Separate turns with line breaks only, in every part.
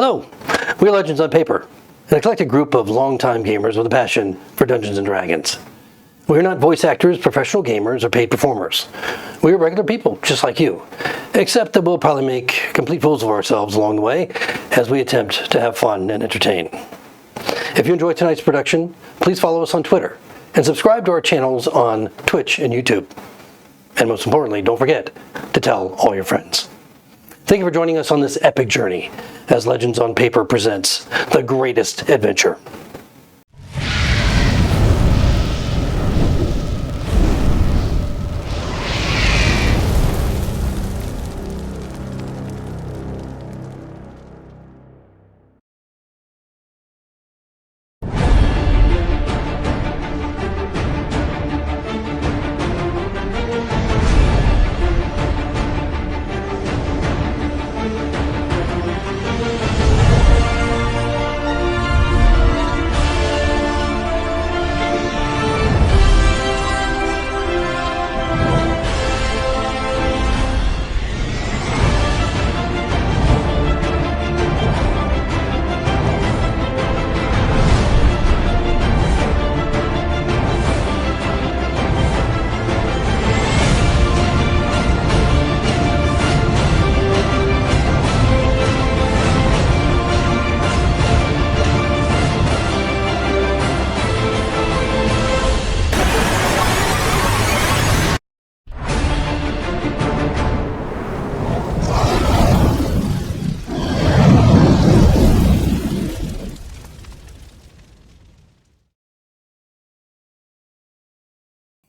Hello, we're Legends on Paper, an eclectic group of longtime gamers with a passion for Dungeons & Dragons. We're not voice actors, professional gamers, or paid performers. We're regular people, just like you, except that we'll probably make complete fools of ourselves along the way as we attempt to have fun and entertain. If you enjoyed tonight's production, please follow us on Twitter and subscribe to our channels on Twitch and YouTube. And most importantly, don't forget to tell all your friends. Thank you for joining us on this epic journey as Legends on Paper presents the greatest adventure.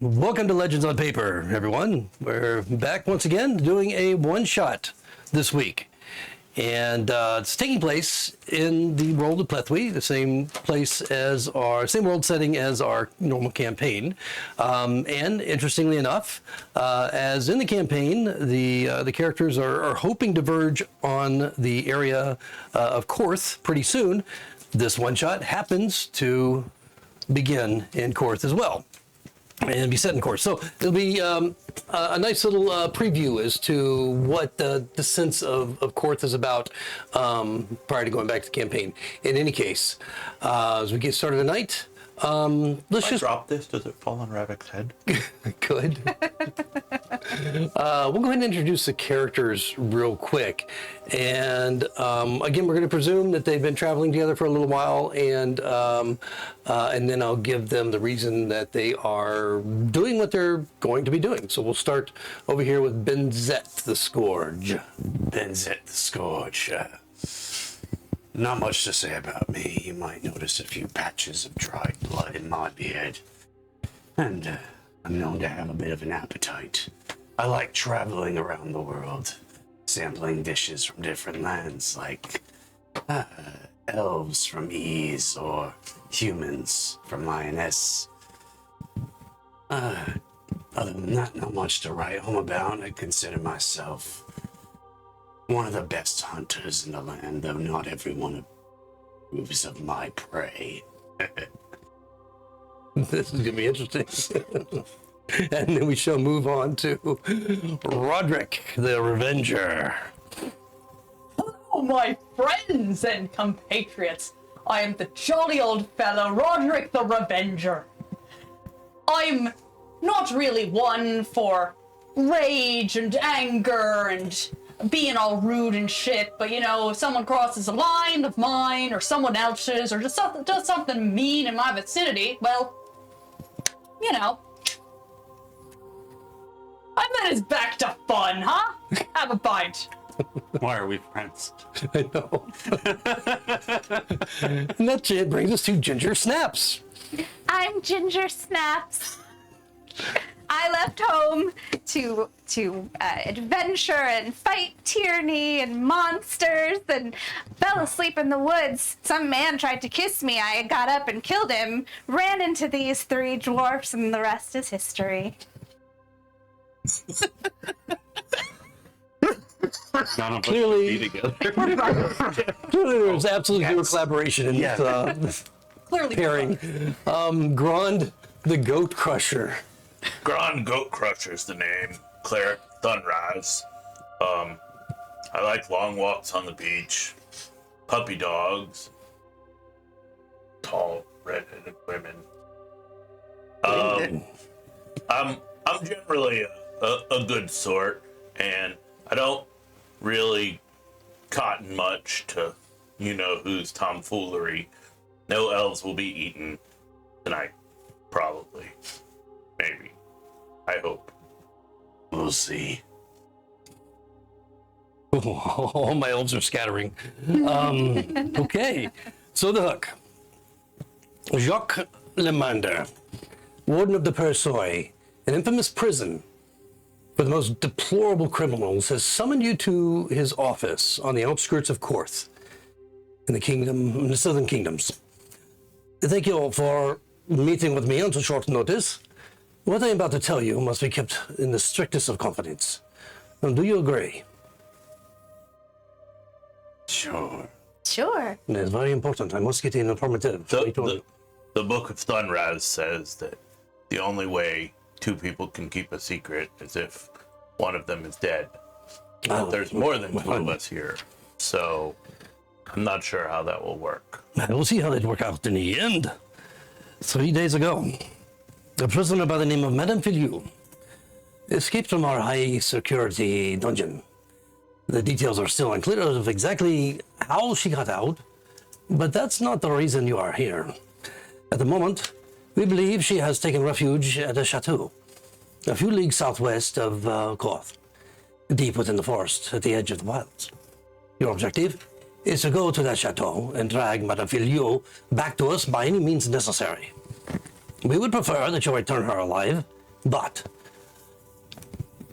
Welcome to Legends on Paper, everyone. We're back once again doing a one-shot this week. And it's taking place in the world of Plethwy, the same world setting as our normal campaign. And interestingly enough, as in the campaign, the characters are hoping to verge on the area of Korth pretty soon. This one-shot happens to begin in Korth as well, and be set in Korth. So it'll be a nice little preview as to what the sense of Korth is about prior to going back to the campaign. In any case, as we get started tonight, let's just
drop this. Does it fall on Ravik's head?
Good. We'll go ahead and introduce the characters real quick. And again, we're going to presume that they've been traveling together for a little while, and then I'll give them the reason that they are doing what they're going to be doing. So we'll start over here with Benzet the Scourge.
Benzet the Scourge. Not much to say about me. You might notice a few patches of dried blood in my beard. And I'm known to have a bit of an appetite. I like traveling around the world, sampling dishes from different lands, like elves from Ease or humans from Lioness. Other than that, not much to write home about. I consider myself one of the best hunters in the land, though not everyone approves of my prey.
This is going to be interesting. And then we shall move on to Roderick the Revenger.
Hello, my friends and compatriots. I am the jolly old fellow, Roderick the Revenger. I'm not really one for rage and anger and being all rude and shit, but you know, if someone crosses a line of mine or someone else's or just does something mean in my vicinity, well, you know, I bet it's back to fun, huh? Have a bite.
Why are we friends?
I know. And that brings us to Ginger Snaps.
I'm Ginger Snaps. I left home to adventure and fight tyranny and monsters and fell asleep in the woods. Some man tried to kiss me. I got up and killed him, ran into these three dwarfs, and the rest is history.
Clearly, clearly there's absolutely zero collaboration in this
Clearly
pairing. Grond the Goat Crusher.
Grand Goat Crusher's the name. Cleric Sunrise. I like long walks on the beach. puppy dogs, tall redheaded women. I'm generally a good sort, and I don't really cotton much to who's tomfoolery. No elves will be eaten tonight, probably, maybe. I hope.
We'll see.
All my elves are scattering. Okay, so the hook. Jauq Lermander, Warden of the Parisioi, an infamous prison for the most deplorable criminals, has summoned you to his office on the outskirts of Korth, in the southern kingdoms. Thank you all for meeting with me on so short notice. What I am about to tell you must be kept in the strictest of confidence. Do you agree?
Sure.
Sure.
It is very important. I must get an affirmative.
The Book of Thunraz says that the only way two people can keep a secret is if one of them is dead. But there's more than two of us here, so I'm not sure how that will work.
We'll see how that work out in the end. 3 days ago, a prisoner by the name of Madame Filiou escaped from our high security dungeon. The details are still unclear of exactly how she got out, but that's not the reason you are here. At the moment, we believe she has taken refuge at a chateau, a few leagues southwest of Korth, deep within the forest at the edge of the wilds. Your objective is to go to that chateau and drag Madame Filiou back to us by any means necessary. We would prefer that you return her alive, but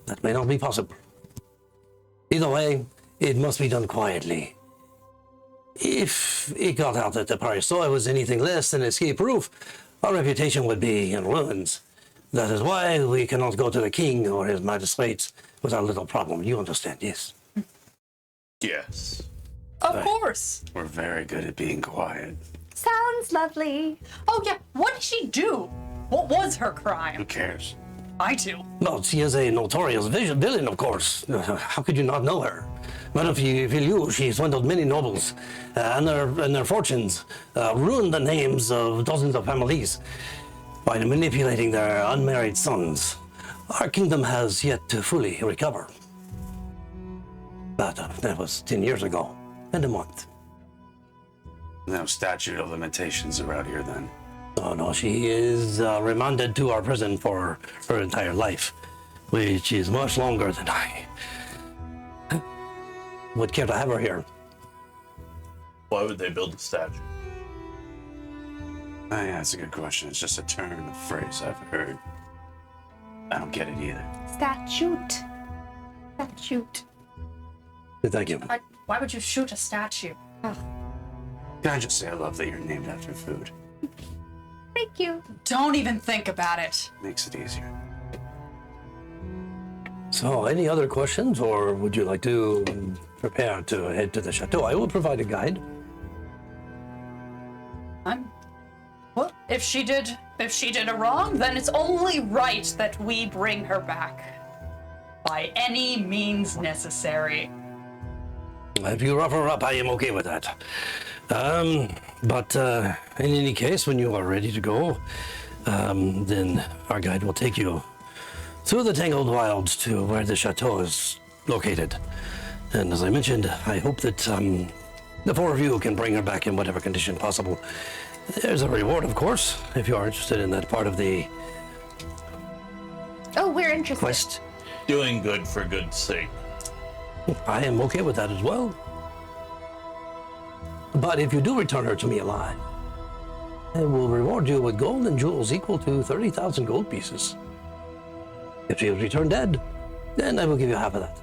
that may not be possible. Either way, it must be done quietly. If it got out that the Parisioi was anything less than escape-proof, our reputation would be in ruins. That is why we cannot go to the king or his magistrates without a little problem. You understand, yes?
Yes.
Of course.
We're very good at being quiet.
Sounds lovely.
Oh yeah, what did she do? What was her crime?
Who cares?
I do.
Well, she is a notorious villain, of course. How could you not know her? Madame Filiou, she swindled many nobles and their fortunes, ruined the names of dozens of families by manipulating their unmarried sons. Our kingdom has yet to fully recover. But that was 10 years ago, and a month.
No statute of limitations around here then.
Oh no, she is remanded to our prison for her entire life, which is much longer than I would care to have her here.
Why would they build a statue?
Oh, yeah, that's a good question. It's just a turn of phrase I've heard. I don't get it either.
Statute.
Thank you.
Why would you shoot a statue?
Can I just say I love that you're named after food?
Thank you.
Don't even think about it.
Makes it easier.
So, any other questions, or would you like to prepare to head to the chateau? I will provide a guide.
Well, if she did a wrong, then it's only right that we bring her back. By any means necessary.
If you rough her up, I am okay with that. But in any case, when you are ready to go, then our guide will take you through the tangled wilds to where the chateau is located. And as I mentioned, I hope that the four of you can bring her back in whatever condition possible. There's a reward, of course, if you are interested in that part of the
Oh, we're interested.
quest.
Doing good for good's sake.
I am okay with that as well. But if you do return her to me alive, I will reward you with gold and jewels equal to 30,000 gold pieces. If she is returned dead, then I will give you half of that.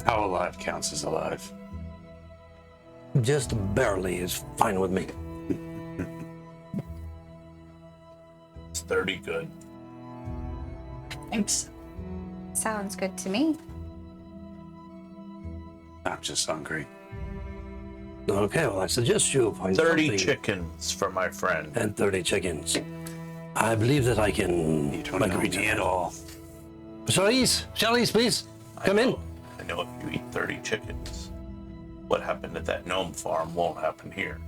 How alive counts as alive.
Just barely is fine with me.
It's 30 good.
Thanks.
Sounds good to me.
I'm just hungry.
Okay, well, I suggest you find
30
something.
chickens for my friend.
And 30 chickens. I believe that I can
You don't know me at all.
Charlize, please, come in.
I know if you eat 30 chickens. what happened at that gnome farm won't happen here.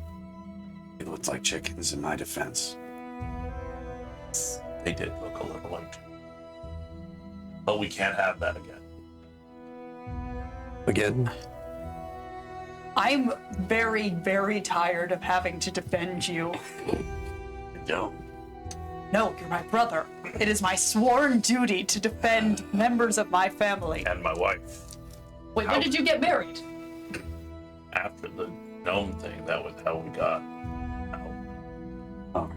They looked like chickens in my defense.
They did look a little like chickens. But we can't have that again.
Again,
I'm very, very tired of having to defend you.
No.
No, you're my brother. It is my sworn duty to defend members of my family.
And my wife.
Wait, when did you get married?
After the gnome thing, that was how we got out.
All right.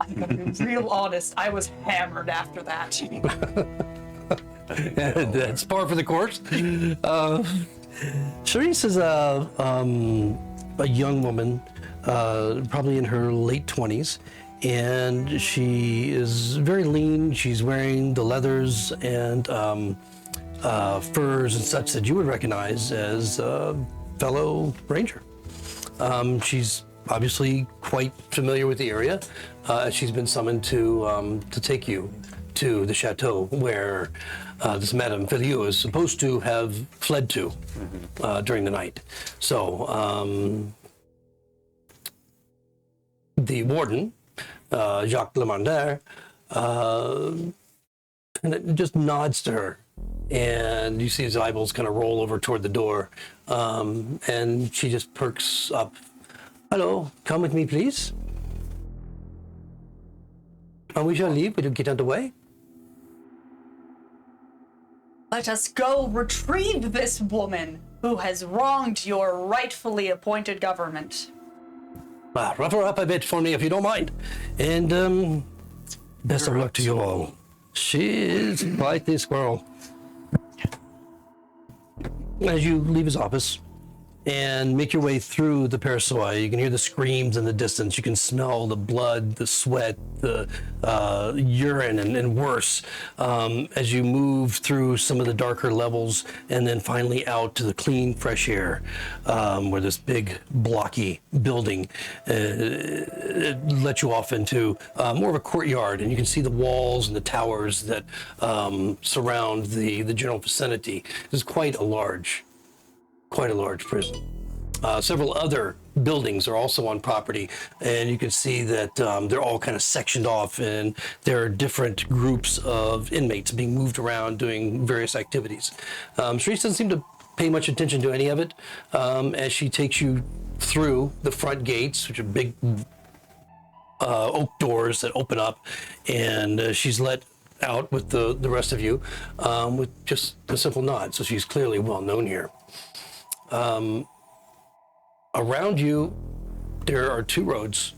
I'm gonna be real honest. I was hammered after that.
that's par for the course. Charisse is a young woman, probably in her late 20s, and she is very lean. She's wearing the leathers and furs and such that you would recognize as a fellow ranger. She's obviously quite familiar with the area. She's been summoned to take you to the chateau where this Madame Filiou is supposed to have fled to during the night. So the warden, Jauq Lermander, just nods to her, and you see his eyeballs kind of roll over toward the door, and she just perks up. Hello, come with me, please. And we shall leave. Will you get underway?
Let us go retrieve this woman who has wronged your rightfully appointed government.
Rough her up a bit for me if you don't mind. And best of luck to you all. She is quite the squirrel. As you leave his office and make your way through the Parisioi, you can hear the screams in the distance. You can smell the blood, the sweat, the urine, and worse as you move through some of the darker levels and then finally out to the clean, fresh air where this big, blocky building lets you off into more of a courtyard, and you can see the walls and the towers that surround the general vicinity. It's quite a large prison. Several other buildings are also on property, and you can see that they're all kind of sectioned off, and there are different groups of inmates being moved around doing various activities. Charisse doesn't seem to pay much attention to any of it as she takes you through the front gates, which are big oak doors that open up, and she's let out with the rest of you with just a simple nod. So she's clearly well known here. Around you, there are two roads,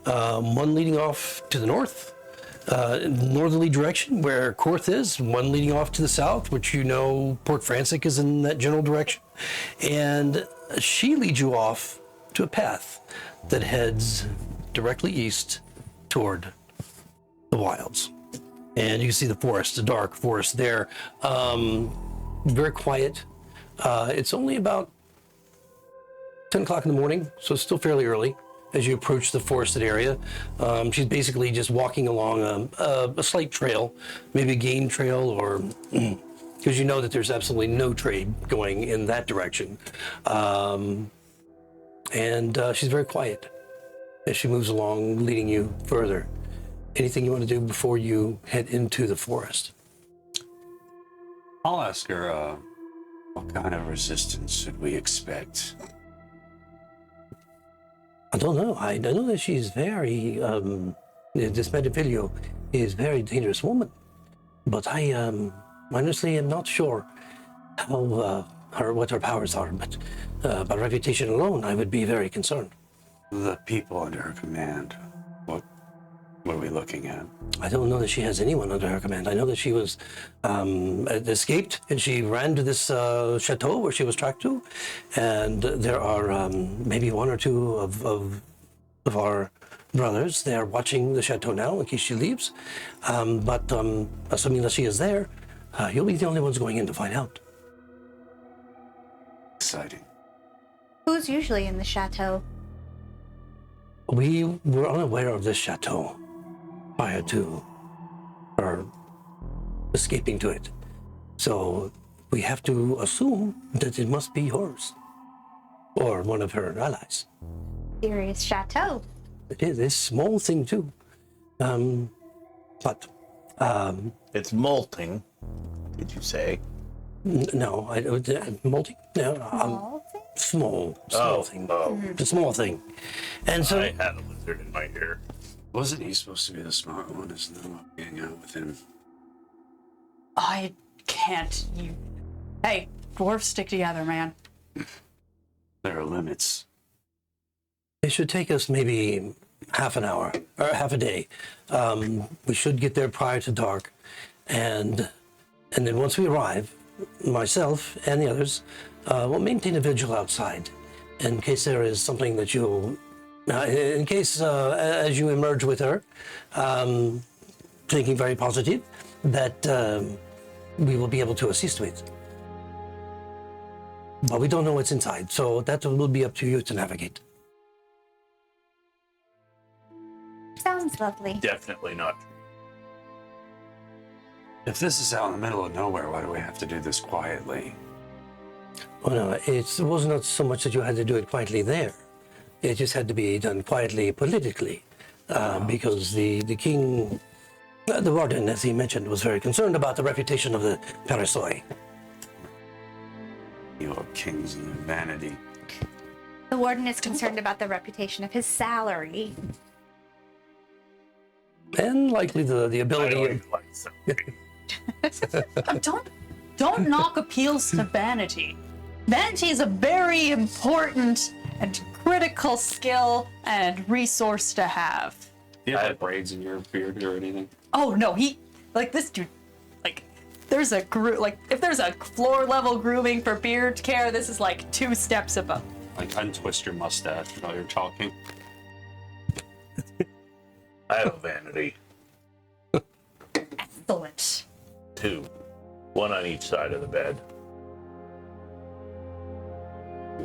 one leading off to the north, northerly direction where Korth is, one leading off to the south, which you know Port Francis is in that general direction. And she leads you off to a path that heads directly east toward the wilds. And you can see the forest, the dark forest there, very quiet. It's only about 10 o'clock in the morning, so it's still fairly early as you approach the forested area. She's basically just walking along a slight trail, maybe a game trail, or because you know that there's absolutely no trade going in that direction. And she's very quiet as she moves along, leading you further. Anything you want to do before you head into the forest?
I'll ask her, what kind of resistance should we expect?
I don't know. I know that she's very, this Madame Filiou is a very dangerous woman. But I honestly am not sure how, what her powers are. But by reputation alone, I would be very concerned.
The people under her command, what are we looking at?
I don't know that she has anyone under her command. I know that she was escaped and she ran to this chateau where she was tracked to, and there are maybe one or two of our brothers. They are watching the chateau now in case she leaves. But assuming that she is there, you'll be the only ones going in to find out.
Exciting.
Who's usually in the chateau?
We were unaware of this chateau prior to her escaping to it. So we have to assume that it must be hers. Or one of her allies.
Serious chateau.
It is a small thing too. But
It's molting. Did you say?
no, multi. No, small thing. It's a small thing. And so
I had a lizard in my ear.
Wasn't he supposed to be the smart one? Isn't that what hang out with him?
I can't. Hey, dwarves stick together, man.
There are limits.
it should take us maybe half an hour or half a day. We should get there prior to dark, and then once we arrive, myself and the others will maintain a vigil outside in case there is something that you'll, in case as you emerge with her, thinking very positive, that we will be able to assist with. But we don't know what's inside, so that will be up to you to navigate.
Sounds lovely.
Definitely not.
If this is out in the middle of nowhere, why do we have to do this quietly?
Oh no, it was not so much that you had to do it quietly there. It just had to be done quietly politically, because the king, the warden, as he mentioned, was very concerned about the reputation of the Parisioi.
You are kings and vanity.
The warden is concerned about the reputation of his salary.
And likely the
I
ability
don't
of...
even like celery.
Don't knock appeals to vanity. Vanity is a very important and critical skill and resource to have.
Do you have like braids in your beard or anything?
Oh no, this dude, there's a if there's a floor level grooming for beard care, this is like 2 steps above.
Like untwist your mustache while you're talking.
I have a vanity.
Excellent.
2. 1 on each side of the bed.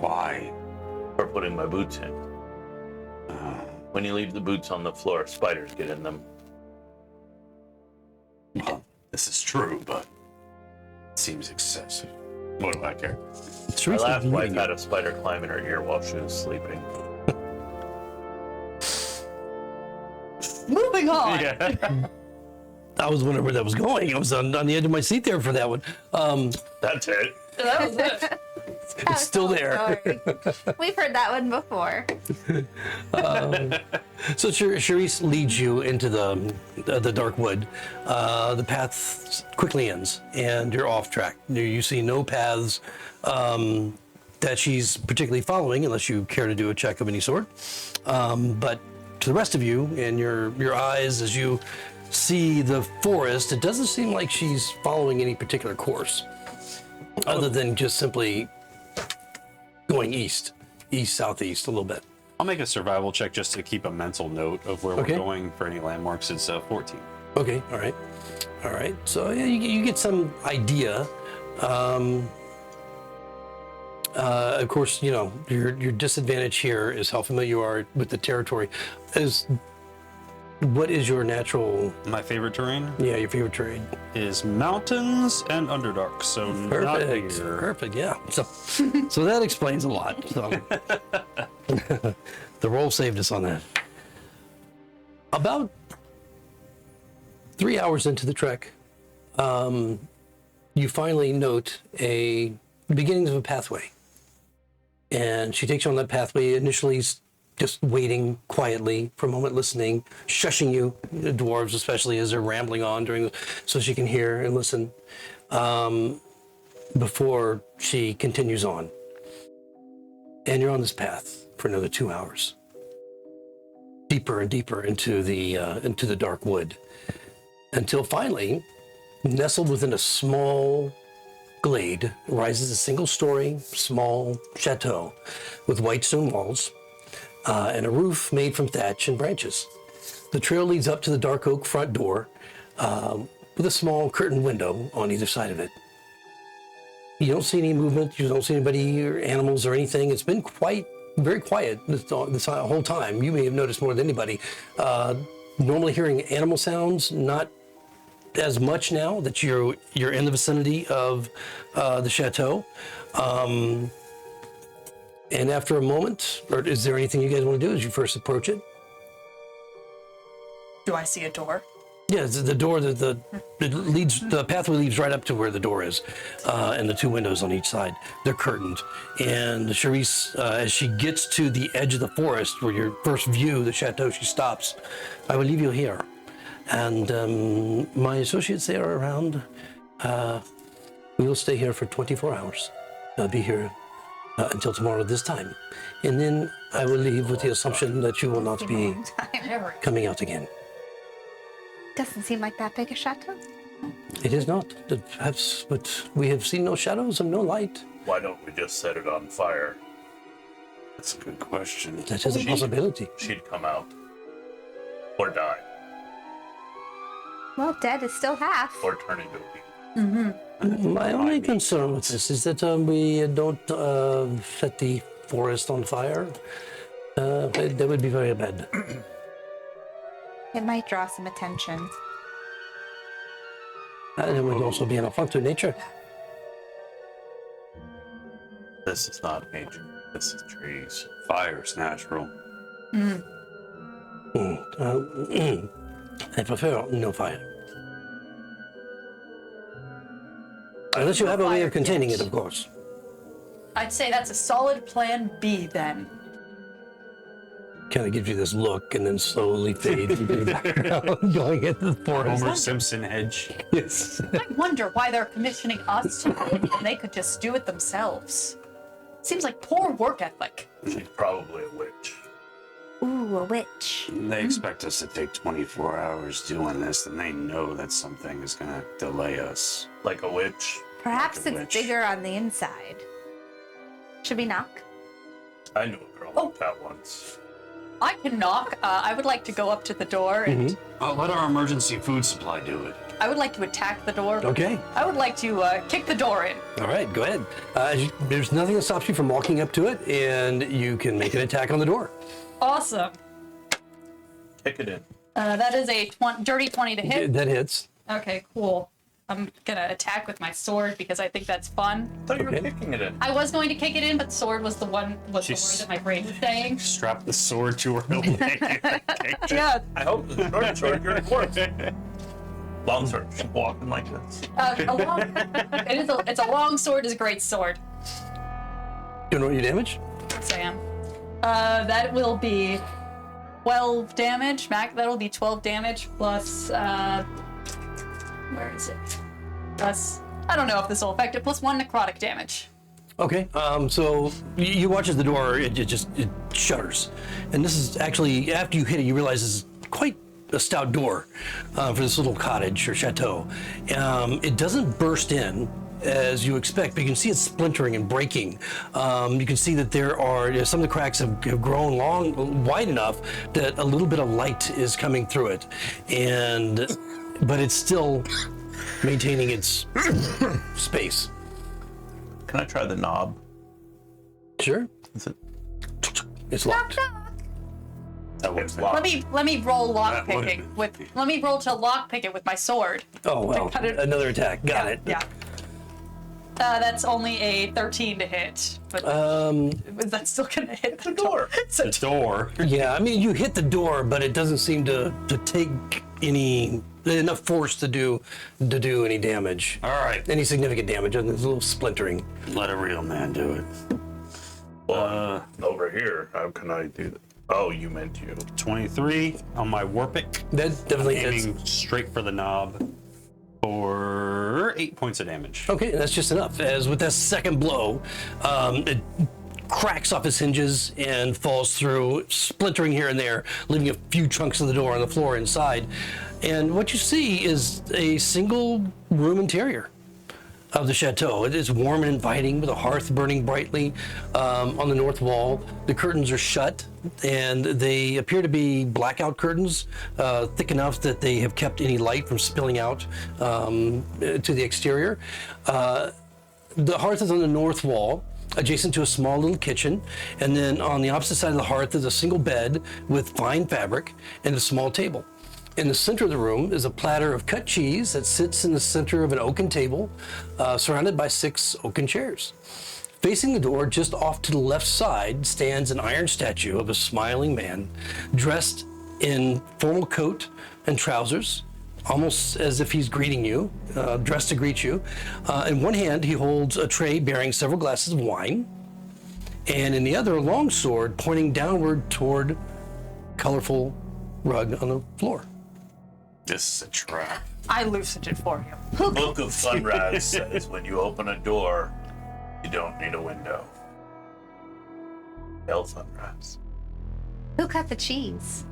Why?
For putting my boots in. When you leave the boots on the floor, spiders get in them.
Well, this is true, but it seems excessive. What do I care?
My last wife had a spider climb in her ear while she was sleeping.
Moving on.
Yeah.
I was wondering where that was going. I was on the edge of my seat there for that one.
That's it.
That was it.
It's still there.
We've heard that one before.
So Charisse leads you into the dark wood. The path quickly ends, and you're off track. You see no paths that she's particularly following, unless you care to do a check of any sort. But to the rest of you, and your eyes as you see the forest, it doesn't seem like she's following any particular course, other than just simply going east, southeast a little bit.
I'll make a survival check just to keep a mental note of where
Okay.
we're going for any landmarks. It's 14.
Okay, all right. So yeah, you get some idea. Of course, you know your disadvantage here is how familiar you are with the territory. What is your natural?
My favorite terrain
Yeah, your favorite terrain.
is mountains and Underdark, so not
Perfect.
here.
Perfect. Yeah. So that explains a lot. So the roll saved us on that. About 3 hours into the trek, you finally note the beginnings of a pathway, and she takes you on that pathway. Initially, just waiting quietly for a moment, listening, shushing you, the dwarves especially, as they're rambling on so she can hear and listen, before she continues on. And you're on this path for another 2 hours, deeper and deeper into the dark wood, until finally, nestled within a small glade, rises a single-story, small chateau with white stone walls. And a roof made from thatch and branches. The trail leads up to the dark oak front door, with a small curtained window on either side of it. You don't see any movement. You don't see anybody or animals or anything. It's been very quiet this whole time. You may have noticed more than anybody. Normally hearing animal sounds, not as much now that you're in the vicinity of the chateau. And after a moment, or is there anything you guys want to do as you first approach it?
Do I see a door?
Yeah, the door, the pathway leads right up to where the door is, and the two windows on each side. They're curtained. And Charisse, as she gets to the edge of the forest, where your first view the chateau, she stops. I will leave you here. And my associates, they are around. We will stay here for 24 hours. I'll be here until tomorrow this time. And then I will leave with the assumption that you will not be coming out again.
Doesn't seem like that big a chateau.
It is not. Perhaps, but we have seen no shadows and no light.
Why don't we just set it on fire?
That's a good question.
That is a possibility.
She'd come out. Or die.
Well, dead is still half.
Or turn into a beast.
My only concern with this is that we don't set the forest on fire. That would be very bad.
It might draw some attention.
And it would also be an affront to nature.
This is not nature. This is trees.
Fire's natural.
I prefer no fire. Unless you have a way of containing it, of course.
I'd say that's a solid plan B then.
Kind of gives you this look and then slowly fades into the background, going into the forest.
Homer Simpson hedge.
Yes.
I wonder why they're commissioning us to do it when they could just do it themselves. Seems like poor work ethic.
She's probably a witch.
Ooh, a witch.
They expect us to take 24 hours doing this, and they know that something is going to delay us.
Like a witch.
Perhaps
Like a
it's
witch.
bigger on the inside. Should we knock?
I knew a girl like that once.
I can knock. I would like to go up to the door and
Let our emergency food supply do it.
I would like to attack the door.
Okay.
I would like to kick the door in.
All right, go ahead. There's nothing that stops you from walking up to it, and you can make an attack on the door.
Awesome.
Kick it in.
That is a dirty 20 to hit.
That hits.
Okay, cool. I'm gonna attack with my sword because I think that's fun.
I thought you were
Okay.
kicking it in.
I was going to kick it in, but sword was the word that my brain was saying.
Strap the sword to her leg.
Yeah.
I hope the short sword you're working. Long sword. She's walking like this.
It's a long sword. Is a great sword.
Do you know what your damage?
Sam. That will be 12 damage. That'll be 12 damage plus. Where is it? Plus. I don't know if this will affect it. Plus 1 necrotic damage.
Okay, so you watch as the door, it shudders. And this is actually, after you hit it, you realize this is quite a stout door for this little cottage or chateau. It doesn't burst in as you expect, but you can see it splintering and breaking. You can see that some of the cracks have grown wide enough that a little bit of light is coming through it. But it's still maintaining its space.
Can I try the knob?
Sure.
Is it?
It's locked.
It's locked.
Let me roll lock
That would've
picking
been-
with. Let me roll to lock pick it with my sword.
Oh, well,
cut it-
another attack. Got it.
Yeah. That's only a 13 to hit, but that's still gonna hit the door. It's a
The door.
Yeah, I mean, you hit the door, but it doesn't seem to take enough force to do any damage.
All right,
Any significant damage, and there's a little splintering.
let a real man do it.
Over here, how can I do that? Oh, you meant you.
23 on my Warpic.
That definitely hits.
Aiming straight for the knob for 8 points of damage.
Okay, that's just enough. As with that second blow, it cracks off its hinges and falls through, splintering here and there, leaving a few chunks of the door on the floor inside. And what you see is a single room interior of the chateau. It is warm and inviting with a hearth burning brightly on the north wall. The curtains are shut and they appear to be blackout curtains, thick enough that they have kept any light from spilling out to the exterior. The hearth is on the north wall, adjacent to a small little kitchen, and then on the opposite side of the hearth is a single bed with fine fabric and a small table. In the center of the room is a platter of cut cheese that sits in the center of an oaken table, surrounded by 6 oaken chairs. Facing the door, just off to the left side, stands an iron statue of a smiling man, dressed in formal coat and trousers, almost as if he's greeting you, dressed to greet you. In one hand, he holds a tray bearing several glasses of wine, and in the other, a long sword pointing downward toward colorful rug on the floor.
This is a trap.
I loosened it for you.
The Book of Sunrise says when you open a door, you don't need a window. Hail Sunrise.
Who cut the cheese?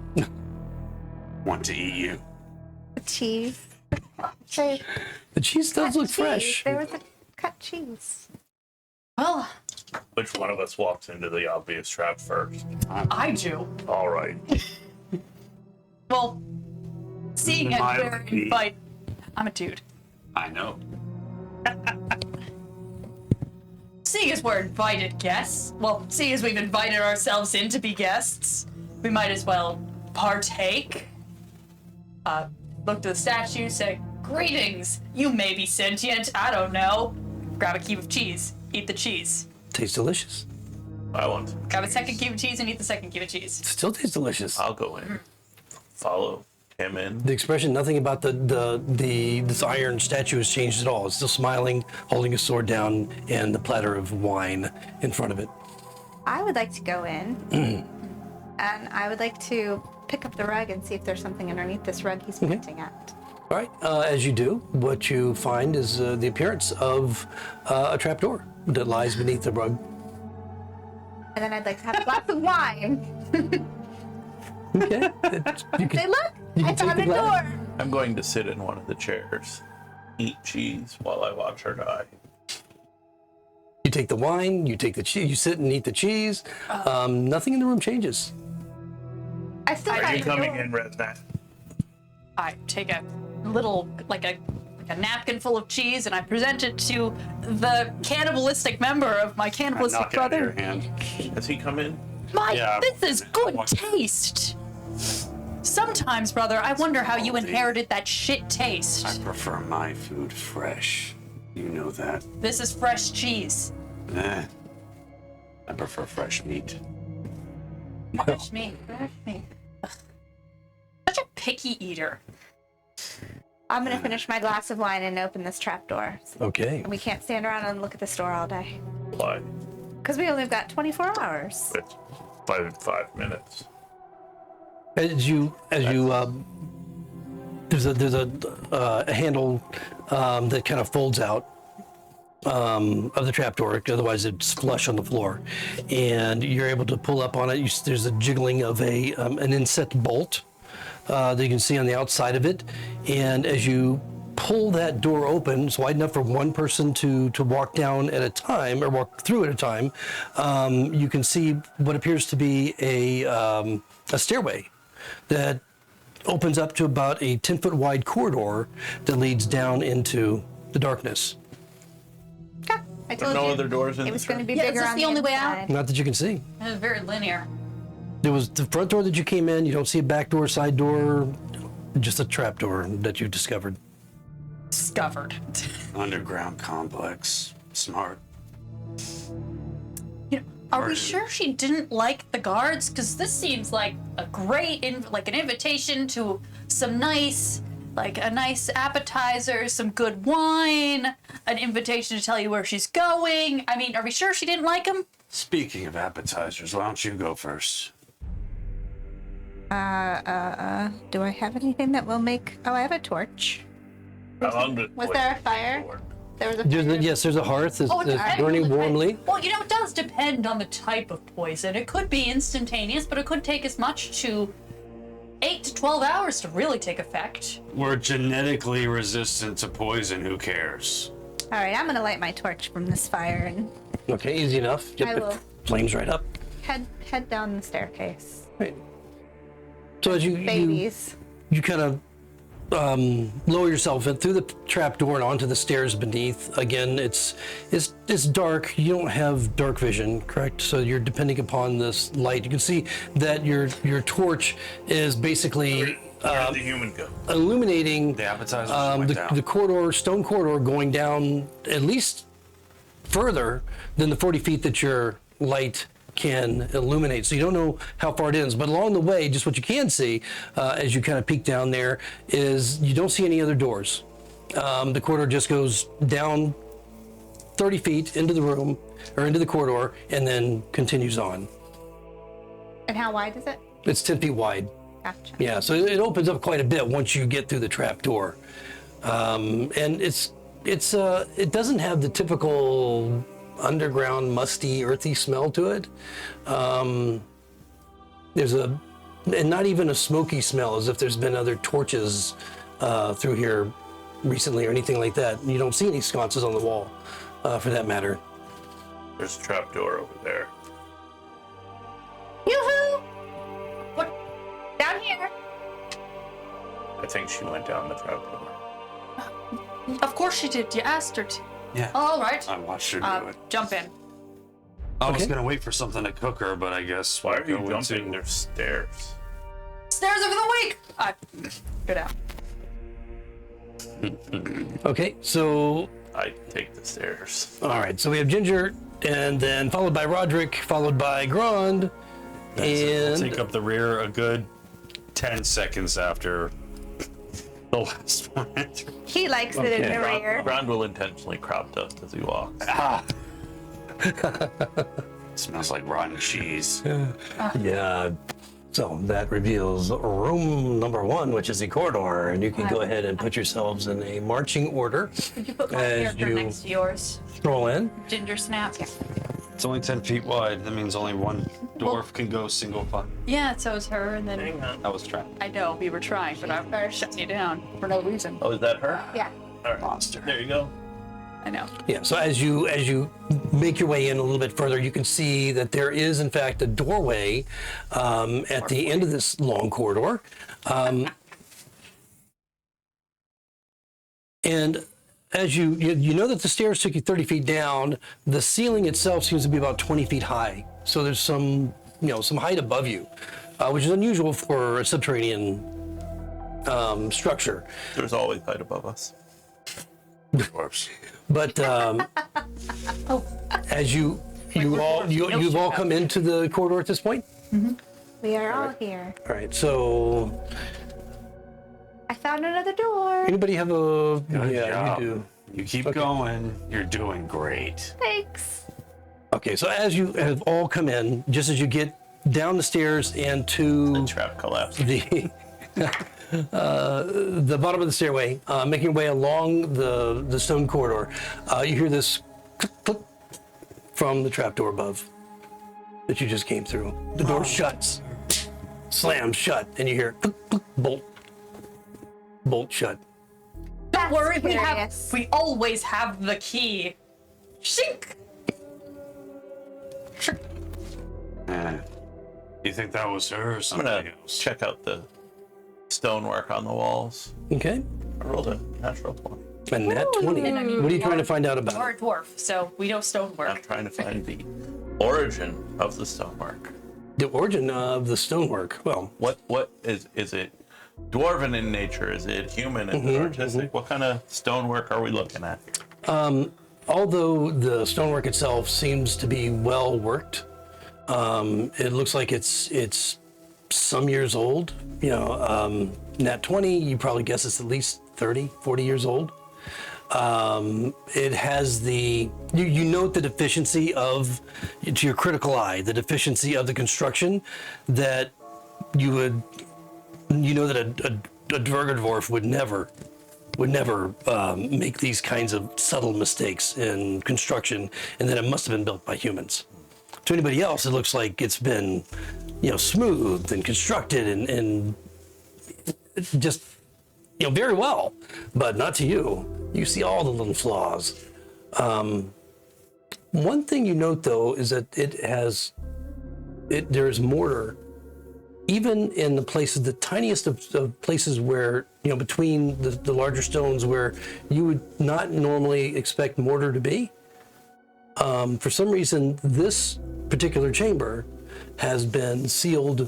Want to eat you?
The cheese. Say,
The cheese does
cut
look
cheese.
fresh.
There was a cut cheese.
Well,
Which one of us walks into the obvious trap first?
I do.
All right.
Well, seeing as
My
we're
lady.
invite, I'm a dude.
I know.
Seeing as we're invited guests, well, seeing as we've invited ourselves in to be guests, we might as well partake. Look to the statue, say, "Greetings, you may be sentient, I don't know." Grab a cube of cheese, eat the cheese.
Tastes delicious.
I want some.
Grab a second cube of cheese and eat the second cube of cheese.
Still tastes delicious.
I'll go in. Follow him in.
The expression, nothing about this iron statue has changed at all. It's still smiling, holding his sword down, and the platter of wine in front of it.
I would like to go in, and I would like to pick up the rug and see if there's something underneath this rug he's pointing at.
All right, as you do, what you find is the appearance of a trapdoor that lies beneath the rug.
And then I'd like to have a glass of wine.
Okay. You
Say,
can,
look,
you
I
can take
found
the
a
glass.
door.
I'm going to sit in one of the chairs, eat cheese while I watch her die.
You take the wine, you take the cheese, you sit and eat the cheese. Nothing in the room changes.
I still
Are
find
you
the
coming
door.
in, Resnat?
I take a little, like a napkin full of cheese, and I present it to the cannibalistic member of my cannibalistic
Knock it out of your
brother.
hand.
Has he come in?
Yeah.
This is good taste. Sometimes, brother, I wonder how you inherited that shit taste.
I prefer my food fresh. You know that.
This is fresh cheese.
Eh. I prefer fresh meat.
Fresh meat. Fresh meat. Ugh. Such a picky eater.
I'm gonna finish my glass of wine and open this trapdoor.
Okay.
We can't stand around and look at this door all day.
Why?
Because we only have got 24 hours.
It's 5 minutes.
As you there's a handle that kind of folds out of the trapdoor, otherwise it's flush on the floor, and you're able to pull up on it. There's a jiggling of an inset bolt that you can see on the outside of it, and as you pull that door open, it's wide enough for one person to walk down at a time, or walk through at a time. You can see what appears to be a stairway that opens up to about a 10-foot wide corridor that leads down into the darkness.
Okay, I told
No
you.
other doors in
It
this
was going to
room?
be
Yeah, is
bigger
this
on
the only way out?
inside.
Not that you can see.
It was very linear.
There was the front door that you came in. You don't see a back door, side door, just a trap door that you discovered.
Discovered.
Underground complex. Smart.
You know, are we sure she didn't like the guards? Because this seems like a great, like an invitation to some nice, like a nice appetizer, some good wine, an invitation to tell you where she's going. I mean, are we sure she didn't like him?
Speaking of appetizers, why don't you go first?
Do I have anything that will make... Oh, I have a torch.
How long did
Was there a fire? There was a fire.
Yes, there's a hearth that's,
Oh, it
that's
depends
burning
on the type.
warmly.
Well, you know, it does depend on the type of poison. It could be instantaneous, but it could take as much to 8 to 12 hours to really take effect.
We're genetically resistant to poison. Who cares?
All right, I'm going to light my torch from this fire and
Okay, easy enough. Yep,
I
it
will.
flames right up.
head down the staircase.
Right. So as you
Babies.
you kind of lower yourself in through the trap door and onto the stairs beneath. Again, it's dark. You don't have dark vision, correct? So you're depending upon this light. You can see that your torch is basically
Where did the human go?
illuminating
The appetizer went down.
the corridor, stone corridor, going down at least further than the 40 feet that your light can illuminate. So you don't know how far it ends, but along the way, just what you can see as you kind of peek down there is you don't see any other doors. The corridor just goes down 30 feet into the room or into the corridor and then continues on.
And how wide is it?
It's 10 feet wide.
Gotcha.
Yeah, so it opens up quite a bit once you get through the trap door. And it doesn't have the typical underground musty earthy smell to it. There's and not even a smoky smell as if there's been other torches through here recently or anything like that. You don't see any sconces on the wall for that matter.
There's a trapdoor over there.
Yoo-hoo! What? Down here.
I think she went down the trapdoor.
Of course she did. You asked her to.
Yeah.
All right.
I watched her do it.
Jump in.
I was
Okay.
gonna wait for something to cook her, but I guess
Why are you
we'll go
jumping?
into-
There's stairs.
Stairs over the week. Go down.
Okay, so
I take the stairs.
all right, so we have Ginger, and then followed by Roderick, followed by Grand,
We'll
and
take up the rear a good 10 seconds after the last one.
He likes it in the rear.
Ron will intentionally crop dust as he walks.
Smells like rotten cheese.
yeah. So that reveals room number 1, which is the corridor, and you can go ahead and put yourselves in a marching order.
Could you put my
As
character
you-
next to yours?
Stroll in.
Ginger Snap.
It's only 10 feet wide. That means only one dwarf can go single file.
Yeah, so is her, and then
That was trapped.
I know we were trying, but I'm shutting you down for no reason.
Oh, is that her?
Yeah.
All right.
Monster.
There you go.
I know.
Yeah, so as you make your way in a little bit further, you can see that there is, in fact, a doorway at the end of this long corridor. And as you know that the stairs took you 30 feet down, the ceiling itself seems to be about 20 feet high. So there's some height above you, which is unusual for a subterranean structure.
There's always height above us.
Dwarfs.
But as you've all come into the corridor at this point.
We are all here.
All right. So
I found another door.
anybody have a?
Good
yeah,
job.
you do.
You keep going. You're doing great.
Thanks.
Okay. So as you have all come in, just as you get down the stairs and to
The trap collapsed.
the bottom of the stairway, making your way along the stone corridor, you hear this click, click from the trapdoor above that you just came through. The door shuts, slams shut, and you hear click, click, bolt shut.
Don't worry,
curious.
we always have the key. Shink.
You think that was her or
I'm
something
gonna
else?
check out the stonework on the walls.
Okay.
I rolled a natural 20.
And that 20.
And I mean,
What are you trying to find out
You're
about
a
it?
dwarf, so we know
I'm
stonework.
trying to find the origin of the stonework.
The origin of the stonework. Well,
What is it dwarven in nature? Is it human? Is it artistic? What kind of stonework are we looking at?
although the stonework itself seems to be well worked, it looks like it's some years old. You know, nat 20, you probably guess it's at least 30, 40 years old. It has you note the deficiency of, to your critical eye, the deficiency of the construction that you know that a dwarf would never make these kinds of subtle mistakes in construction, and that it must have been built by humans. To anybody else, it looks like it's been, smoothed and constructed and just, very well, but not to you. You see all the little flaws. One thing you note, though, is that there is mortar, even in the places, the tiniest of places where, between the larger stones where you would not normally expect mortar to be. For some reason, this particular chamber has been sealed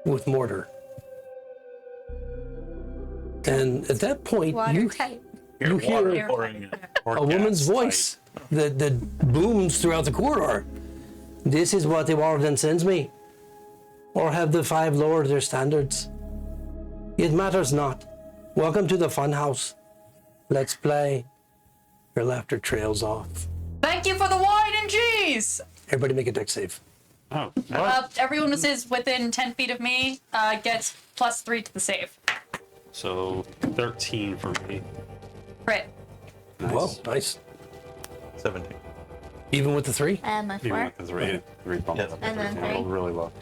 with mortar. And at that point, you
Watertight.
you
Water
hear
pouring.
Or
a woman's
gas
voice that booms throughout the corridor. This is what the warden sends me. Or have the five lowered their standards? It matters not. Welcome to the fun house. Let's play. Your laughter trails off.
Thank you for the wine and cheese.
Everybody make a deck save.
Oh,
Everyone who is within 10 feet of me gets +3 to the save.
so 13 for me.
Crit.
Nice.
Whoa, nice.
17.
Even with the 3?
And my
Even
4.
with the three bumps.
Yeah.
And then
I rolled
3.
really low.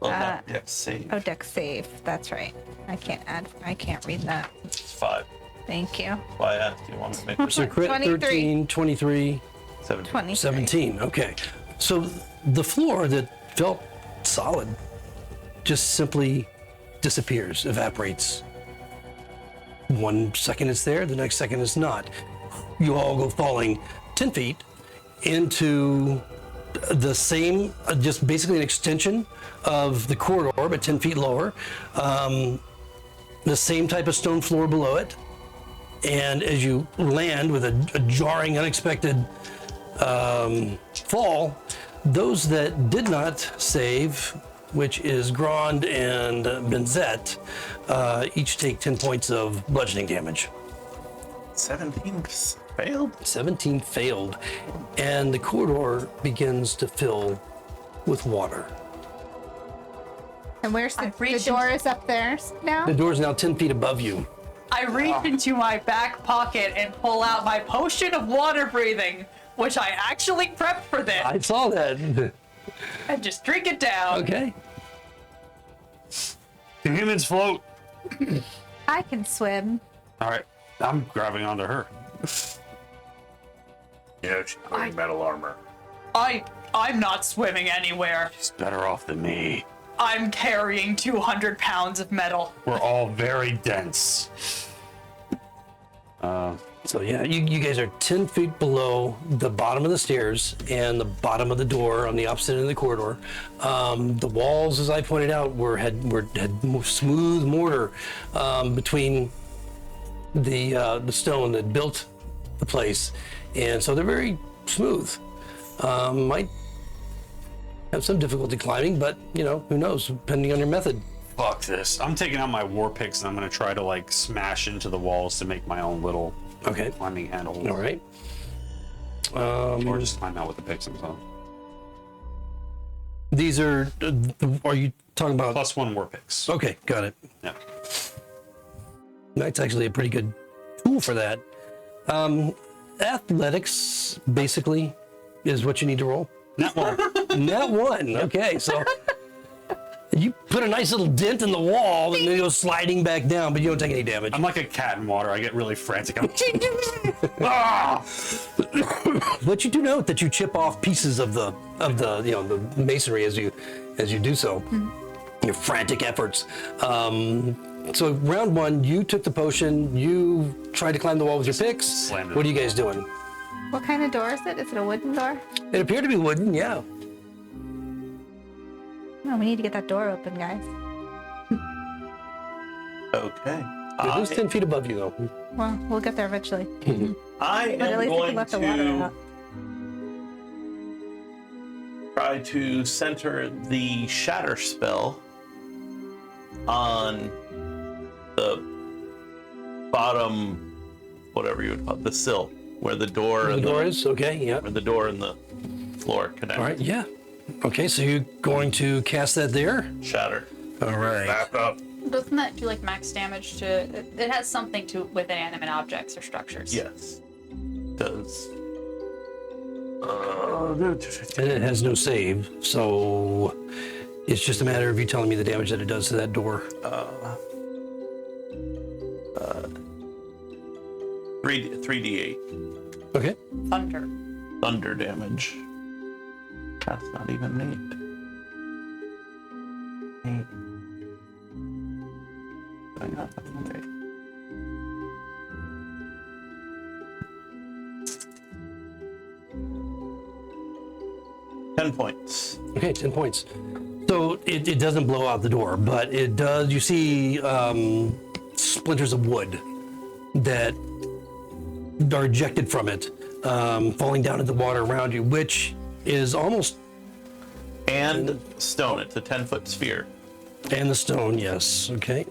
Well, not yet. Save.
Oh, deck save. That's right. I can't read that.
It's 5.
Thank you.
Why I asked you want me to make
So crit
23.
13, 23,
17.
23.
17. Okay. So the floor that felt solid just simply disappears, evaporates. 1 second it's there, the next second it's not. You all go falling 10 feet into the same, just basically an extension of the corridor, but 10 feet lower. The same type of stone floor below it. And as you land with a jarring, unexpected fall, those that did not save, which is Grand and Benzette, each take 10 points of bludgeoning damage.
17 failed?
17 failed, and the corridor begins to fill with water.
And where's the
reached
door is up there now?
The door is now 10 feet above you.
I reach into my back pocket and pull out my potion of water breathing, which I actually prepped for this,
I saw that.
and just drink it down.
Okay.
Can humans float?
I can swim.
All right, I'm grabbing onto her.
You know, she's wearing metal armor.
I'm not swimming anywhere.
She's better off than me.
I'm carrying 200 pounds of metal.
We're all very dense.
So yeah, you guys are 10 feet below the bottom of the stairs and the bottom of the door on the opposite end of the corridor. The walls, as I pointed out, had smooth mortar between the stone that built the place, and so they're very smooth. Might have some difficulty climbing, but you know, who knows, depending on your method.
Fuck this. I'm taking out my war picks and I'm gonna try to like smash into the walls to make my own little
Okay.
climbing handle.
All right.
Or just climb out with the picks themselves.
These are you talking about?
+1 war picks.
Okay, got it.
Yeah.
That's actually a pretty good tool for that. Athletics, basically, is what you need to roll.
That one.
Not one. Okay, so you put a nice little dent in the wall and then you go sliding back down, but you don't take any damage.
I'm like a cat in water. I get really frantic. I'm ah!
But you do note that you chip off pieces of the the masonry as you do so. Your frantic efforts. So round 1, you took the potion. You tried to climb the wall with your picks.
Slammed it.
What are you guys doing?
What kind of door is it? Is it a wooden door?
It appeared to be wooden. Yeah.
No, we need to get that door open, guys.
Okay.
It is 10 feet above you though.
Well, we'll get there eventually.
I
But at
am
least we
going
can let the water
to
out.
try to center the shatter spell on the bottom, whatever you would call it, the sill, where the door
The
and
door is okay. Yeah.
where the door and the floor connect.
All right. Yeah. Okay. So you're going to cast that there.
Shatter.
All right.
Back up.
Doesn't that do like max damage to? It has something to with inanimate objects or structures.
Yes. Does.
And it has no save, so it's just a matter of you telling me the damage that it does to that door.
3d8
Okay.
Thunder.
thunder damage. That's not even 8. 8. I got that one, 8. Points.
Okay, 10 points. So it doesn't blow out the door, but it does. You see splinters of wood that are ejected from it, falling down into the water around you, which is almost...
And stone. It's a 10-foot sphere.
And the stone, yes. Okay.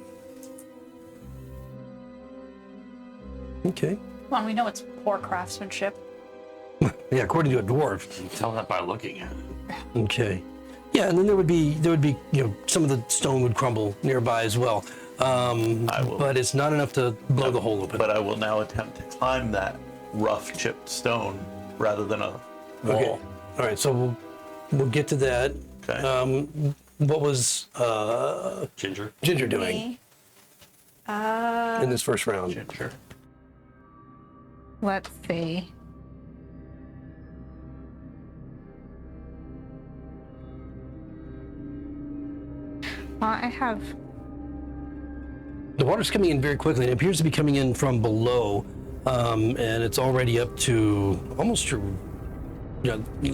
Okay.
Come on, we know it's poor craftsmanship.
Yeah, according to a dwarf.
You can tell that by looking at it.
Okay. Yeah, and then there would be some of the stone would crumble nearby as well. But it's not enough to blow the hole open.
But I will now attempt to climb that rough chipped stone rather than a wall.
Okay. All right, so we'll get to that.
Okay.
What was
Ginger.
Ginger doing in this first round?
Ginger.
Let's see. I have.
The water's coming in very quickly. It appears to be coming in from below, and it's already up to almost your,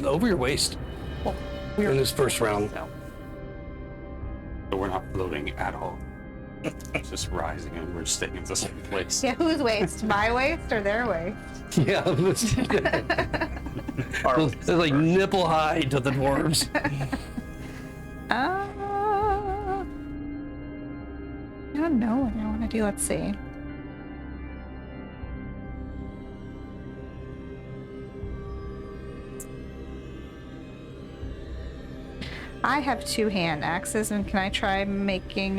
over your waist in this first round.
So we're not floating at all. It's just rising and we're staying in the same place.
Yeah, whose waist? My waist or their waist?
Yeah, it's like nipple high to the dwarves.
I don't know what I want to do. Let's see. I have 2 hand axes, and can I try making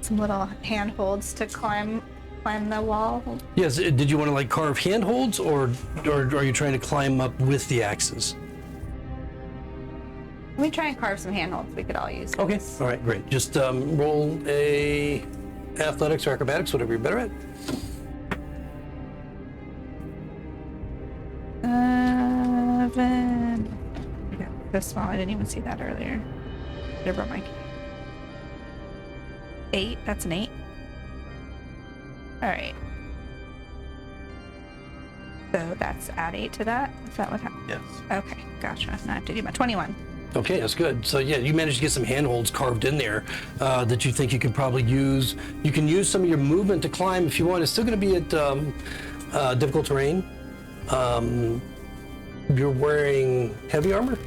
some little handholds to climb the wall?
Yes. Did you want to carve handholds, or are you trying to climb up with the axes?
Let me try and carve some handholds we could all use.
Okay. All right. Great. Just roll a athletics or acrobatics, whatever you're better at.
7. Yeah, this small. I didn't even see that earlier. Should have brought my 8. That's an 8. All right. So that's add 8 to that. Is that what happened?
Yes.
Okay, gotcha. Now I have to do my 21.
Okay, that's good. So yeah, you managed to get some handholds carved in there that you think you could probably use. You can use some of your movement to climb if you want. It's still going to be at difficult terrain. You're wearing heavy armor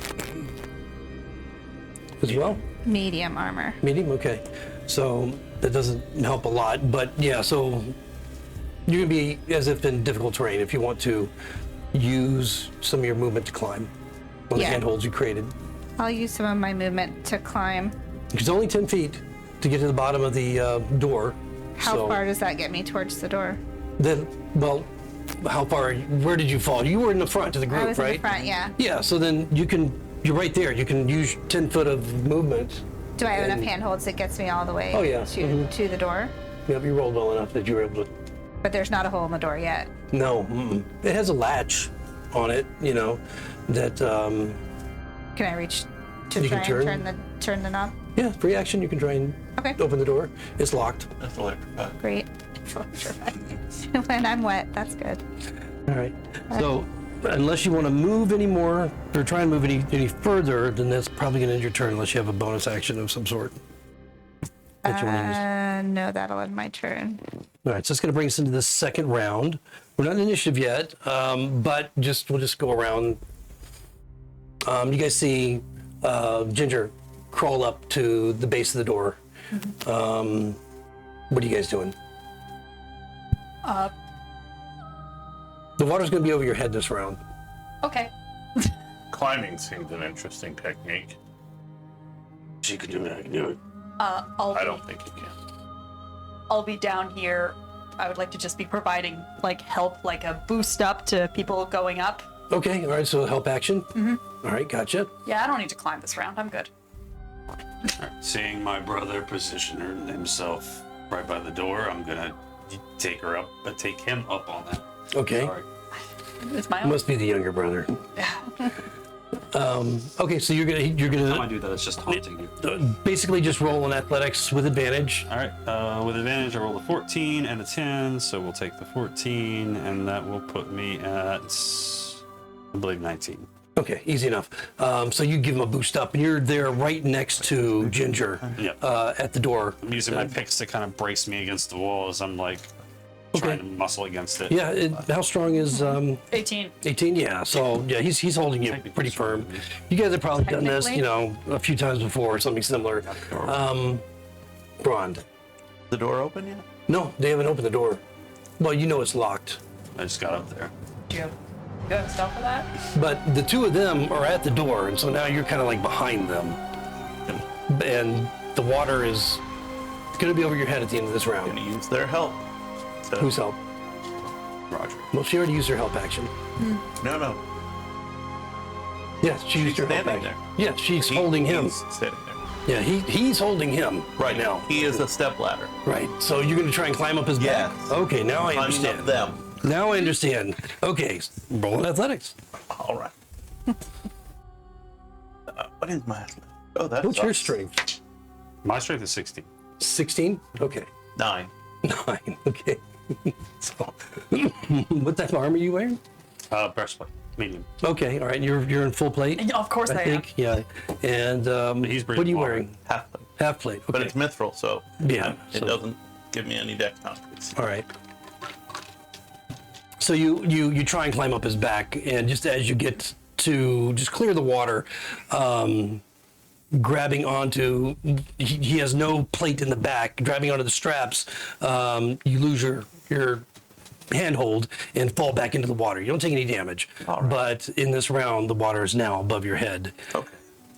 as well?
Medium armor.
Medium? Okay. So that doesn't help a lot. But yeah, so you're going to be as if in difficult terrain if you want to use some of your movement to climb on the
Yeah.
handholds you created.
I'll use some of my movement to climb.
It's only 10 feet to get to the bottom of the door.
How far does that get me towards the door?
Then, well, how far? Where did you fall? You were in the front of the group,
I was
right?
in the front, yeah.
Yeah. So then you're right there. You can use 10 foot of movement.
Do I have enough handholds that gets me all the way
Oh, yeah.
to the door?
Yep, you rolled well enough that you were able to.
But there's not a hole in the door yet.
No, it has a latch on it. That.
Can I reach to
You
try
can
and turn the knob?
Yeah, free action. You can try and
Okay.
open the door. It's locked.
That's electrified.
Great. When I'm wet, that's good.
All right. So unless you want to move any more or try and move any further, then that's probably going to end your turn unless you have a bonus action of some sort that you want to use.
No, that'll end my turn.
All right, so it's going to bring us into the second round. We're not in initiative yet, but we'll just go around. You guys see Ginger crawl up to the base of the door. What are you guys doing? The water's going to be over your head this round.
Okay.
Climbing seems an interesting technique.
She could do it, I can do it.
I don't think you can.
I'll be down here. I would like to just be providing help, like a boost up to people going up.
Okay, all right, so help action. All right, gotcha.
Yeah, I don't need to climb this round. I'm good.
Seeing my brother position himself right by the door, I'm gonna take him up on that.
Okay,
Sorry.
It's my own.
must be the younger brother. Okay, so you're
Time I
gonna
do that, it's just taunting you.
basically just roll an athletics with advantage.
All right, with advantage, I rolled a 14 and a 10, so we'll take the 14, and that will put me at, I believe, 19.
Okay, easy enough. So you give him a boost up, and you're there right next to Ginger
Yep.
at the door.
I'm using my picks to kind of brace me against the wall as I'm like trying to muscle against it.
Yeah, how strong is
18.
18? Yeah, so yeah, he's holding you pretty firm. You guys have probably done this, a few times before, or something similar. Brond.
The door open yet?
No, they haven't opened the door. Well, you know it's locked.
I just got up there.
Do you have stuff for that?
But the two of them are at the door, and so now you're kind of like behind them. And the water is going to be over your head at the end of this round.
Gonna use their help. So,
Whose help?
Roger.
Well, she already used her help action.
No.
Yes, she used her help
standing
action.
there.
Yeah, she's holding him.
He's sitting there.
Yeah, he's holding him right now.
He is a step ladder.
Right. So you're going to try and climb up his back?
Yes.
Okay, now I
Climbing
understand.
up them.
Now I understand. Okay, roll in athletics.
All right. What is my athletics? Oh, that's
What's your strength?
My strength is 16.
16? Okay.
9.
9. Okay. So, what type of armor are you wearing?
Breastplate, medium.
Okay, all right. You're in full plate.
Yeah, of course I am.
Yeah. And
He's
what are you
breathing
wearing?
Half plate.
Half plate. Okay.
But it's mithril, so
Yeah,
it
so-
doesn't give me any dex conflicts.
All right. So you try and climb up his back, and just as you get to just clear the water, grabbing onto, he has no plate in the back, grabbing onto the straps, you lose your handhold and fall back into the water. You don't take any damage,
All right.
but in this round, the water is now above your head.
Okay.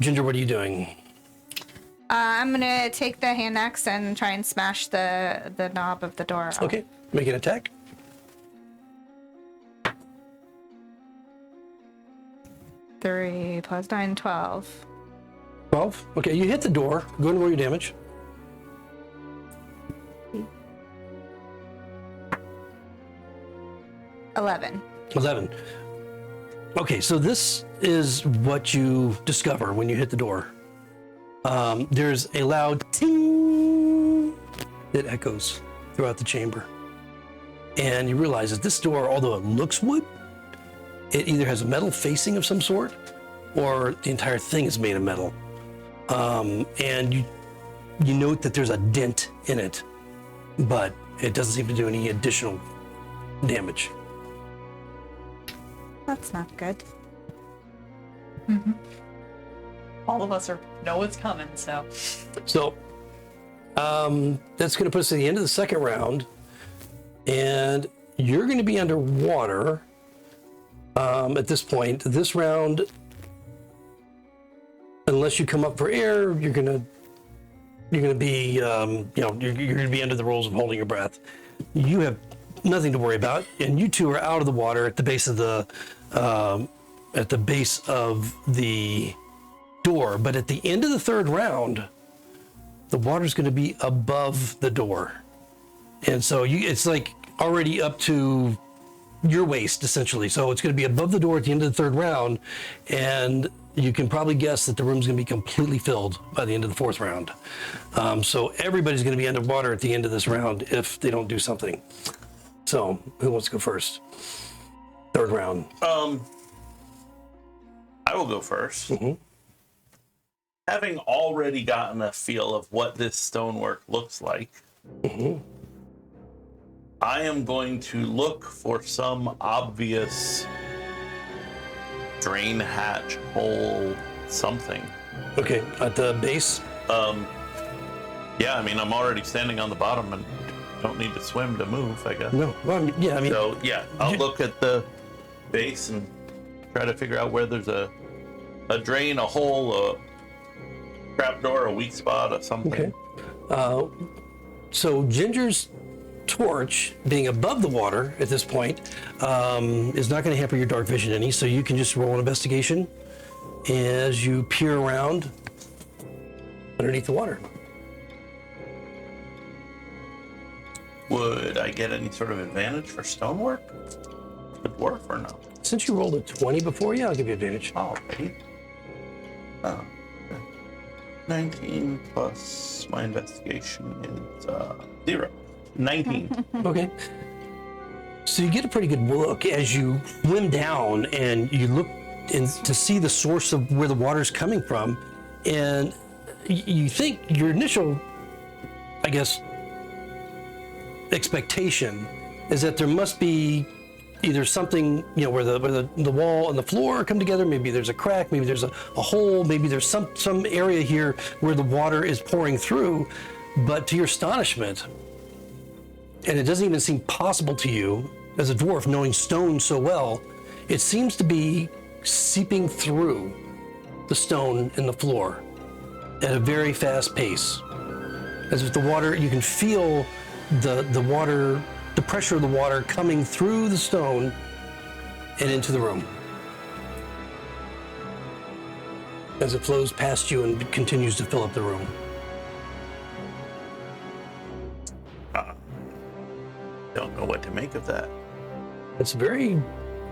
Ginger, what are you doing?
I'm gonna take the hand axe and try and smash the knob of the door off.
Okay, make an attack.
3 plus 9, 12.
12. Okay, you hit the door. Go ahead and roll your damage.
$11.
11. Okay, so this is what you discover when you hit the door. There's a loud ting that echoes throughout the chamber. And you realize that this door, although it looks wood, it either has a metal facing of some sort or the entire thing is made of metal. And you note that there's a dent in it, but it doesn't seem to do any additional damage.
That's not good.
All of us know it's coming, so.
So that's going to put us at the end of the second round, and you're going to be underwater at this point. This round, unless you come up for air, you're going to be you're going to be under the rules of holding your breath. You have nothing to worry about, and you two are out of the water at the base of the door. But at the end of the third round, the water's going to be above the door, and so it's like already up to your waist essentially. So it's going to be above the door at the end of the third round, and you can probably guess that the room's going to be completely filled by the end of the fourth round. So everybody's going to be underwater at the end of this round if they don't do something. So who wants to go first? Third round.
I will go first.
Mm-hmm.
Having already gotten a feel of what this stonework looks like, I am going to look for some obvious drain hatch, hole, something.
Okay, at the base.
Yeah, I mean, I'm already standing on the bottom and don't need to swim to move, I guess.
No, well, yeah, I mean,
So, yeah, I'll look at the base and try to figure out where there's a drain, a hole, a trapdoor, a weak spot, or something.
okay. So Ginger's torch being above the water at this point is not going to hamper your dark vision any, so you can just roll an investigation as you peer around underneath the water.
Would I get any sort of advantage for stonework? The dwarf or no?
Since you rolled a 20 before, yeah, I'll give you advantage.
Alrighty. Oh, okay. 19 plus my investigation is 0. 19.
Okay. So you get a pretty good look as you swim down and you look to see the source of where the water's coming from. And you think your initial, I guess, expectation is that there must be either something, you know, where the wall and the floor come together. Maybe there's a crack, maybe there's a hole, maybe there's some area here where the water is pouring through. But to your astonishment, and it doesn't even seem possible to you as a dwarf knowing stone so well, it seems to be seeping through the stone in the floor at a very fast pace. As if the water, you can feel the water, the pressure of the water coming through the stone and into the room. As it flows past you and continues to fill up the room.
Don't know what to make of that.
It's very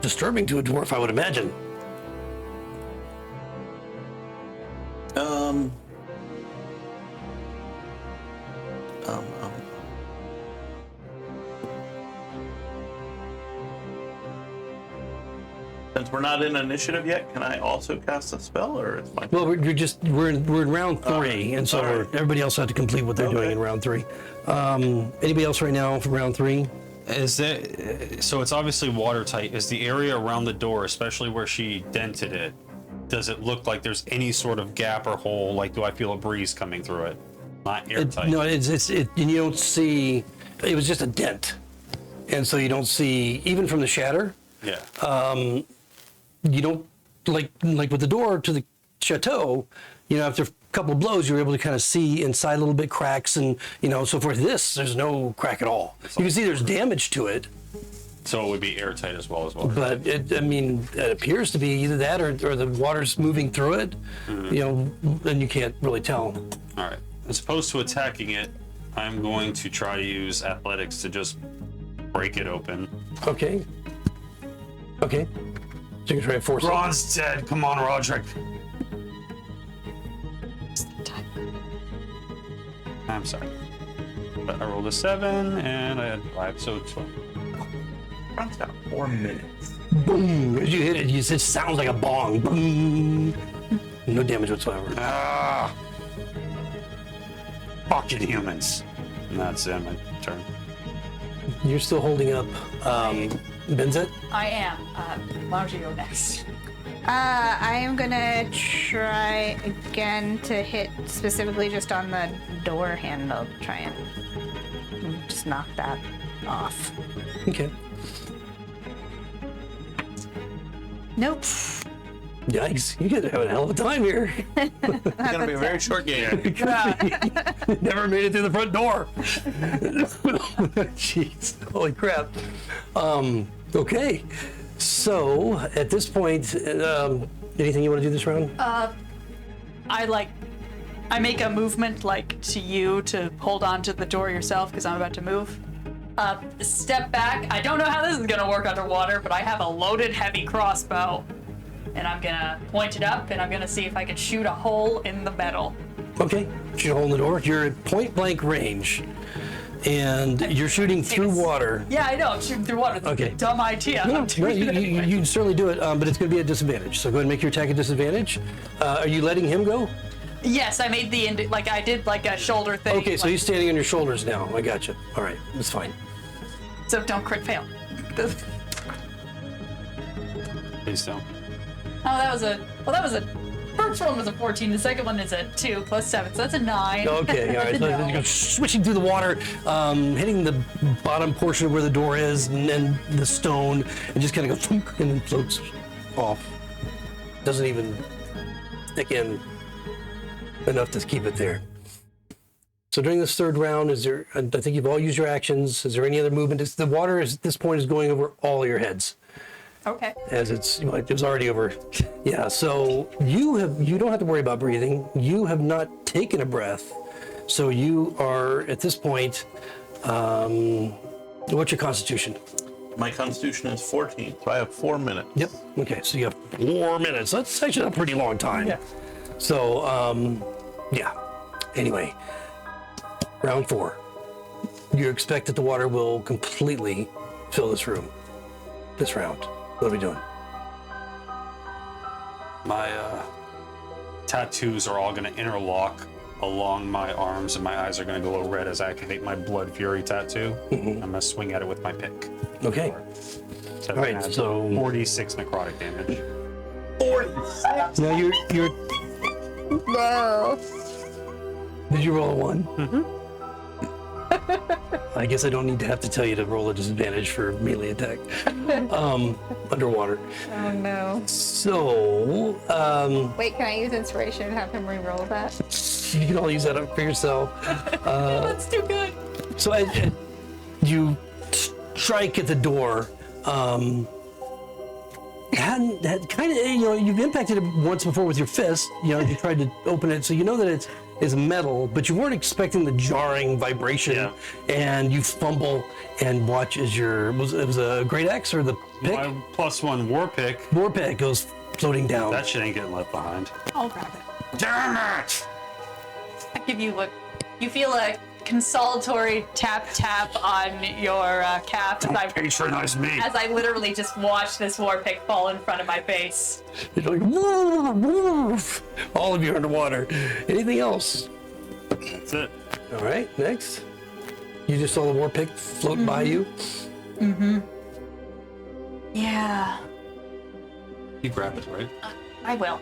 disturbing to a dwarf, I would imagine.
Since we're not in initiative yet, can I also cast a spell, or is my...
Well, we're in round 3, and so everybody else had to complete what they're doing in round 3. Anybody else right now for round 3?
Is that so? It's obviously watertight. Is the area around the door, especially where she dented it, does it look like there's any sort of gap or hole? Like, do I feel a breeze coming through it? Not airtight.
No, and you don't see. It was just a dent, and so you don't see even from the shatter.
Yeah.
You don't like with the door to the chateau. You know, after a couple of blows, you're able to kind of see inside a little bit, cracks and so forth. There's no crack at all. You can see there's damage to it.
So it would be airtight as well as water.
But it appears to be either that or the water's moving through it.
Mm-hmm.
And you can't really tell.
All right. As opposed to attacking it, I'm going to try to use athletics to just break it open.
Okay. So you can try to force it.
Ron's dead. Come on, Roderick. I'm sorry. But I rolled a 7 and I had 5, so it's 12.
Ron's got 4 minutes.
Boom! As you hit it, it sounds like a bong. Boom! No damage whatsoever.
Ah! Fucking humans. And that's it, my turn.
You're still holding up Benzet?
I am. Why don't you go next?
I am gonna try again to hit specifically just on the door handle to try and just knock that off.
Okay.
Nope.
Yikes, you guys are having a hell of a time here.
It's gonna be a very short game.
Never made it through the front door. Jeez, holy crap. Okay, so at this point, anything you want to do this round?
I make a movement to you to hold on to the door yourself because I'm about to move. Step back. I don't know how this is gonna work underwater, but I have a loaded heavy crossbow. And I'm gonna point it up and I'm gonna see if I can shoot a hole in the metal.
Okay, shoot a hole in the door. You're at point blank range. And you're shooting through water.
Yeah, I know. I'm shooting through water. That's
Okay.
a dumb idea.
No,
I'm doing it anyway.
you can certainly do it, but it's going to be a disadvantage. So go ahead and make your attack a disadvantage. Are you letting him go?
Yes, I made I did a shoulder thing.
Okay, so he's standing on your shoulders now. I got you. All right, that's fine.
So don't crit fail.
Please don't.
That was a first one was a 14, the second one is a 2 plus 7, so that's a 9.
Okay, all right. So
No.
you're switching through the water, hitting the bottom portion of where the door is, and then the stone, and just kind of go thunk, and then floats off. Doesn't even stick in enough to keep it there. So during this third round, I think you've all used your actions. Is there any other movement? The water at this point is going over all your heads.
Okay.
As it was already over. Yeah, so you don't have to worry about breathing. You have not taken a breath. So you are, at this point, what's your constitution?
My constitution is 14, so I have 4 minutes.
Yep. Okay, so you have 4 minutes. That's actually a pretty long time.
Yeah.
So, yeah. Anyway, round 4. You expect that the water will completely fill this room, this round. What are we doing?
My tattoos are all going to interlock along my arms, and my eyes are going to glow red as I activate my Blood Fury tattoo. I'm going to swing at it with my pick.
Okay.
So
All right, so
46 necrotic damage.
now you're.
No.
Did you roll a 1? Mm-hmm. I guess I don't need to have to tell you to roll a disadvantage for melee attack. Underwater.
Oh no.
So,
Wait, can I use inspiration and have him re-roll that?
you can all use that up for yourself.
That's too good.
So you strike at the door. Had kind of, you've impacted it once before with your fist. You tried to open it, so you know that it's metal, but you weren't expecting the jarring vibration.
Yeah.
And you fumble and watch as it was a great axe or the pick?
My +1 war pick.
War pick goes floating down.
That shit ain't getting left behind.
I'll grab it.
Damn it!
I give you you feel a consolatory tap on your calf
Patronize me.
as I literally just watch this war pick fall in front of my face.
You're like, woof, woof. All of you are underwater. Anything else?
That's it.
All right, next. You just saw the war pick float by you.
Yeah,
You grab it, right?
I will.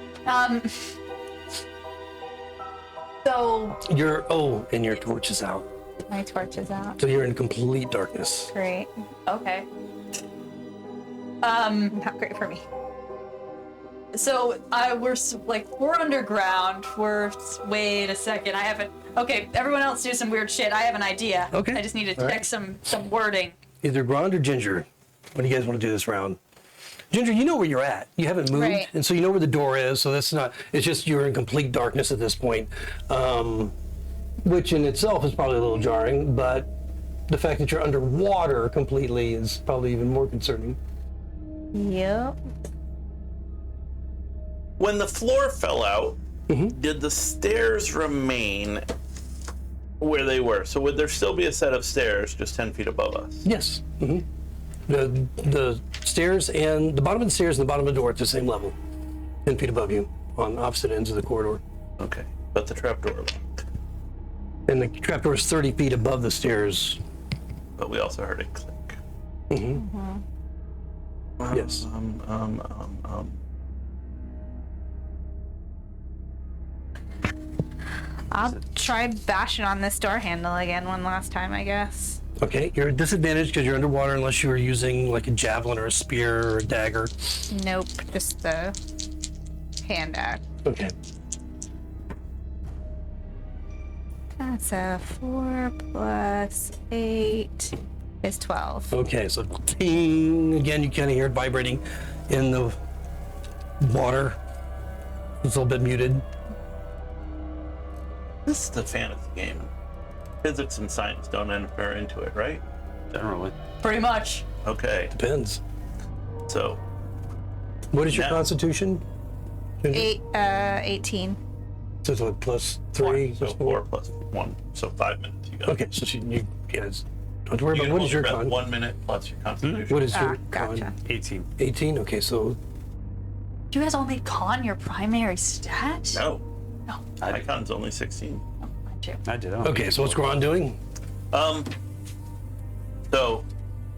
So
And your torch is out.
My torch is out.
So you're in complete darkness.
Great.
okay.
Not great for me.
So we're underground. Wait a second. I haven't. Okay, everyone else do some weird shit. I have an idea.
Okay.
I just need to
All
check
right.
some wording.
Either Grond or Ginger. What do you guys want to do this round? Ginger, you know where you're at. You haven't moved,
Right.
and so you know where the door is. So that's not. It's just you're in complete darkness at this point, which in itself is probably a little jarring. But the fact that you're underwater completely is probably even more concerning.
Yep.
When the floor fell out, did the stairs remain where they were? So would there still be a set of stairs just 10 feet above us?
Yes. The stairs and the bottom of the stairs and the bottom of the door at the same level, 10 feet above you on opposite ends of the corridor.
Okay, but the trapdoor locked.
And the trapdoor is 30 feet above the stairs.
But we also heard it click.
Yes.
I'll try bashing on this door handle again one last time, I guess.
Okay, you're at disadvantage because you're underwater unless you were using like a javelin or a spear or a dagger.
Nope, just the hand axe.
Okay.
That's a 4 plus 8 is 12.
Okay, so ting, again, you kind of hear it vibrating in the water. It's a little bit muted.
This is the fantasy game. Physics and science don't enter into it, right?
Generally.
Pretty much.
Okay,
Depends.
so
What is your
Yeah.
constitution? Ginger?
18.
So it's what, plus 3?
so
plus
4 plus 1, so 5 minutes. You got.
Okay, so you guys don't have to worry
You
about
get
what is your
about
con?
1 minute plus your constitution.
What is
Ah,
your
gotcha.
con?
18.
18? Okay, so
Do you guys all make con your primary stat?
No,
No.
my con's only 16.
Oh, mine too.
I did.
okay, so what's Gron doing?
So,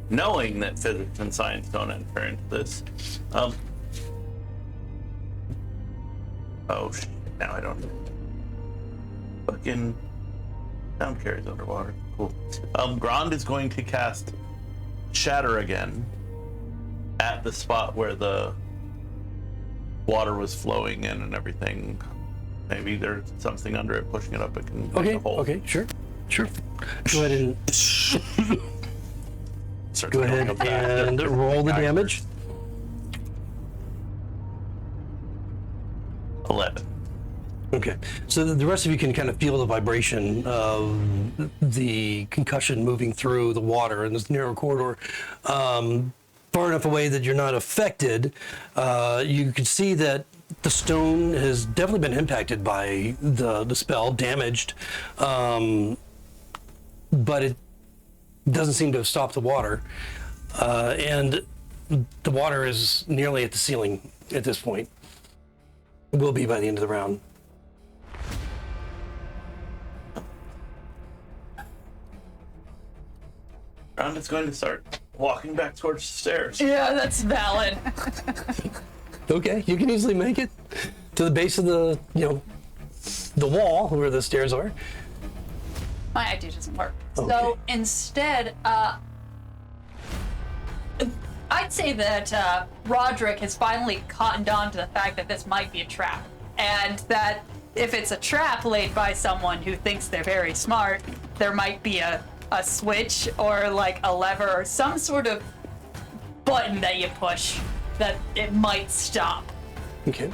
knowing that physics and science don't enter into this, oh shit, now I don't. Fucking sound carries underwater. Cool. Grond is going to cast Shatter again at the spot where the water was flowing in and everything. Maybe there's something under it pushing it up. It can make
Okay,
a hole.
okay, sure. Go ahead and
Starts
go
going
ahead
up that.
and roll the damage.
11.
Okay, so the rest of you can kind of feel the vibration of the concussion moving through the water in this narrow corridor. Far enough away that you're not affected. You can see that the stone has definitely been impacted by the spell, damaged, but it doesn't seem to have stopped the water. And the water is nearly at the ceiling at this point. It will be by the end of the round.
Round is going to start walking back towards the stairs.
Yeah, that's valid.
Okay, you can easily make it to the base of the, the wall where the stairs are.
My idea doesn't work.
Okay.
So instead, I'd say that Roderick has finally cottoned on to the fact that this might be a trap. And that if it's a trap laid by someone who thinks they're very smart, there might be a switch or like a lever or some sort of button that you push that it might stop.
Okay.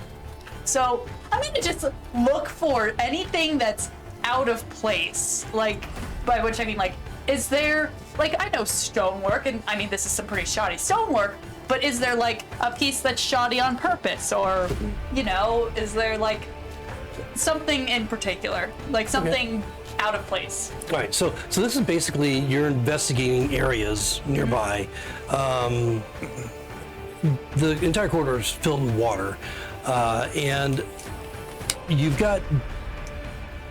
So I'm gonna just look for anything that's out of place. Like, by which I mean, like, is there, like, I know stonework, and I mean, this is some pretty shoddy stonework, but is there, like, a piece that's shoddy on purpose? Or, is there, like, something in particular? Like, something out of place?
All right, so this is basically you're investigating areas nearby. The entire corridor is filled with water, and you've got,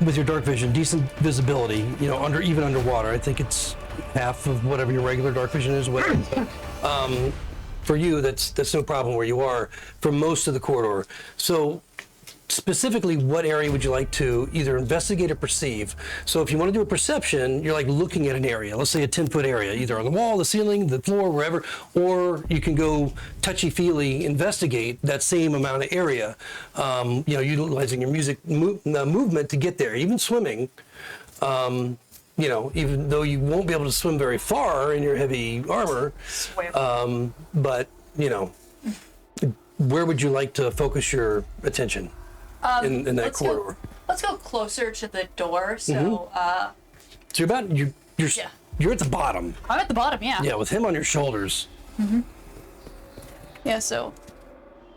with your dark vision, decent visibility. Even underwater. I think it's half of whatever your regular dark vision is. For you, that's no problem where you are for most of the corridor. So, specifically, what area would you like to either investigate or perceive? So if you want to do a perception, you're like looking at an area, let's say a 10-foot area, either on the wall, the ceiling, the floor, wherever, or you can go touchy-feely investigate that same amount of area, utilizing your movement to get there, even swimming. Even though you won't be able to swim very far in your heavy armor, but, where would you like to focus your attention? In that corridor.
Let's go closer to the door. So,
So you're at the bottom.
I'm at the bottom, yeah.
Yeah, with him on your shoulders.
Yeah, so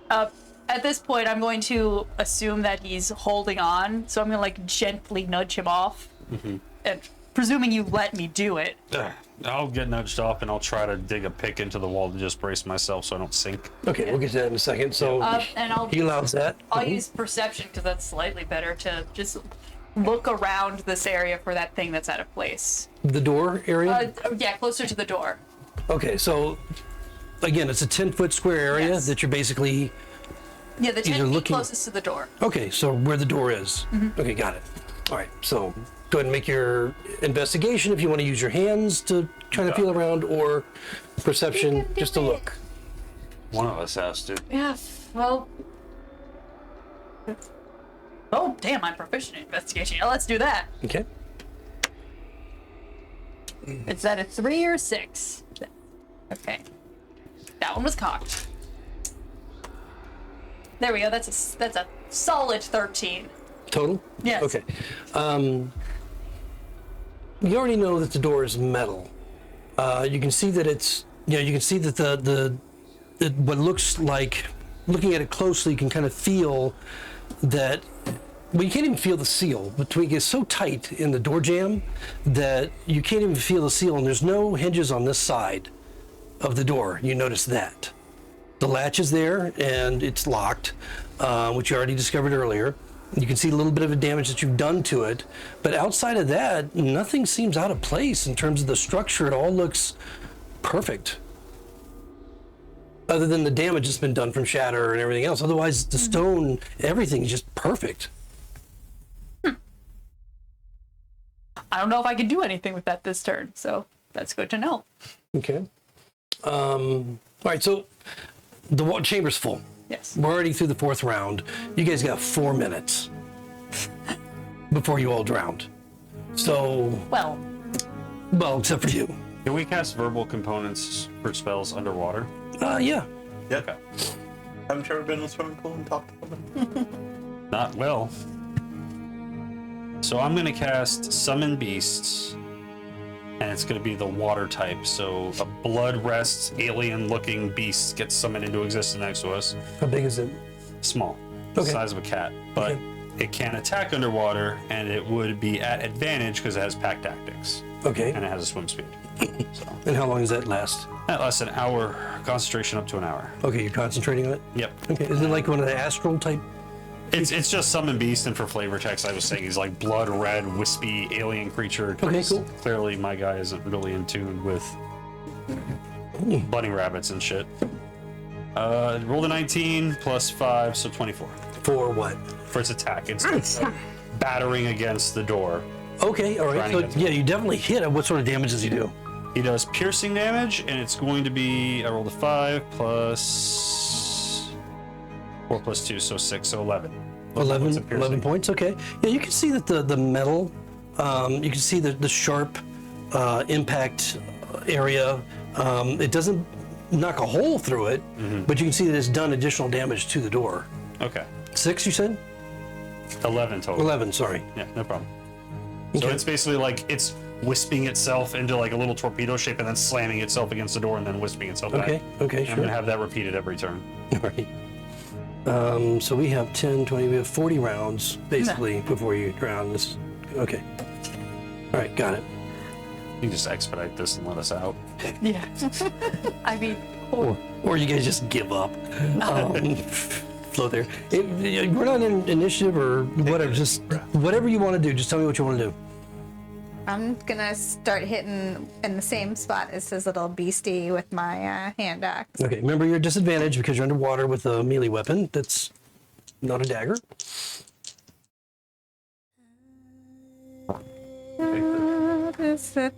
at this point, I'm going to assume that he's holding on. So I'm going to, like, gently nudge him off. And presuming you let me do it.
I'll get nudged off and I'll try to dig a pick into the wall to just brace myself so I don't sink.
Okay, we'll get to that in a second. So
And
he allows that.
I'll use perception because that's slightly better to just look around this area for that thing that's out of place.
The door area?
Yeah, closer to the door.
Okay, so again, it's a 10-foot square area that you're basically...
Yeah, the 10
either
feet
looking-
closest to the door.
Okay, so where the door is. Okay, got it. All right, so go ahead and make your investigation if you want to use your hands to kind of feel around, or perception just to look.
One of us has to.
Yeah, well... Oh, damn, I'm proficient in investigation. Yeah, let's do that.
Okay.
Is that a 3 or 6? Okay. That one was cocked. There we go. That's a solid 13.
Total?
Yes.
Okay. You already know that the door is metal. You can see that it's, you can see that what looks like, looking at it closely, you can kind of feel that, well, you can't even feel the seal. Between it's so tight in the door jamb that you can't even feel the seal, and there's no hinges on this side of the door. You notice that. The latch is there, and it's locked, which you already discovered earlier. You can see a little bit of the damage that you've done to it, but outside of that, nothing seems out of place in terms of the structure. It all looks perfect. Other than the damage that's been done from shatter and everything else. Otherwise, the stone, everything is just perfect.
I don't know if I can do anything with that this turn, so that's good to know.
Okay. All right, so the chamber's full.
Yes.
We're already through the 4th round. You guys got 4 minutes before you all drowned. So,
Well,
except for you.
Can we cast verbal components for spells underwater?
Yeah.
Yeah. Okay. Haven't you ever been in a swimming pool and talked to them?
Not well. So I'm going to cast Summon Beasts, and it's going to be the water type. So a blood rest, alien-looking beast gets summoned into existence next to us.
How big is it?
Small,
Okay.
the size of a cat, but it can attack underwater, and it would be at advantage because it has pack tactics,
Okay.
and it has a swim speed. So
And how long does that last?
that lasts an hour, concentration up to an hour.
Okay, you're concentrating on it?
Yep.
Okay, is it like one of the astral type
It's just summon beast, and for flavor text, I was saying he's like blood red, wispy alien creature.
Okay, cool.
Clearly, my guy isn't really in tune with bunny rabbits and shit. Rolled a 19 plus 5, so 24
For what?
for its attack. It's battering against the door.
Okay, all right.
Grinding
So
against
yeah, you definitely hit it. What sort of damage does he do?
He does piercing damage, and it's going to be, I rolled a 5 plus 4 plus 2, so 6, so 11.
11 points. Okay. Yeah, you can see that the metal. You can see the sharp impact area. It doesn't knock a hole through it, but you can see that it's done additional damage to the door.
Okay.
6, you said?
11 total.
11. Sorry.
Yeah, no problem. So
Okay.
it's basically like it's wisping itself into like a little torpedo shape and then slamming itself against the door and then wisping itself back.
Okay. Okay.
And I'm
Sure.
going to have that repeated every turn.
All right. So we have 10, 20, we have 40 rounds basically before you drown. This. Okay. All right. Got it.
You can just expedite this and let us out.
Yeah. I mean,
Or you guys just give up. Float there. We're not in initiative or whatever. Just whatever you want to do. Just tell me what you want to do.
I'm gonna start hitting in the same spot as his little beastie with my hand axe.
Okay. Remember your disadvantage because you're underwater with a melee weapon. That's not a dagger.
This is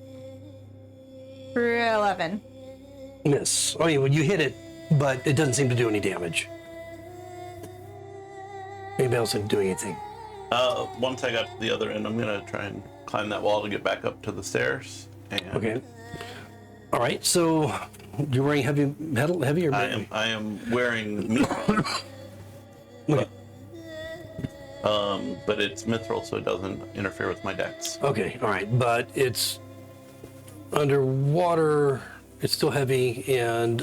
11.
Miss. I mean, when you hit it, but it doesn't seem to do any damage. Anybody else didn't do anything?
Once I got to the other end, I'm gonna try and climb that wall to get back up to the stairs. And
Okay. All right. So you're wearing heavy metal, heavy or metal?
I am wearing mithril,
Okay.
but it's mithril, so it doesn't interfere with my dex.
Okay. All right. But it's underwater. It's still heavy and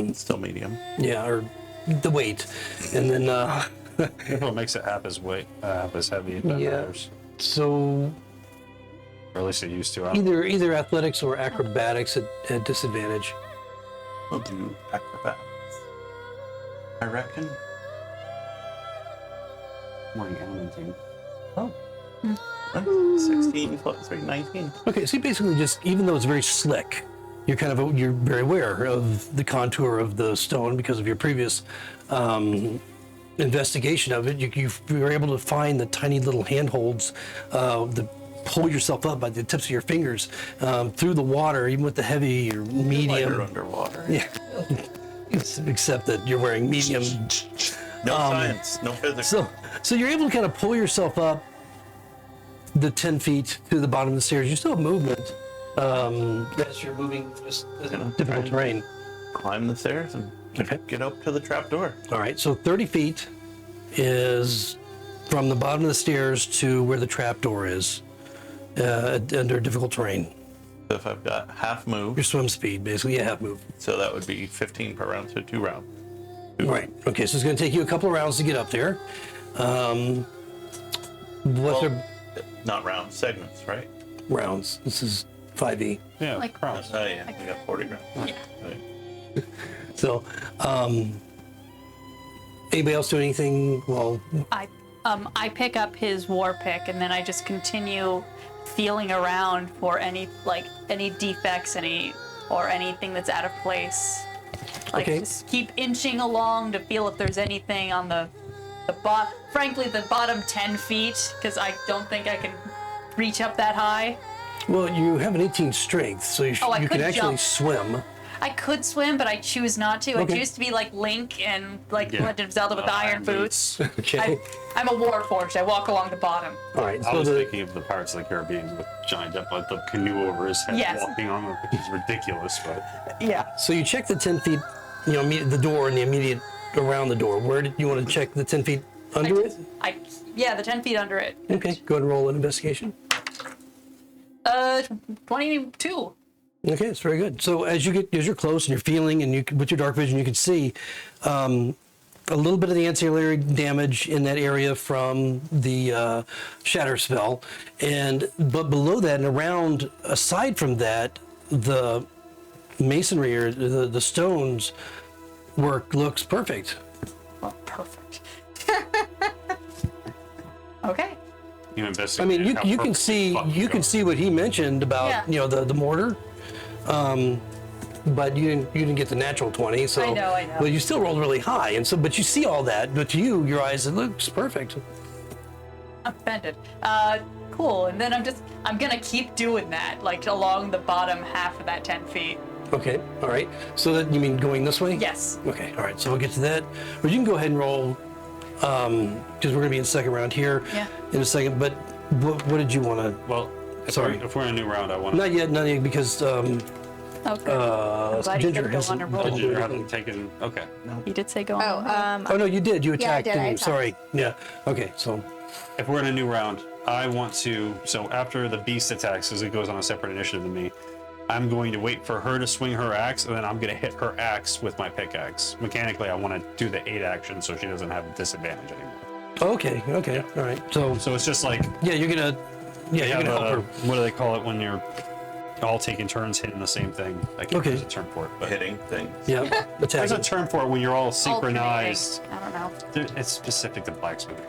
It's still medium.
yeah, or the weight, and then
If it makes it half as weight, half as heavy, that
Yeah.
matters.
so
Or at least it used to. I don't-
either athletics or acrobatics at disadvantage.
I'll do acrobatics. I reckon.
Morning anything.
Oh. 16 plus 3, 19.
Okay, so you basically just, even though it's very slick, you're you're very aware of the contour of the stone because of your previous investigation of it. You were able to find the tiny little handholds that pull yourself up by the tips of your fingers through the water, even with the heavy or medium.
Lighter underwater.
Yeah, except that you're wearing medium.
No science, no physics.
So you're able to kind of pull yourself up the 10 feet to the bottom of the stairs. You still have movement as you're moving just difficult terrain.
Climb the stairs and
Okay.
get up to the trap door.
All right, so 30 feet is from the bottom of the stairs to where the trap door is under difficult terrain.
So if I've got half move,
Your swim speed, basically, half move.
so that would be 15 per round, so 2 rounds.
Right. Okay, so it's going to take you a couple of rounds to get up there. What's
Well,
their
not rounds, segments, right?
rounds? This is 5e.
Yeah,
Like-
crowns.
Oh yeah, we got 40 rounds.
Yeah.
Right.
So, anybody else do anything? Well,
I pick up his war pick and then I just continue feeling around for any defects, or anything that's out of place. Like
Okay.
just keep inching along to feel if there's anything on the frankly the bottom 10 feet, because I don't think I can reach up that high.
well, you have an 18 strength, so you
Oh, I
can
could
actually
jump.
swim.
I could swim, but I choose not to.
Okay.
I choose to be like Link and like
Yeah.
Legend of Zelda with the iron boots.
Okay.
I'm a warforged. I walk along the bottom.
All right.
I
So
was
the,
thinking of the Pirates of the Caribbean with Johnny Depp with the canoe over his head
Yes.
walking on it, which is ridiculous, but
Yeah.
so you check the 10 feet, the door and the immediate around the door. Where did you want to check the 10 feet under it?
Yeah, the 10 feet under it.
Okay. Go ahead and roll an investigation.
22.
Okay, that's very good. So as you're close and you're feeling, and with your dark vision, you can see a little bit of the ancillary damage in that area from the shatter spell, but below that and around, aside from that, the masonry or the stones work looks perfect.
Oh, perfect. Okay.
You
I
investigate.
mean,
how
you can
perfectly
see
fucking
see what he mentioned about
Yeah.
the mortar, but you didn't get the natural 20. So
I know.
But you still rolled really high, and so but you see all that. But to you, your eyes, it looks perfect.
I'm offended. Cool. And then I'm gonna keep doing that, like along the bottom half of that 10 feet.
Okay, all right. So that you mean going this way?
Yes.
Okay, all right. So we'll get to that. But you can go ahead and roll, because we're gonna be in the second round here
Yeah.
in a second. But what did you want to?
Well,
Sorry.
if we're in a new round, I want to.
Not yet, because
Okay. I'm glad you
Ginger
said go
hasn't
on a roll.
done
You
anything.
haven't taken. Okay.
You did say go on.
Oh,
Oh no, you did. You
Yeah, I
attacked.
did,
didn't
I
you?
attacked.
Sorry. Yeah. Okay. So
If we're in a new round, I want to. So after the beast attacks, as it goes on a separate initiative than me, I'm going to wait for her to swing her axe, and then I'm going to hit her axe with my pickaxe. Mechanically, I want to do the 8 action so she doesn't have a disadvantage anymore.
okay. All right.
So it's just like
Yeah, you're gonna
you
help
have
her.
what do they call it when you're all taking turns hitting the same thing? I can't
Okay.
There's a term for it, but
Hitting things.
Yeah,
there's a
attacking.
term for it when you're all synchronized.
I don't know.
It's specific to blacksmithing.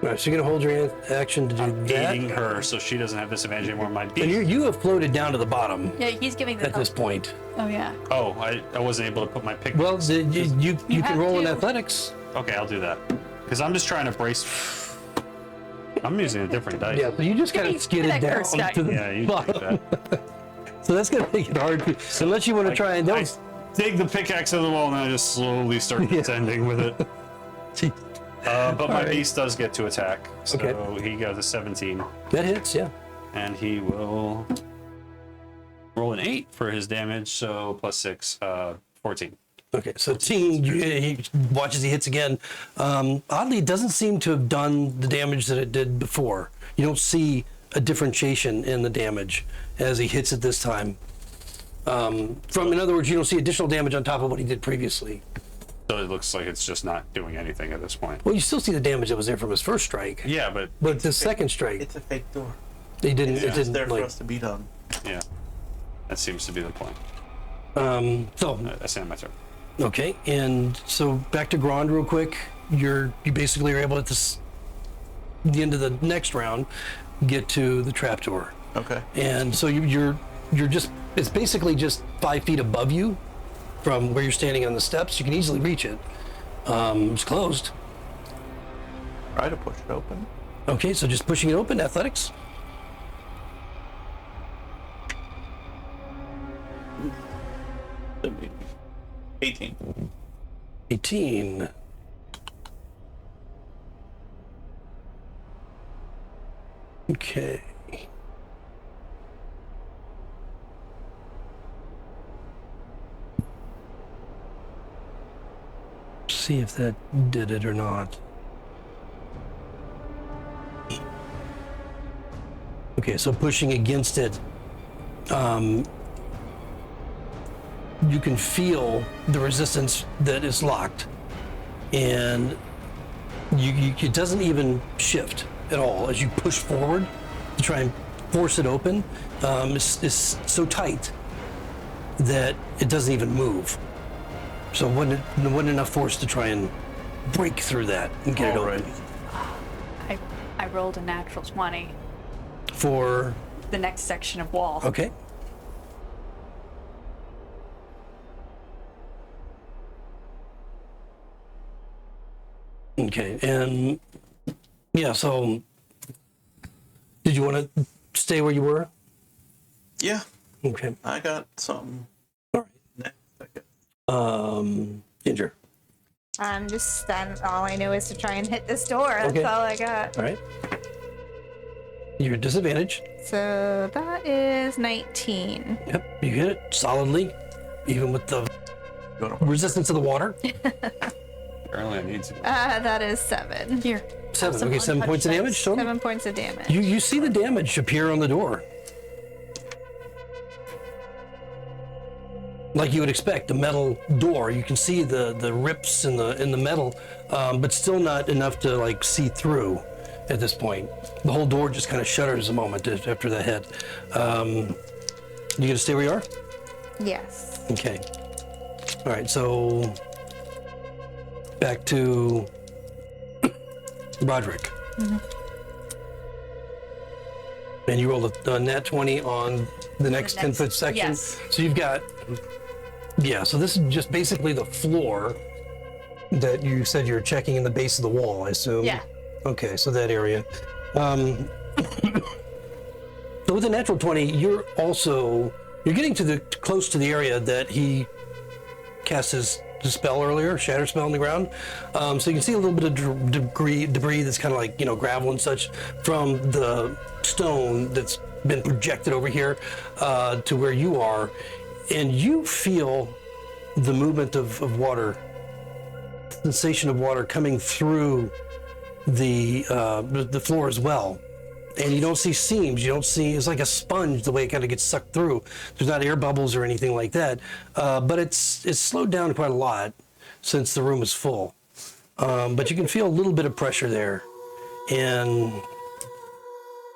All right, so you're gonna hold your action to do that.
Aiding her so she doesn't have disadvantage anymore. My
And
beast.
you have floated down to the bottom
Yeah, he's giving the.
at this point.
Oh yeah.
Oh, I wasn't able to put my pick.
Well, you can
have
roll in
to.
athletics.
Okay, I'll do that. Because I'm just trying to brace. I'm using a different dice.
Yeah, so you just kind of
Give
skidded
that
down
curse die.
to the
Yeah, you
bottom.
take that.
So that's gonna make it hard. Unless you want to try and
I
don't.
dig the pickaxe in the wall and I just slowly start contending with it. But my
right.
beast does get to attack. So
Okay.
he got a 17.
That hits, yeah.
And he will roll an 8 for his damage. So plus 6, 14.
Okay, so Ting, he watches, he hits again. Oddly, it doesn't seem to have done the damage that it did before. You don't see a differentiation in the damage as he hits it this time. In other words, you don't see additional damage on top of what he did previously.
So it looks like it's just not doing anything at this point.
Well, you still see the damage that was there from his first strike,
Yeah, but
but the second strike,
It's a fake door.
he didn't.
It's
It
just
didn't
there for
like.
us to beat on.
yeah, that seems to be the point.
So
That's my turn.
okay, and so back to Grand real quick. You basically are able at the end of the next round get to the trapdoor.
Okay.
And so you're just, it's basically just 5 feet above you from where you're standing on the steps. You can easily reach it. It's closed.
Try to push it open.
Okay, so just pushing it open, athletics.
Should be 18.
18. Okay. See if that did it or not. Okay, so pushing against it, you can feel the resistance that is locked, and it doesn't even shift at all as you push forward to try and force it open. It's so tight that it doesn't even move. So there wasn't enough force to try and break through that and get it open.
I rolled a natural 20.
For
The next section of wall.
okay. Okay, and yeah, so did you want to stay where you were?
Yeah,
Okay.
I got something
All right.
next. I guess.
Ginger.
I'm just, all I know is to try and hit this door. That's
Okay.
all I got.
All right. You're at disadvantage.
So that is 19.
Yep, you hit it solidly, even with the
You wanna-
resistance of the water.
Apparently I need to.
That is 7.
Here.
7.
some
Okay, 7
untouched
points of
dice.
damage. So
7 points of damage.
you see the damage appear on the door. Like you would expect, a metal door. You can see the rips in the metal, but still not enough to like see through at this point. The whole door just kind of shudders a moment after that hit. You gonna stay where you are?
Yes.
Okay. All right, so back to Roderick. And you rolled a nat 20 on the next 10-foot section.
yes.
So you've got, yeah, so this is just basically the floor that you said you're checking in the base of the wall, I assume.
Yeah.
Okay, so that area. So with a natural 20, you're getting close to the area that he cast his spell earlier, shatter spell on the ground. So you can see a little bit of debris that's kind of like, gravel and such from the stone that's been projected over here to where you are. And you feel the movement of water, sensation of water coming through the floor as well. And you don't see seams. It's like a sponge the way it kind of gets sucked through. There's not air bubbles or anything like that. But it's slowed down quite a lot since the room is full. But you can feel a little bit of pressure there. And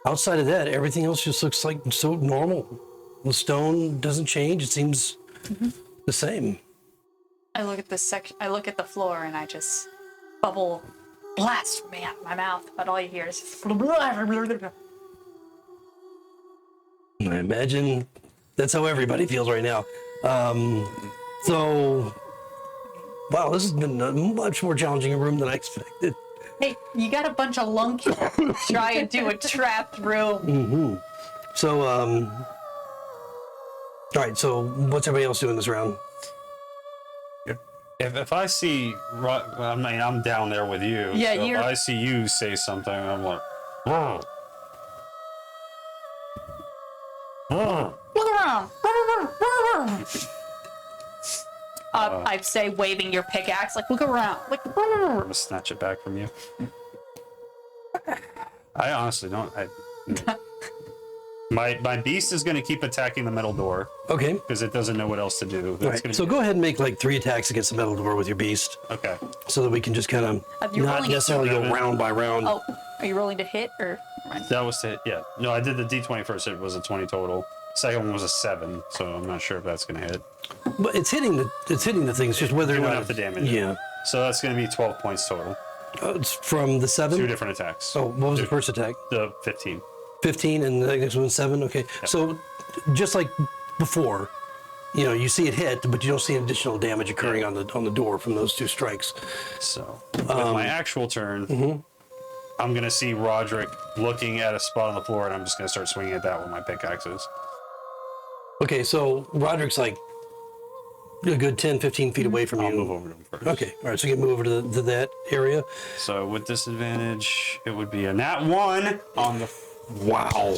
outside of that, everything else just looks like so normal. The stone doesn't change. It seems the same.
I look at this section. I look at the floor, and I just bubble blast from my mouth. But all you hear is just
I imagine that's how everybody feels right now. So, wow, this has been a much more challenging room than I expected.
Hey, you got a bunch of lunky try and do a trapped room.
So, all right, so what's everybody else doing this round?
If I see, I mean, I'm down there with you.
Yeah,
so
you're-
if I see you say something, I'm like, "Whoa."
Look around. I say, waving your pickaxe, like, look around. Like,
I'm gonna snatch it back from you. I honestly don't. My beast is gonna keep attacking the metal door
Okay.
because it doesn't know what else to do.
All
That's
right,
gonna
so go ahead and make like 3 attacks against the metal door with your beast
okay.
so that we can just kind of
You're
not
rolling-
necessarily go round by round.
oh, are you rolling to hit or?
That was to hit. Yeah. No, I did the D20 first. It was a 20 total. Second one was a 7, so I'm not sure if that's gonna hit.
But it's hitting the thing. It's just whether or
Doing
not
enough to damage it.
Yeah.
So that's gonna be 12 points total.
It's from the 7?
2 different attacks.
Oh, what was the first attack?
The 15.
15 and the next one's 7. Okay. So just like before, you see it hit, but you don't see additional damage occurring on the door from those 2 strikes.
So with my actual turn, I'm gonna see Roderick looking at a spot on the floor, and I'm just gonna start swinging at that with my pickaxes.
Okay, so Roderick's like a good 10, 15 feet away from
I'll
you.
move over to him first.
Okay, all right, so you can move over to that area.
So with disadvantage, it would be a nat 1 on the.
Wow.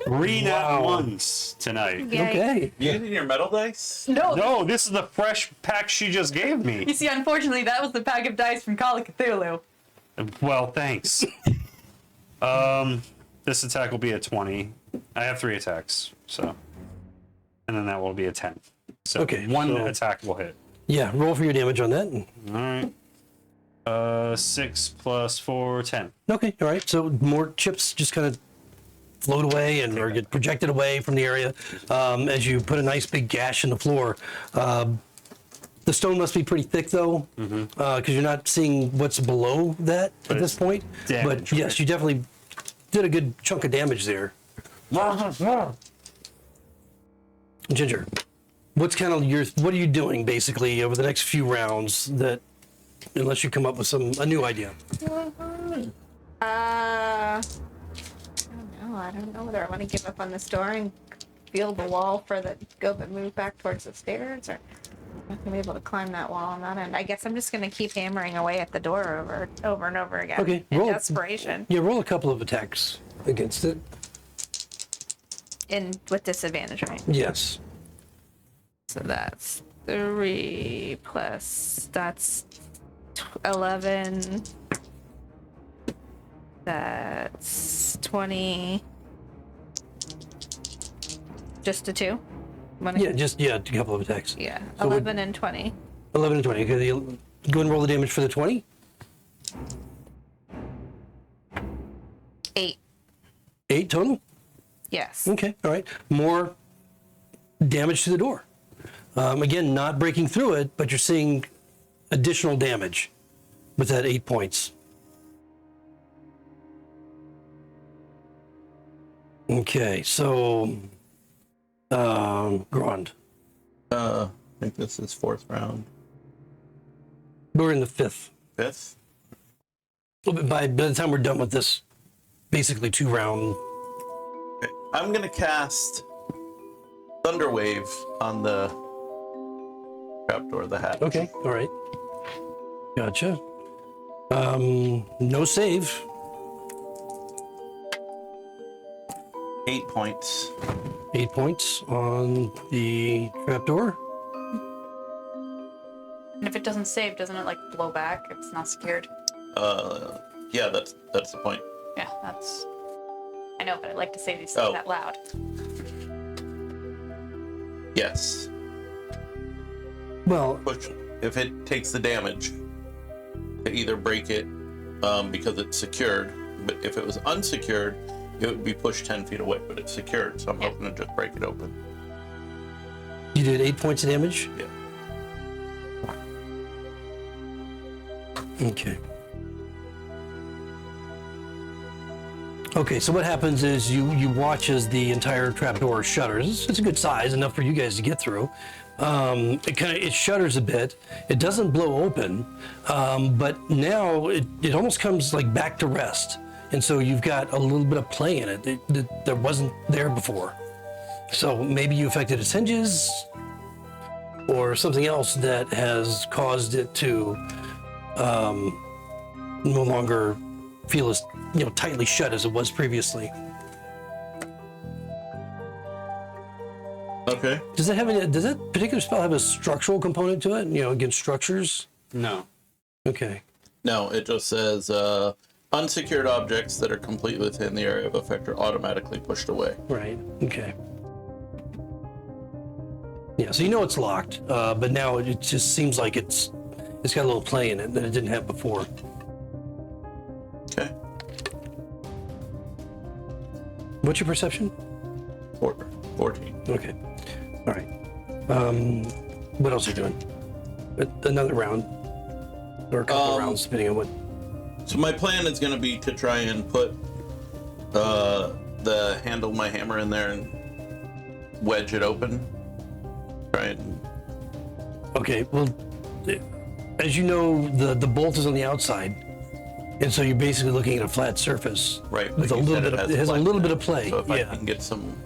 3 nat
Wow.
1s tonight.
Yikes.
Okay.
You using your metal dice?
No.
No, this is the fresh pack she just gave
You
me.
see, unfortunately, that was the pack of dice from Call of Cthulhu.
Well, thanks. This attack will be a 20. I have 3 attacks, so. And then that will be a 10. So
Okay,
one
so-
attack will hit.
Yeah, roll for your damage on that.
All right. 6 plus 4, 10.
Okay, all right. So more chips just kind of float away or get projected away from the area as you put a nice big gash in the floor. The stone must be pretty thick though, because you're not seeing what's below that at this
it's
point.
damage,
But yes,
right?
you definitely did a good chunk of damage there. Ginger, what are you doing basically over the next few rounds that, unless you come up with a new idea?
I don't know whether I want to give up on this door and feel the wall but move back towards the stairs, or I'm not gonna be able to climb that wall on that end. I guess I'm just gonna keep hammering away at the door over and over again.
Okay,
in
roll.
desperation.
Yeah, roll a couple of attacks against it.
With disadvantage, right?
Yes.
So that's 3 plus that's 11. That's 20. Just a 2?
Yeah, a couple of attacks.
Yeah,
So
11 and 20.
11 and 20. Okay, go and roll the damage for the 20.
8.
8 total?
Yes.
Okay, all right. More damage to the door. Again, not breaking through it, but you're seeing additional damage with that 8 points. Okay, so Grand.
I think this is 4th round.
We're in the 5th.
5th?
By the time we're done with this, basically 2-round.
I'm gonna cast Thunderwave on the trapdoor of the hatch.
Okay, all right. Gotcha. No save.
8 points.
8 points on the trapdoor.
And if it doesn't save, doesn't it like blow back? It's not secured.
Yeah, that's the point.
Yeah, that's. I know, but I like to say these things out loud.
Yes.
Well,
Push. If it takes the damage, to either break it because it's secured, but if it was unsecured, it would be pushed 10 feet away, but it's secured, so I'm hoping to just break it open.
you did 8 points of damage?
Yeah.
Okay. Okay, so what happens is you watch as the entire trapdoor shutters. It's a good size, enough for you guys to get through. It shutters a bit. It doesn't blow open, but now it almost comes like back to rest, and so you've got a little bit of play in it that wasn't there before. So maybe you affected its hinges, or something else that has caused it to no longer feel as tightly shut as it was previously.
Okay.
Does that particular spell have a structural component to it? Against structures?
No.
Okay.
No, it just says unsecured objects that are completely within the area of effect are automatically pushed away.
Right. Okay. Yeah. So it's locked, but now it just seems like it's got a little play in it that it didn't have before.
Okay.
What's your perception?
14.
Okay. All right. What else are you doing? Another round, or a couple rounds, depending on what.
So my plan is going to be to try and put the handle of my hammer in there and wedge it open. Try and.
Okay. Well, as you know, the bolt is on the outside, and so you're basically looking at a flat surface.
Right.
With a
like you
little
said,
bit. It has a little bit of play.
So if I
Yeah.
can get some.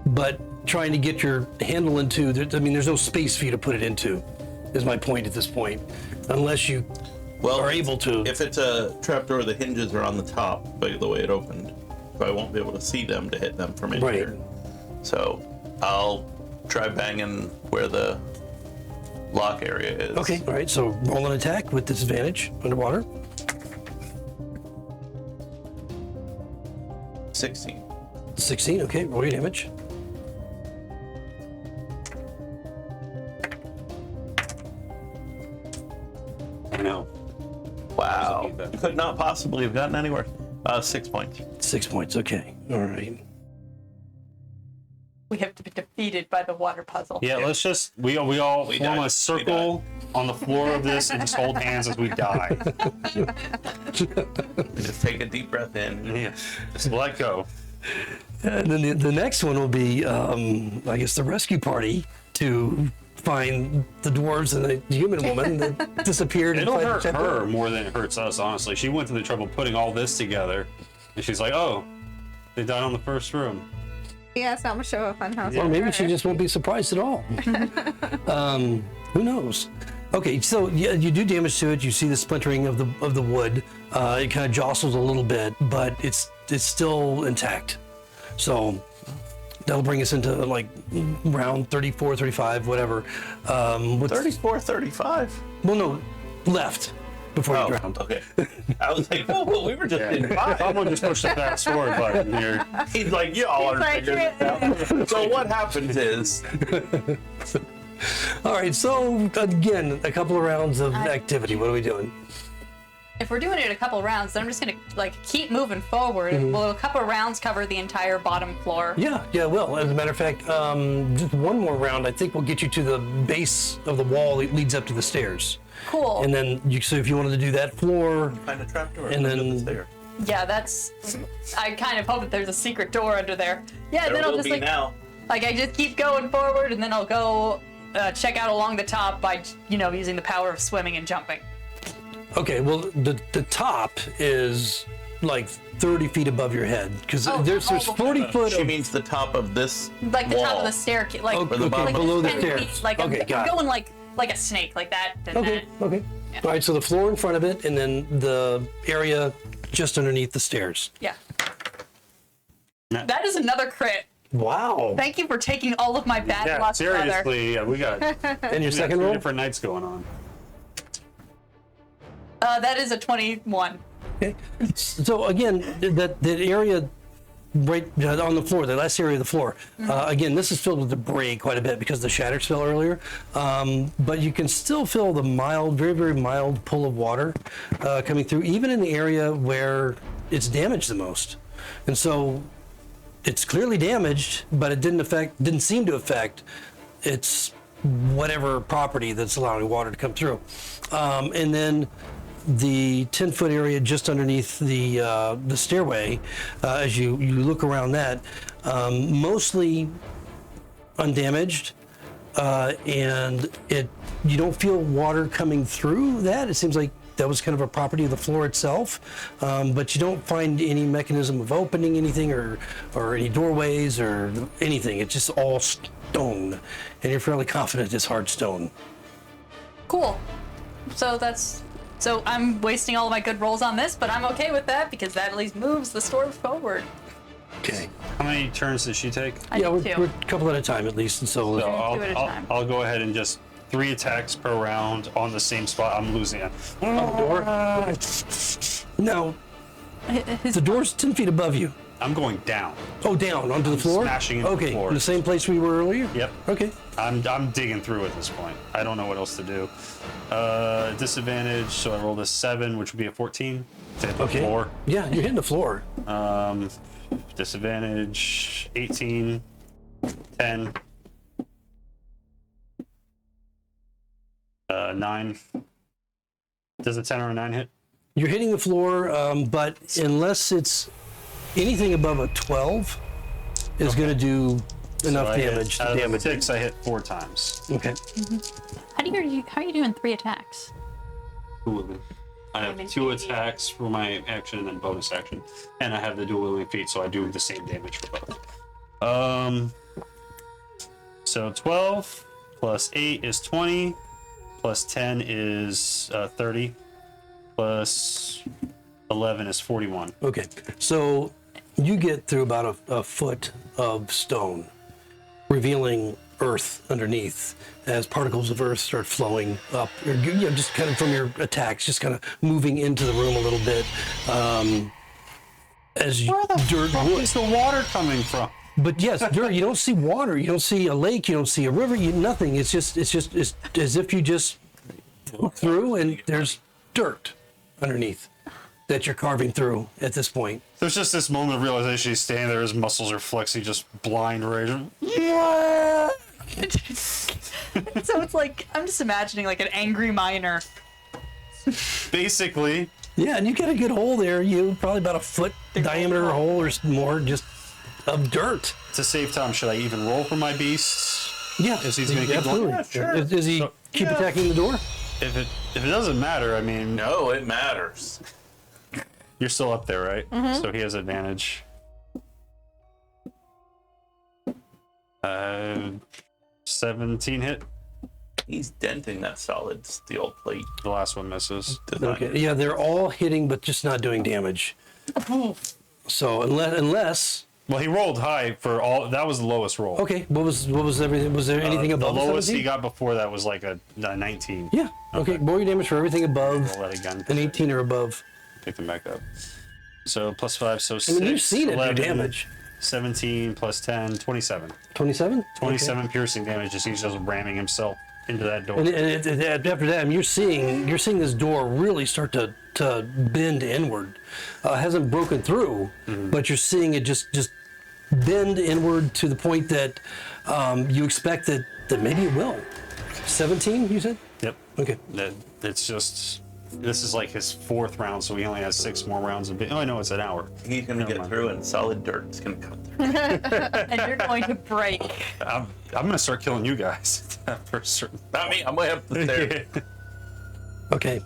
But trying to get your handle into, there's no space for you to put it into, is my point at this point, unless you are able to.
If it's a trapdoor, the hinges are on the top by the way it opened, so I won't be able to see them to hit them from in here. So I'll try banging where the lock area is.
Okay, all right, so roll an attack with disadvantage underwater.
16.
16, okay, roll your damage.
I know.
Wow. Could not possibly have gotten anywhere. 6 points.
6 points, okay, all right.
We have to be defeated by the water puzzle.
Yeah, let's just we all form
died.
a circle on the floor of this and just hold hands as we die.
Just take a deep breath in.
Yeah, just let go.
And then the next one will be, I guess, the rescue party to find the dwarves and the human woman that disappeared.
It'll
and
hurt
find the
her
trapdoor.
more than it hurts us, honestly. She went to the trouble of putting all this together, and she's like, "Oh, they died on the first room."
Yeah, it's not much of a fun house.
Or maybe she just won't be surprised at all. Who knows? Okay, so you do damage to it. You see the splintering of the wood. It kind of jostles a little bit, but it's still intact. So that'll bring us into like round 34, 35, whatever.
34, 35?
Well, no, left before you drowned.
Okay. I was like, oh, we were just in 5.
Someone just pushed the fast forward button here.
He's like, y'all are
like,
figuring this out. So what happens is,
All right, so again, a couple of rounds of activity. What are we doing?
If we're doing it a couple rounds, then I'm just gonna keep moving forward. Will a couple rounds cover the entire bottom floor?
Yeah, well, as a matter of fact, just one more round, I think, will get you to the base of the wall that leads up to the stairs.
Cool.
And then, so if you wanted to do that floor,
find a trapdoor.
And
under
then-
the stair.
Yeah, that's. I kind of hope that there's a secret door under there. Yeah,
There
then I'll
will
just
be
like,
now.
I just keep going forward, and then I'll go check out along the top by, using the power of swimming and jumping.
Okay, well, the top is like 30 feet above your head because
Oh,
there's
oh,
40 foot
She
of.
means the top of this
Like the
wall.
top of the staircase, like,
Okay,
the bottom.
below the
10
stairs.
feet, like
Okay,
I'm
got it.
going like a snake, like that. Then
Okay, okay. All right, so the floor in front of it, and then the area just underneath the stairs.
Yeah. That is another crit.
Wow.
Thank you for taking all of my bad
Yeah,
luck, brother.
seriously, yeah, we got
And your second
two
roll?
different nights going on.
That is a 21.
Okay. So again, that area right on the floor, the last area of the floor, again, this is filled with debris quite a bit because the shatters fell earlier. But you can still feel the mild, very, very mild pull of water coming through, even in the area where it's damaged the most. And so it's clearly damaged, but it didn't seem to affect its whatever property that's allowing water to come through. And then the 10-foot area just underneath the stairway, as you look around that, mostly undamaged, and you don't feel water coming through that. It seems like that was kind of a property of the floor itself, but you don't find any mechanism of opening anything or any doorways or anything. It's just all stone, and you're fairly confident it's hard stone.
Cool. So I'm wasting all of my good rolls on this, but I'm okay with that because that at least moves the store forward.
Okay.
How many turns does she take?
I
Yeah,
do
we're
too.
a couple at a time at least, and so.
So
do it at a time.
I'll go ahead and just 3 attacks per round on the same spot. I'm losing it.
Door. Now, the door's 10 feet above you.
I'm going down.
Oh, down onto the floor?
smashing into the
okay,
floor.
in the same place we were earlier?
Yep.
Okay.
I'm digging through at this point. I don't know what else to do. Disadvantage, so I rolled a 7, which would be a 14. To hit the
Okay.
floor.
Yeah, you're hitting the floor.
Disadvantage, 18, 10, 9. Does a 10 or a 9 hit?
You're hitting the floor, but unless it's anything above a 12 is going to do enough
So I hit-
damage to
out of the
damage.
6, I hit 4 times.
Okay.
How are you doing 3 attacks?
I have 2 attacks for my action and then bonus action, and I have the dual wielding feat, so I do the same damage for both. So 12 plus 8 is 20, plus 10 is 30, plus 11 is 41.
Okay. So you get through about a foot of stone, revealing earth underneath as particles of earth start flowing up, or, just kind of from your attacks, just kind of moving into the room a little bit. As
Where the
dirt
fuck
wood.
is the water coming from?
But yes, dirt. You don't see water. You don't see a lake. You don't see a river. Nothing. It's as if you just look through and there's dirt underneath that you're carving through at this point.
There's just this moment of realization. He's standing there, his muscles are flexing, just blind rage.
So it's like, I'm just imagining like an angry miner.
Basically,
Yeah, and you get a good hole there. You probably about a foot diameter hole or more, just of dirt.
to save time, should I even roll for my beasts?
Yeah,
Is he gonna keep
absolutely.
going? Yeah, sure.
Does he
So-
keep attacking the door?
If it doesn't matter, I mean,
No, it matters.
you're still up there, right? So he has advantage. 17 hit.
He's denting that solid steel plate.
The last one misses.
Okay. Yeah, they're all hitting, but just not doing damage. So unless
Well, he rolled high for all. That was the lowest roll.
okay, what was everything? Was there anything
The
above
lowest
17?
he got before that was like a 19.
Yeah. Okay. Roll your damage for everything above
Roll that again.
an 18 or above.
Pick them back up. So plus 5, so 6.
I mean, you've seen it do
11,
damage.
17 plus 10, 27.
27.
27 piercing damage as he's just ramming himself into that door.
And after that, I mean, you're seeing this door really start to bend inward. Hasn't broken through, but you're seeing it just bend inward to the point that you expect that maybe it will. 17, you said?
Yep.
Okay.
It's just This is like his 4th round, so he only has 6 more rounds of. Oh, I know it's an hour.
He's gonna
Never
get
mind.
through, and solid dirt is gonna come through.
And you're going to break.
I'm gonna start killing you guys for certain.
Not me. I'm way up the stairs.
Okay.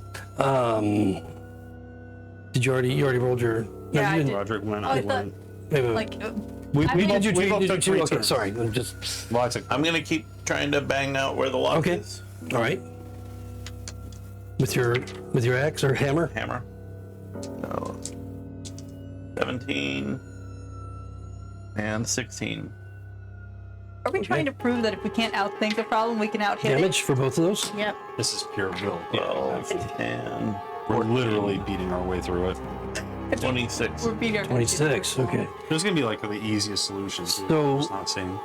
Did you already rolled your? No,
Yeah,
you
I
did.
did.
Roderick went.
Oh, I
I
thought,
went.
Wait.
like,
We
I mean-
both,
Did you
we both
did
took
you?
3
Okay,
turns.
sorry. I'm just
Well, I took.
I'm gonna keep trying to bang out where the lock
okay.
is.
All right. With your axe or hammer?
Hammer. So 17 and 16.
Are we trying to prove that if we can't outthink a problem, we can outhit it?
Damage for both of those?
Yep.
This is pure will.
12 and
We're literally beating our way through it.
26.
We're beating our
26. Okay.
There's gonna be like the easiest solutions.
So-
I'm just not saying.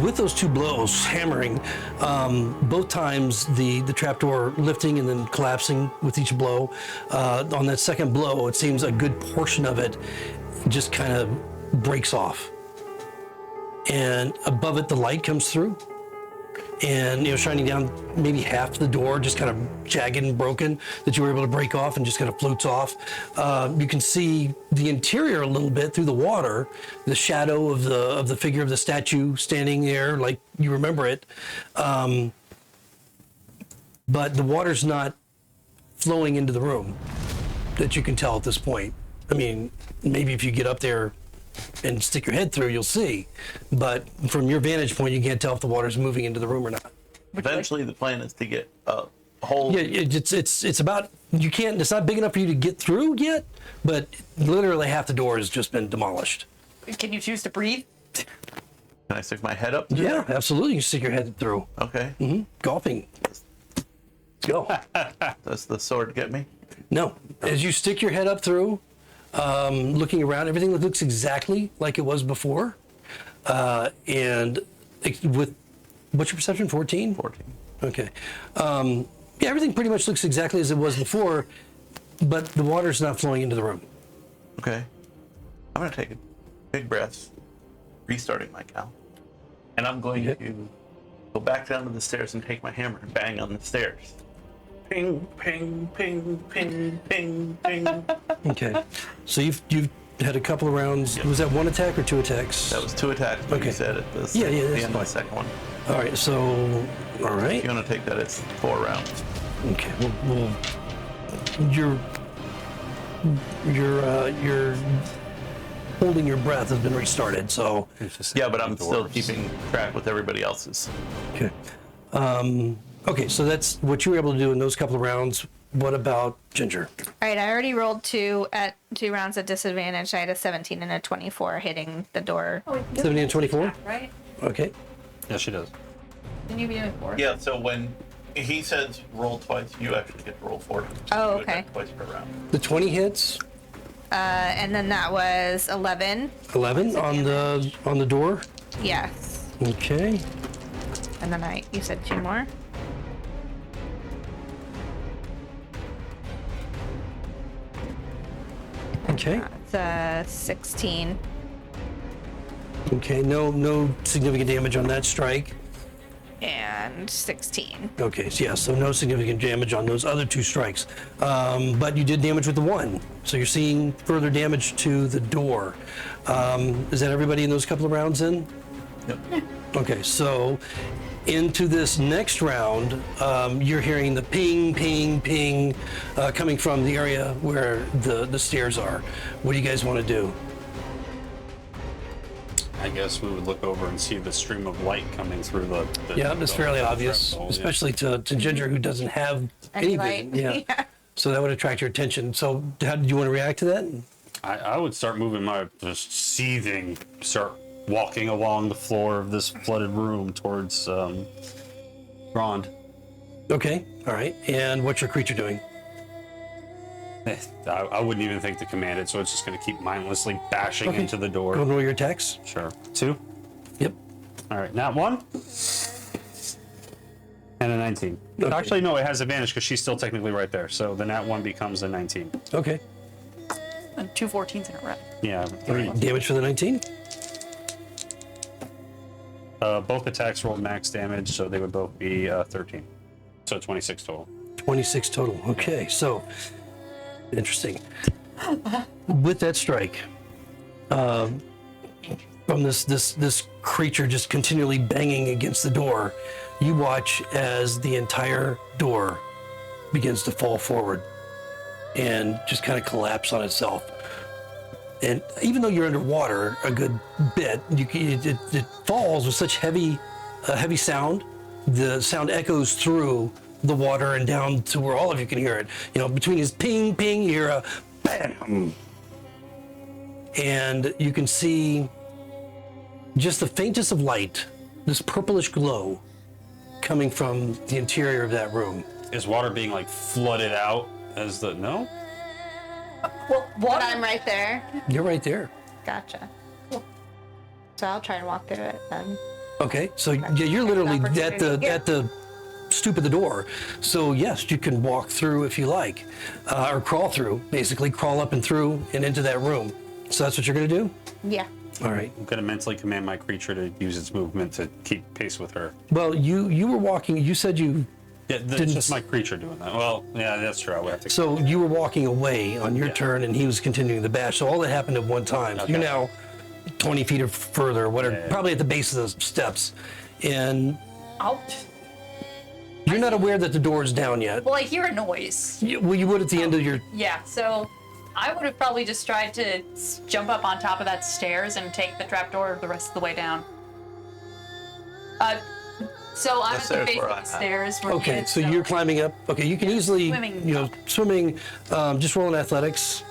With those 2 blows, hammering, both times the trapdoor lifting and then collapsing with each blow. On that second blow, it seems a good portion of it just kind of breaks off. And above it, the light comes through. And, shining down maybe half the door, just kind of jagged and broken, that you were able to break off and just kind of floats off. You can see the interior a little bit through the water, the shadow of the figure of the statue standing there, like you remember it. But the water's not flowing into the room that you can tell at this point. I mean, maybe if you get up there and stick your head through, you'll see. But from your vantage point, you can't tell if the water's moving into the room or not.
Eventually, the plan is to get a hole.
Yeah, it's about, you can't, it's not big enough for you to get through yet, but literally half the door has just been demolished.
Can you choose to breathe?
Can I stick my head up?
Yeah, absolutely. You can stick your head through.
Okay.
Golfing. Let's go.
Does the sword get me?
No, as you stick your head up through, looking around, everything looks exactly like it was before. And with, what's your perception, 14?
14.
Okay. Yeah, everything pretty much looks exactly as it was before, but the water's not flowing into the room.
Okay. I'm going to take a big breath, restarting my count. And I'm going to go back down to the stairs and take my hammer and bang on the stairs. Ping, ping, ping, ping, ping, ping.
Okay. So you've had a couple of rounds. Was that 1 attack or 2 attacks?
That was 2 attacks, but
Okay.
you said at the,
Yeah,
the
that's
end of the second one.
All right. So, all right.
If you want to take that, it's 4 rounds.
Okay. Well, your holding your breath has been restarted. So,
Yeah, but I'm still keeping track with everybody else's.
okay. Okay. So that's what you were able to do in those couple of rounds. What about Ginger?
All right, I already rolled 2 rounds at disadvantage. I had a 17 and a 24 hitting the door.
70 and 24.
Right?
Okay.
Yeah, she does.
Didn't you be doing 4?
Yeah, so when he says roll twice, you actually get to roll 4.
Oh,
You do
okay.
attack twice per round.
The 20 hits.
And then that was 11.
11 on the door.
Yes.
Okay.
And then you said 2 more?
Okay.
It's 16.
Okay. No significant damage on that strike.
And 16.
Okay, so yeah, so no significant damage on those other 2 strikes. But you did damage with the 1, so you're seeing further damage to the door. Is that everybody in those couple of rounds in?
Yep.
Okay, so into this next round, you're hearing the ping, ping, ping coming from the area where the stairs are. What do you guys want to do?
I guess we would look over and see the stream of light coming through the
Yeah, it's fairly obvious,
trapdoor, yeah.
especially to Ginger, who doesn't have any
light.
vision. Yeah. So that would attract your attention. So how did you want to react to that?
I would start moving my just seething, start walking along the floor of this flooded room towards Grond.
Okay, all right. And what's your creature doing?
I wouldn't even think to command it, so it's just going to keep mindlessly bashing
Okay.
into the
Go and
door.
roll your attacks.
Sure. 2.
Yep.
All right, nat 1. And a 19.
Okay.
Actually, no, it has advantage because she's still technically right there. So the nat 1 becomes a 19.
Okay.
And 2 14s in a row.
Yeah.
All right. Damage for the 19.
Both attacks rolled max damage, so they would both be 13. So 26 total.
26 total. Okay, so interesting. With that strike, from this creature just continually banging against the door, you watch as the entire door begins to fall forward and just kind of collapse on itself. And even though you're underwater a good bit, it falls with such heavy sound. The sound echoes through the water and down to where all of you can hear it. You know, between his ping, ping, you hear a bam. And you can see just the faintest of light, this purplish glow coming from the interior of that room.
Is water being like flooded out as the no?
Well,
But
water.
I'm right there.
You're right there.
Gotcha. So I'll try and walk through it then.
Okay, so yeah, you're literally at the
Yeah.
at the stoop of the door. So yes, you can walk through if you like, or crawl through. Basically, crawl up and through and into that room. So that's what you're gonna do.
Yeah.
All right.
I'm gonna mentally command my creature to use its movement to keep pace with her.
Well, you were walking. You said you.
Yeah,
Didn't
it's just my creature doing that. Well, yeah, that's true. I would have to.
So you were walking away on your
Yeah.
turn, and he was continuing the bash. So all that happened at one time.
Okay.
You're now 20 feet or further, whatever,
Yeah.
probably at the base of the steps, and
Out.
you're not aware that the door is down yet.
Well, I hear a noise.
Well, you would at the end of your.
Yeah, so I would have probably just tried to jump up on top of that stairs and take the trapdoor the rest of the way down. So I'm
That's
at the
there
base
where
of
I
the
am.
stairs. Where
Okay,
kids,
so you're climbing up. Okay, you can easily,
Swimming.
swimming. Just roll an athletics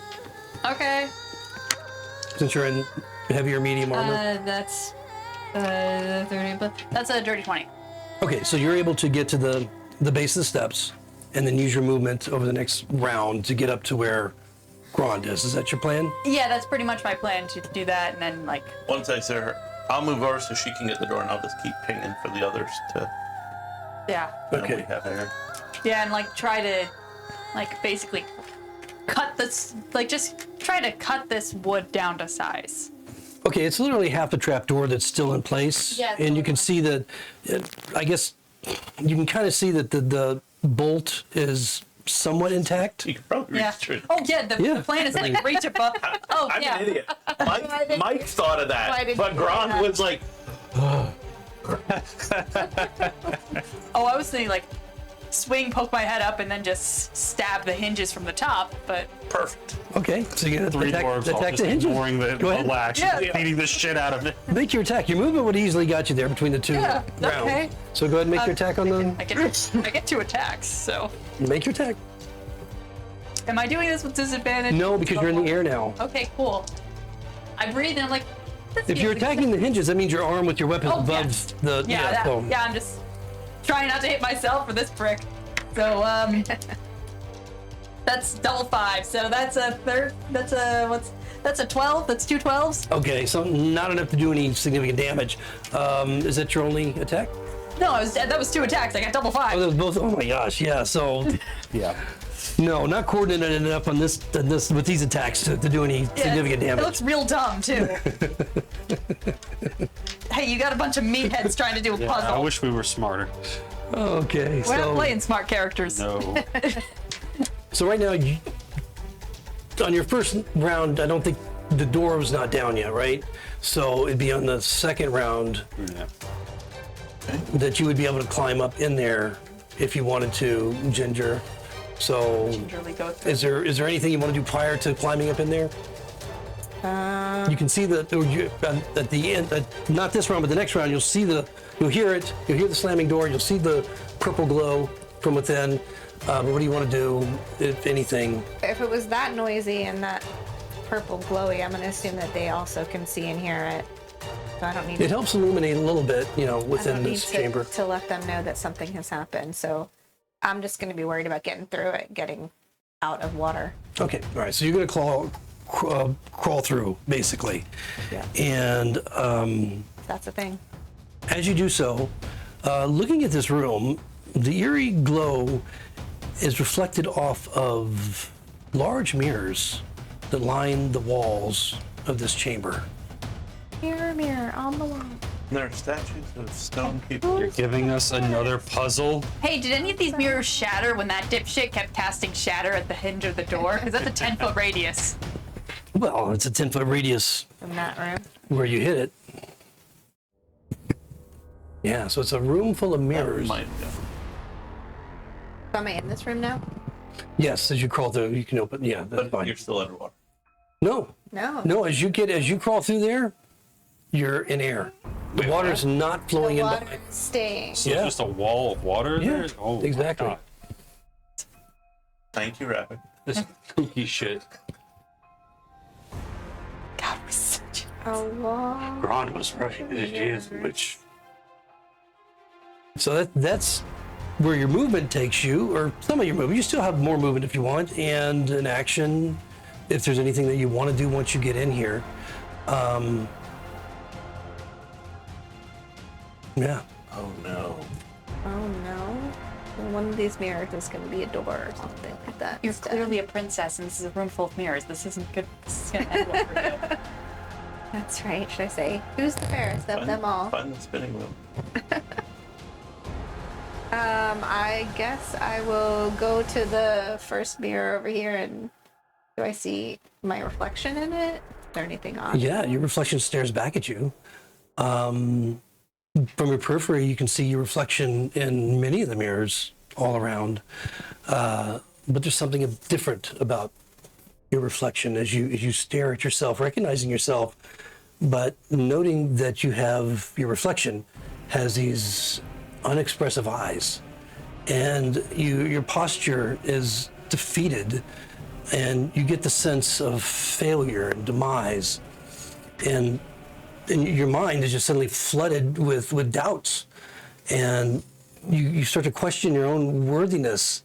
Okay.
since you're in heavy or medium armor.
That's 30, but that's a dirty 20.
Okay, so you're able to get to the base of the steps, and then use your movement over the next round to get up to where Grand is. Is that your plan?
Yeah, that's pretty much my plan to do that, and then like.
Once I see her, I'll move over so she can get the door, and I'll just keep pinging for the others to.
Yeah.
Okay.
We have here.
Yeah, and like try to, like basically, cut this. Like just try to cut this wood down to size.
Okay, it's literally half the trap door that's still in place,
Yeah,
and you can see that. I guess you can kind of see that the bolt is somewhat intact.
You could probably
Yeah.
reach through.
Oh yeah, the
Yeah.
plan is like reach above. Oh
I'm
yeah.
an idiot. Mike thought of
Why
that,
did
but
you do
Grant
that?
was like,
Oh, I was thinking like swing, poke my head up, and then just stab the hinges from the top. But
perfect.
Okay, so you
Three
attack,
dwarves all
attack
just
the hinges.
ignoring the
Go ahead.
latch,
Yeah.
beating the shit out of it.
Make your attack. Your movement would easily got you there between the two
Yeah,
rounds.
okay.
So go ahead and make your attack on the.
I get 2 attacks. So
Make your attack.
am I doing this with disadvantage?
No, because you're in the air now.
Okay, cool. I breathe and I'm like. this
If you're
feels
attacking the hinges, that means your arm with your weapon
Oh,
above
yes.
the.
Yeah,
so-
yeah, I'm just trying not to hit myself for this prick. So, that's double 5. So that's a third. That's a 12. That's 2 12s.
Okay, so not enough to do any significant damage. Is that your only attack?
No, that was 2 attacks. I got double 5.
Oh, that was both. Oh my gosh, yeah. So,
Yeah.
no, not coordinated enough on this with these attacks to do any significant
It
damage.
looks real dumb too. Hey, you got a bunch of meatheads trying to do a
I
puzzle.
wish we were smarter.
Okay,
We're not
so
playing smart characters.
No.
so right now, on your first round, I don't think the door was not down yet, right? So it'd be on the second round
Yeah.
that you would be able to climb up in there if you wanted to, Ginger. So
Really go through.
is there anything you want to do prior to climbing up in there? You can see that at the end, not this round, but the next round, you'll hear the slamming door, you'll see the purple glow from within. But what do you want to do, if anything?
If it was that noisy and that purple glowy, I'm gonna assume that they also can see and hear it. So I don't need
It helps illuminate a little bit,
I
within
don't need
this chamber.
to let them know that something has happened. So I'm just gonna be worried about getting through it, getting out of water.
Okay, all right. So you're gonna crawl through, basically,
Yeah.
and
That's the thing.
as you do so, looking at this room, the eerie glow is reflected off of large mirrors that line the walls of this chamber.
Mirror, mirror on the wall.
There are statues of stone people.
You're giving us another puzzle.
Hey, did any of these mirrors shatter when that dipshit kept casting shatter at the hinge of the door? Because that's a 10-foot radius.
Well, it's a 10-foot radius
In that room.
where you hit it. Yeah, so it's a room full of mirrors.
Might go.
So am I in this room now?
Yes, as you crawl through, you can open. Yeah, that's
But
fine.
you're still underwater.
No,
No.
no. As you crawl through there, you're in air. The water's not flowing
The
in.
water is staying.
So
Yeah.
just a wall of water
Yeah,
there? Oh, my
exactly.
God.
Thank you, Rapid.
This kooky shit.
God, we're such.
A wall.
Grant was right. It is which
So that's where your movement takes you, or some of your movement. You still have more movement if you want, and an action if there's anything that you want to do once you get in here. Yeah.
Oh no.
Oh no. One of these mirrors is going to be a door or something like that.
You're
instead.
clearly a princess, and this is a room full of mirrors. This isn't good. This is gonna end well for you.
That's right. Should I say, who's the fairest of them all?
Find the spinning wheel.
I guess I will go to the first mirror over here and do I see my reflection in it? Is there anything on?
Yeah, your reflection stares back at you. From your periphery, you can see your reflection in many of the mirrors all around. But there's something different about your reflection as you stare at yourself, recognizing yourself, but noting that you have your reflection has these unexpressive eyes, and your posture is defeated, and you get the sense of failure and demise, and your mind is just suddenly flooded with doubts, and you start to question your own worthiness.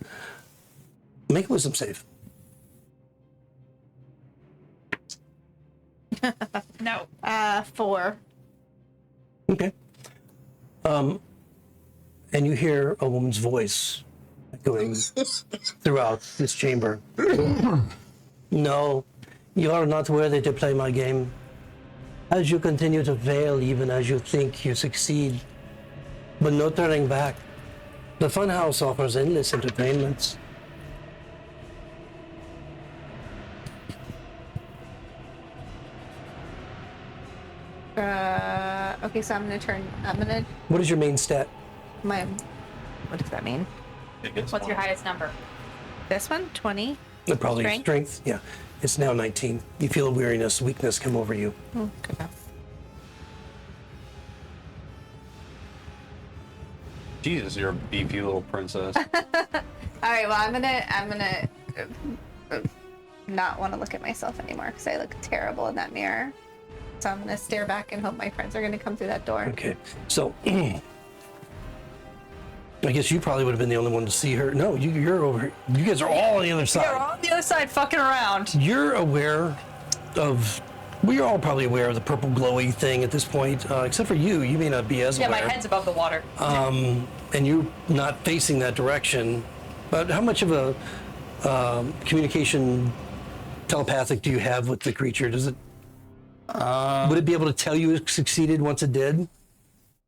Make a wisdom save.
No.
4.
Okay. And you hear a woman's voice echoing throughout this chamber. No, you are not worthy to play my game. As you continue to fail, even as you think you succeed, but no turning back. The funhouse offers endless entertainments.
Okay, so I'm gonna
What is your main stat?
my, what does that mean?
What's your highest number?
This one? 20?
Probably
Strength?
strength. Yeah, it's now 19. You feel a weariness, weakness come over you.
Oh, good enough.
Jesus, you're a beefy little princess.
All right, well, I'm gonna not want to look at myself anymore because I look terrible in that mirror. So I'm gonna stare back and hope my friends are gonna come through that door.
Okay, so I guess you probably would have been the only one to see her. No, you're over. You guys are all on the other
You're
side.
on the other side fucking around.
You're aware of. Well, you're all probably aware of the purple glowy thing at this point, except for you. You may not be as
Yeah,
aware.
my head's above the water.
And you're not facing that direction. But how much of a communication telepathic do you have with the creature? Does it? Would it be able to tell you it succeeded once it did?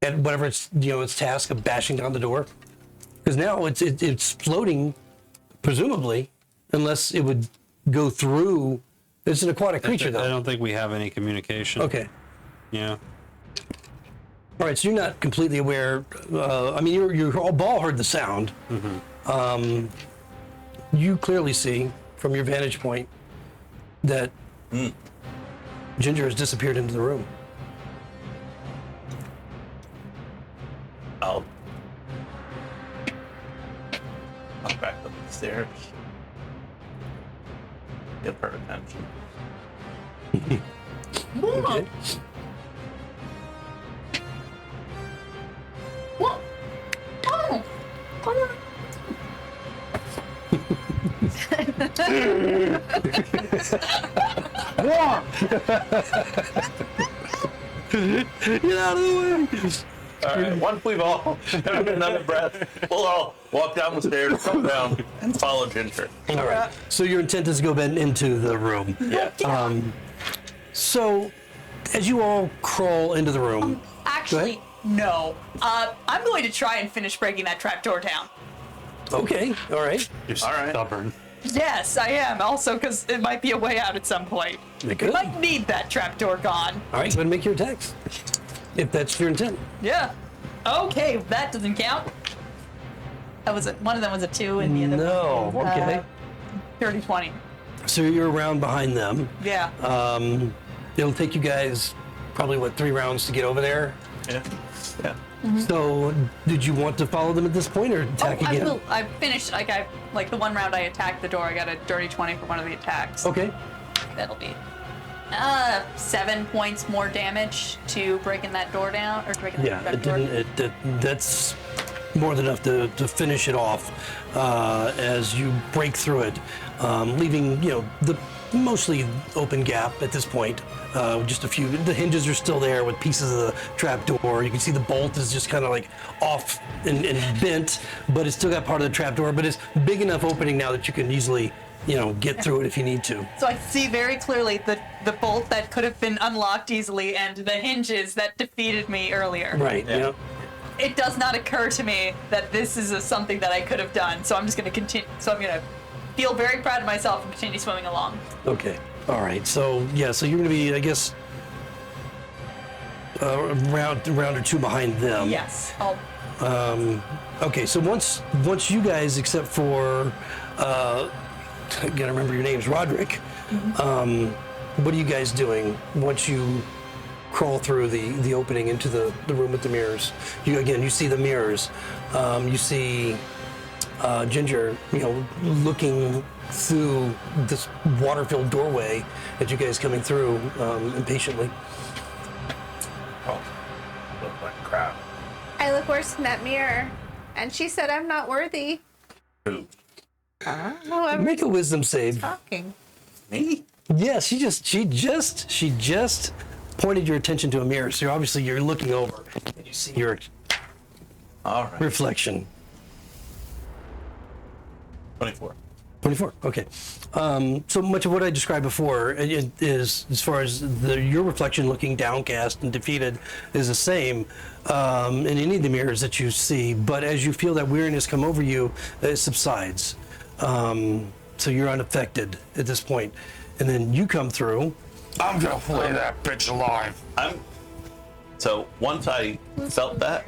At whatever its task of bashing down the door? Because now it's floating, presumably, unless it would go through. It's an aquatic creature,
I
though.
don't think we have any communication.
Okay.
Yeah.
All right, so you're not completely aware. I mean, you all heard the sound. You clearly see from your vantage point that Ginger has disappeared into the room.
I'll back up the stairs. Give her attention.
Okay. Get out of the way.
All right, once we've all had another breath, we'll all walk down the stairs, come down, and follow Ginger.
All right. So your intent is to go then into the room.
Yeah.
So as you all crawl into the room,
Actually, no. I'm going to try and finish breaking that trapdoor down.
Okay, all right.
You're
All right.
stubborn.
Yes, I am. Also, because it might be a way out at some point.
Make
We
it.
might need that trapdoor gone.
All right, go ahead and make your attacks. If that's your intent.
Yeah. Okay, that doesn't count. That was one of them was a 2 and the other
No,
one was,
okay.
30-20.
So you're around behind them.
Yeah.
It'll take you guys probably, 3 rounds to get over there?
Yeah. Yeah.
So did you want to follow them at this point or attack again?
I finished, like the one round I attacked the door, I got a dirty 20 for one of the attacks.
Okay.
That'll be 7 points more damage to breaking that door down, or breaking
Yeah,
that
it
door.
didn't. That's more than enough to finish it off as you break through it, leaving the mostly open gap at this point. Just a few. The hinges are still there with pieces of the trap door. You can see the bolt is just kind of like off and bent, but it's still got part of the trap door. But it's big enough opening now that you can easily get through it if you need to.
So I see very clearly the bolt that could have been unlocked easily and the hinges that defeated me earlier.
Right. Yeah.
It does not occur to me that this is something that I could have done, so I'm just going to continue. So I'm going to feel very proud of myself and continue swimming along.
Okay. All right. So yeah. So you're going to be, I guess, round or 2 behind them.
Yes.
Okay. So once you guys, except for, I gotta remember your names, Roderick. What are you guys doing once you crawl through the opening into the room with the mirrors? You see the mirrors. You see Ginger, looking through this water-filled doorway at you guys coming through impatiently.
Oh, look like crap.
I look worse in that mirror, and she said I'm not worthy.
Who?
Oh, I'm
Make a wisdom save.
talking.
Me?
Yeah, she just pointed your attention to a mirror. So you're looking over and you see your
All right.
reflection.
24.
24. Okay. So much of what I described before is, as far as your reflection looking downcast and defeated, is the same in any of the mirrors that you see. But as you feel that weariness come over you, it subsides. So you're unaffected at this point. And then you come through.
I'm gonna flay that bitch alive.
So once I felt that,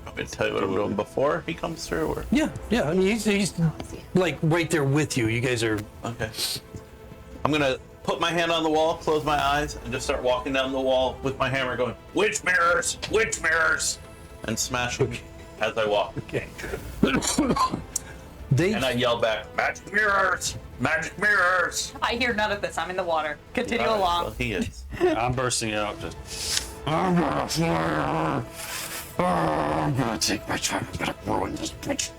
I'm gonna tell you what I'm doing before he comes through. Or
Yeah. I mean, he's like right there with you. You guys are.
okay. I'm gonna put my hand on the wall, close my eyes, and just start walking down the wall with my hammer, going, "Witch mirrors, witch mirrors," and smash them as I walk.
Okay.
And I yell back, "Magic mirrors, magic mirrors."
I hear none of this. I'm in the water. Continue
All right,
along.
well, he is.
I'm bursting out. Just
I'm gonna flay her. I'm gonna take my time. I'm gonna ruin this bitch.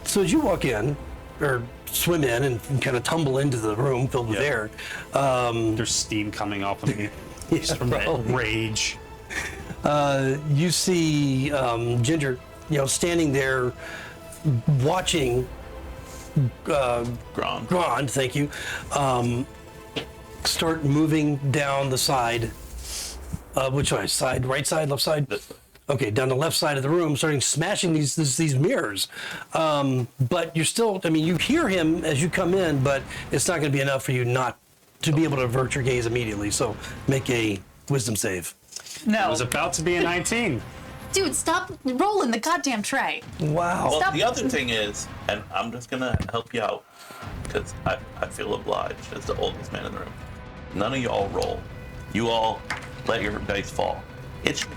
So as you walk in, or swim in and kind of tumble into the room filled with air,
there's steam coming off of me. Just from that
probably.
rage.
You see Ginger, standing there watching
Gron.
Grond, thank you, start moving down the side. Which way? Side, right side, left side?
This way.
Okay, down the left side of the room, starting smashing these mirrors. But you're still, you hear him as you come in, but it's not going to be enough for you not to be able to avert your gaze immediately. So make a wisdom save.
It
No.
was about to be a 19.
Dude, stop rolling the goddamn tray.
Wow.
Well, the other thing is, and I'm just gonna help you out, because I feel obliged as the oldest man in the room. None of y'all roll. You all let your dice fall. It should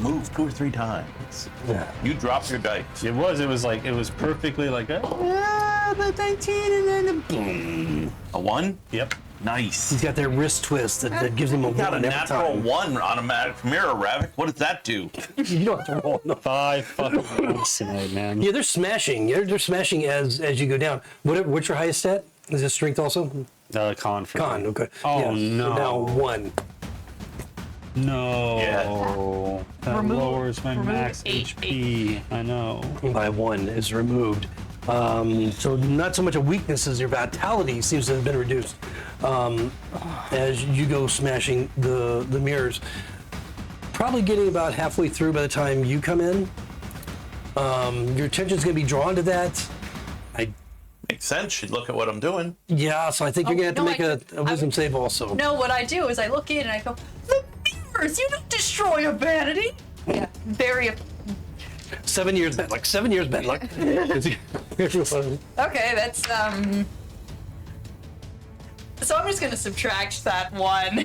move 2 or 3 times.
Yeah.
You drop your dice.
It was perfectly like, the 19 and then the boom.
A 1?
Yep.
Nice.
He's got that wrist twist that gives him a
Got a
one every
natural
time.
1 on a magic mirror, Ravik. What does that do?
You don't have to roll. No.
5 fucking points tonight, man.
Yeah, they're smashing. They're smashing as you go down. What's your highest stat? Is it strength also?
Con for
Con. Okay.
Oh,
yeah,
no.
So now 1.
No.
Yeah.
That
Remove-
lowers my
remove
max
8.
HP. I know.
By 1 is removed. So not so much a weakness as your vitality seems to have been reduced as you go smashing the mirrors. probably getting about halfway through by the time you come in. Your attention's going to be drawn to that.
Makes sense. She'd look at what I'm doing.
Yeah, so I think you're going to have to
no,
make a wisdom save also.
No, what I do is I look in and I go, the mirrors, you don't destroy your vanity. Yeah, very.
7 years bad luck. 7 years bad luck.
Okay, that's So I'm just gonna subtract that one.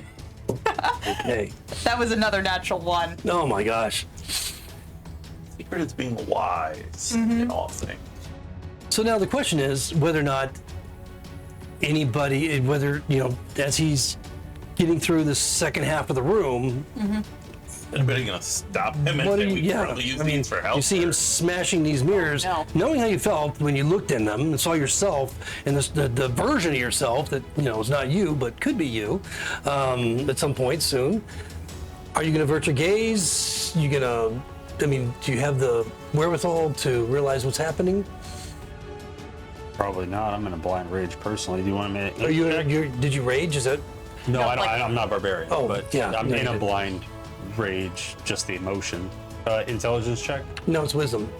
Okay.
That was another natural one.
Oh my gosh.
Secret is being wise in all things.
So now the question is whether or not anybody, whether, as he's getting through the second half of the room,
Anybody gonna stop him and
what do
say
you,
we
yeah,
probably use
I mean,
these for help?
you see him
or-
smashing these mirrors,
no.
knowing how you felt when you looked in them and saw yourself and the version of yourself that, is not you, but could be you at some point soon. Are you going to avert your gaze? Do you have the wherewithal to realize what's happening?
Probably not. I'm in a blind rage personally. Do you want me to?
Are did you rage? Is that?
No, I don't.
like-
I'm not barbarian.
Oh,
but
yeah,
I'm
no,
in
you
a
did.
blind rage, just the emotion. Intelligence check.
No, it's wisdom.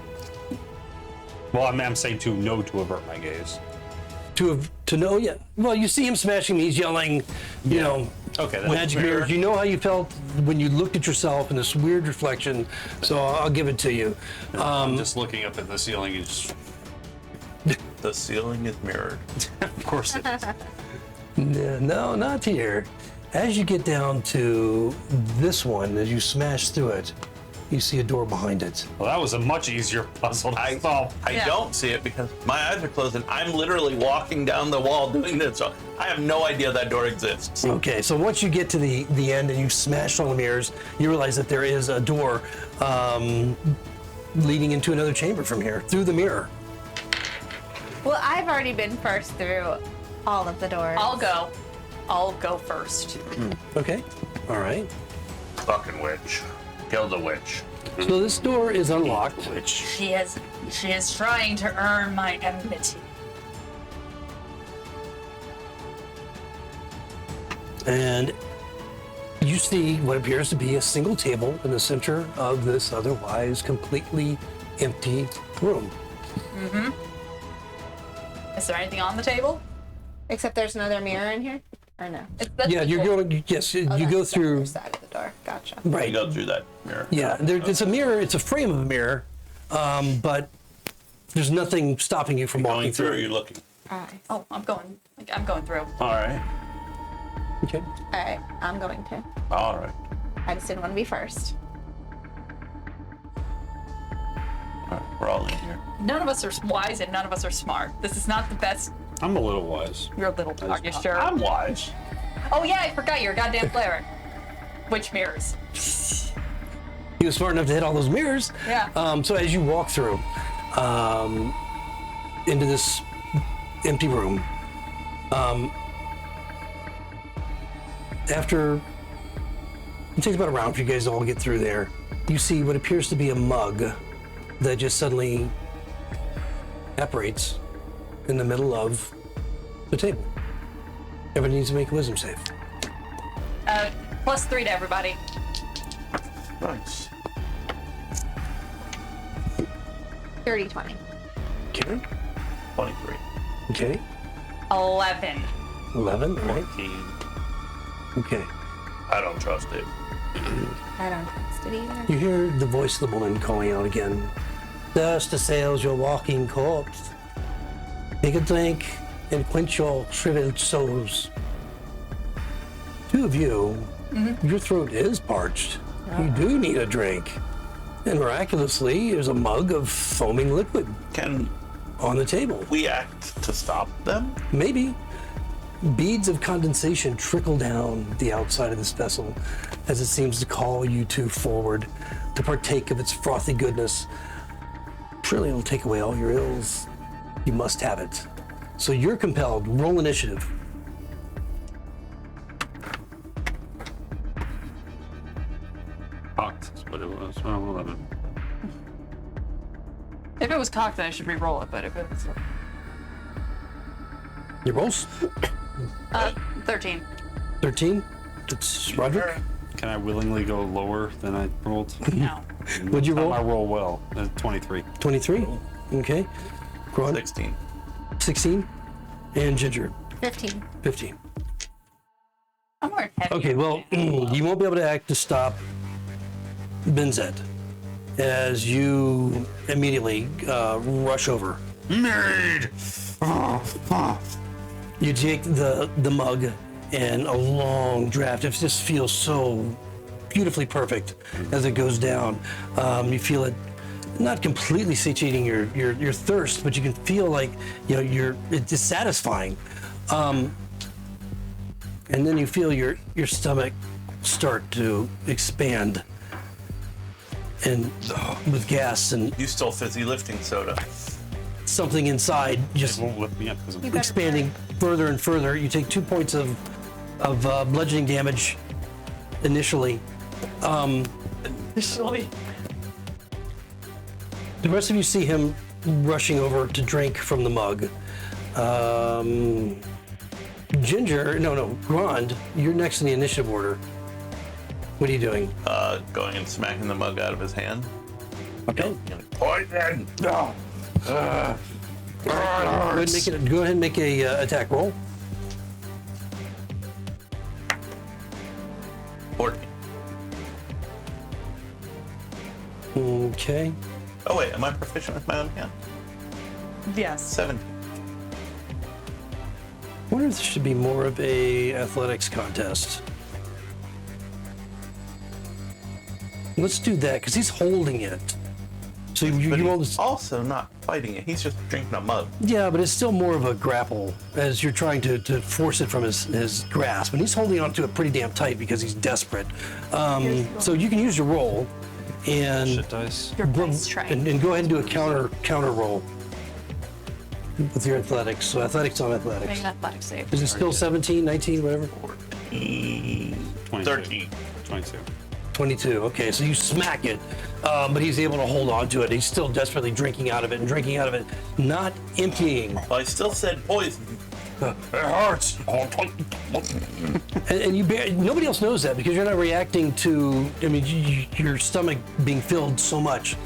Well, I'm saying to know to avert my gaze.
To know, yeah. Well, you see him smashing these, yelling,
Okay, that's
magic
fair.
mirrors. You know how you felt when you looked at yourself in this weird reflection. So I'll give it to you.
I'm just looking up at the ceiling and just.
The ceiling is mirrored.
Of course it is.
No, not here. As you get down to this one, as you smash through it, you see a door behind it.
Well, that was a much easier puzzle to solve.
I
Yeah.
don't see it because my eyes are closed and I'm literally walking down the wall doing this. So I have no idea that door exists.
Okay, so once you get to the end and you smash all the mirrors, you realize that there is a door leading into another chamber from here, through the mirror.
Well, I've already been first through all of the doors.
I'll go first.
Okay, all right.
Fucking witch. Kill the witch.
So this door is unlocked.
She is trying to earn my enmity.
And you see what appears to be a single table in the center of this otherwise completely empty room.
Is there anything on the table?
Except there's another mirror in here? Or no?
Yeah, you're going. Yes, you
That's
go
the
through.
other side of the door. Gotcha.
You
Right.
go through that mirror.
Yeah, it's a mirror. It's a frame of a mirror, but there's nothing stopping you from walking
Going through, or
through.
you looking?
Alright.
Oh, I'm going through.
All right.
Okay.
Alright, I'm going to.
All right.
I just didn't want to be first.
All right. We're all in here.
None of us are wise and none of us are smart. This is not the best.
I'm a little wise.
You're a little. Are you sure?
I'm wise.
Oh yeah, I forgot you're a goddamn cleric. Which mirrors?
He was smart enough to hit all those mirrors.
Yeah.
So as you walk through into this empty room, after it takes about a round for you guys to all get through there, you see what appears to be a mug that just suddenly evaporates in the middle of the table. Everybody needs to make a wisdom save.
+3 to everybody.
Nice.
30-20.
Okay.
23.
Okay.
11.
11. All right.
14.
Okay.
I don't trust it.
I don't trust it either.
You hear the voice of the woman calling out again. Thirst assails your walking corpse. Take a drink and quench your shriveled souls. Two of you, your throat is parched. You do need a drink. And miraculously, there's a mug of foaming liquid
Can
on the table.
we act to stop them?
Maybe. Beads of condensation trickle down the outside of this vessel as it seems to call you two forward to partake of its frothy goodness. Surely it'll take away all your ills. You must have it. So you're compelled. Roll initiative.
Cocked is what it was. Well, 11.
If it was cocked, then I should re-roll it. But if it was
Your rolls?
13.
13. It's Roderick.
Can I willingly go lower than I rolled?
No.
What'd you roll?
I roll well. 23.
23. Okay. Gron,
16.
16. And Ginger,
15.
15.
I'm more heavy.
Okay, well, you won't be able to act to stop Benzet as you immediately rush over.
Maid!
You take the mug and a long draft. It just feels so beautifully perfect as it goes down. You feel it not completely satiating your thirst, but you can feel like it's satisfying. And then you feel your stomach start to expand and with gas and
You still fizzy lifting soda.
something inside just
It won't lift me up because I'm
expanding further and further. You take 2 points of bludgeoning damage initially.
Surely.
The rest of you see him rushing over to drink from the mug. Grond, you're next in the initiative order. What are you doing?
Going and smacking the mug out of his hand.
Okay.
Poison!
Go ahead and make a attack roll.
14.
Okay.
Oh wait, am I proficient with my own hand?
Yes.
17.
I wonder if this should be more of a athletics contest. Let's do that because he's holding it. So
But
you roll
he's
this.
also not fighting it. He's just drinking a mug.
Yeah, but it's still more of a grapple as you're trying to force it from his grasp. And he's holding on to it pretty damn tight because he's desperate. So you can use your roll and
shit dice.
Your dice try.
and go ahead and do a counter roll with your athletics. So athletics on
Make
athletics.
an athletic save.
Is it still 17, 19, whatever?
22.
13.
22.
22. Okay, so you smack it, but he's able to hold on to it. He's still desperately drinking out of it and drinking out of it, not emptying.
Well, I still said poison.
It hurts. And nobody else knows that because you're not reacting to, your stomach being filled so much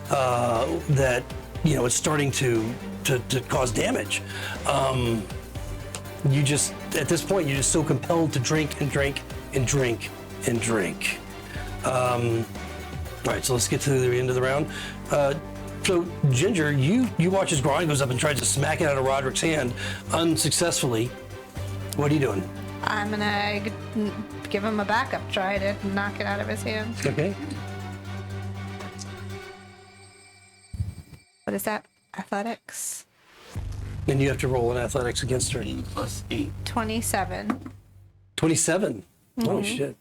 that, it's starting to cause damage. At this point, you're just so compelled to drink and drink and drink and drink. All right, so let's get to the end of the round. So Ginger, you watch as Grind goes up and tries to smack it out of Roderick's hand unsuccessfully. What are you doing?
I'm gonna give him a backup try to knock it out of his hand.
Okay.
What is that? Athletics?
And you have to roll an athletics against her.
8+8.
27.
27. Oh shit.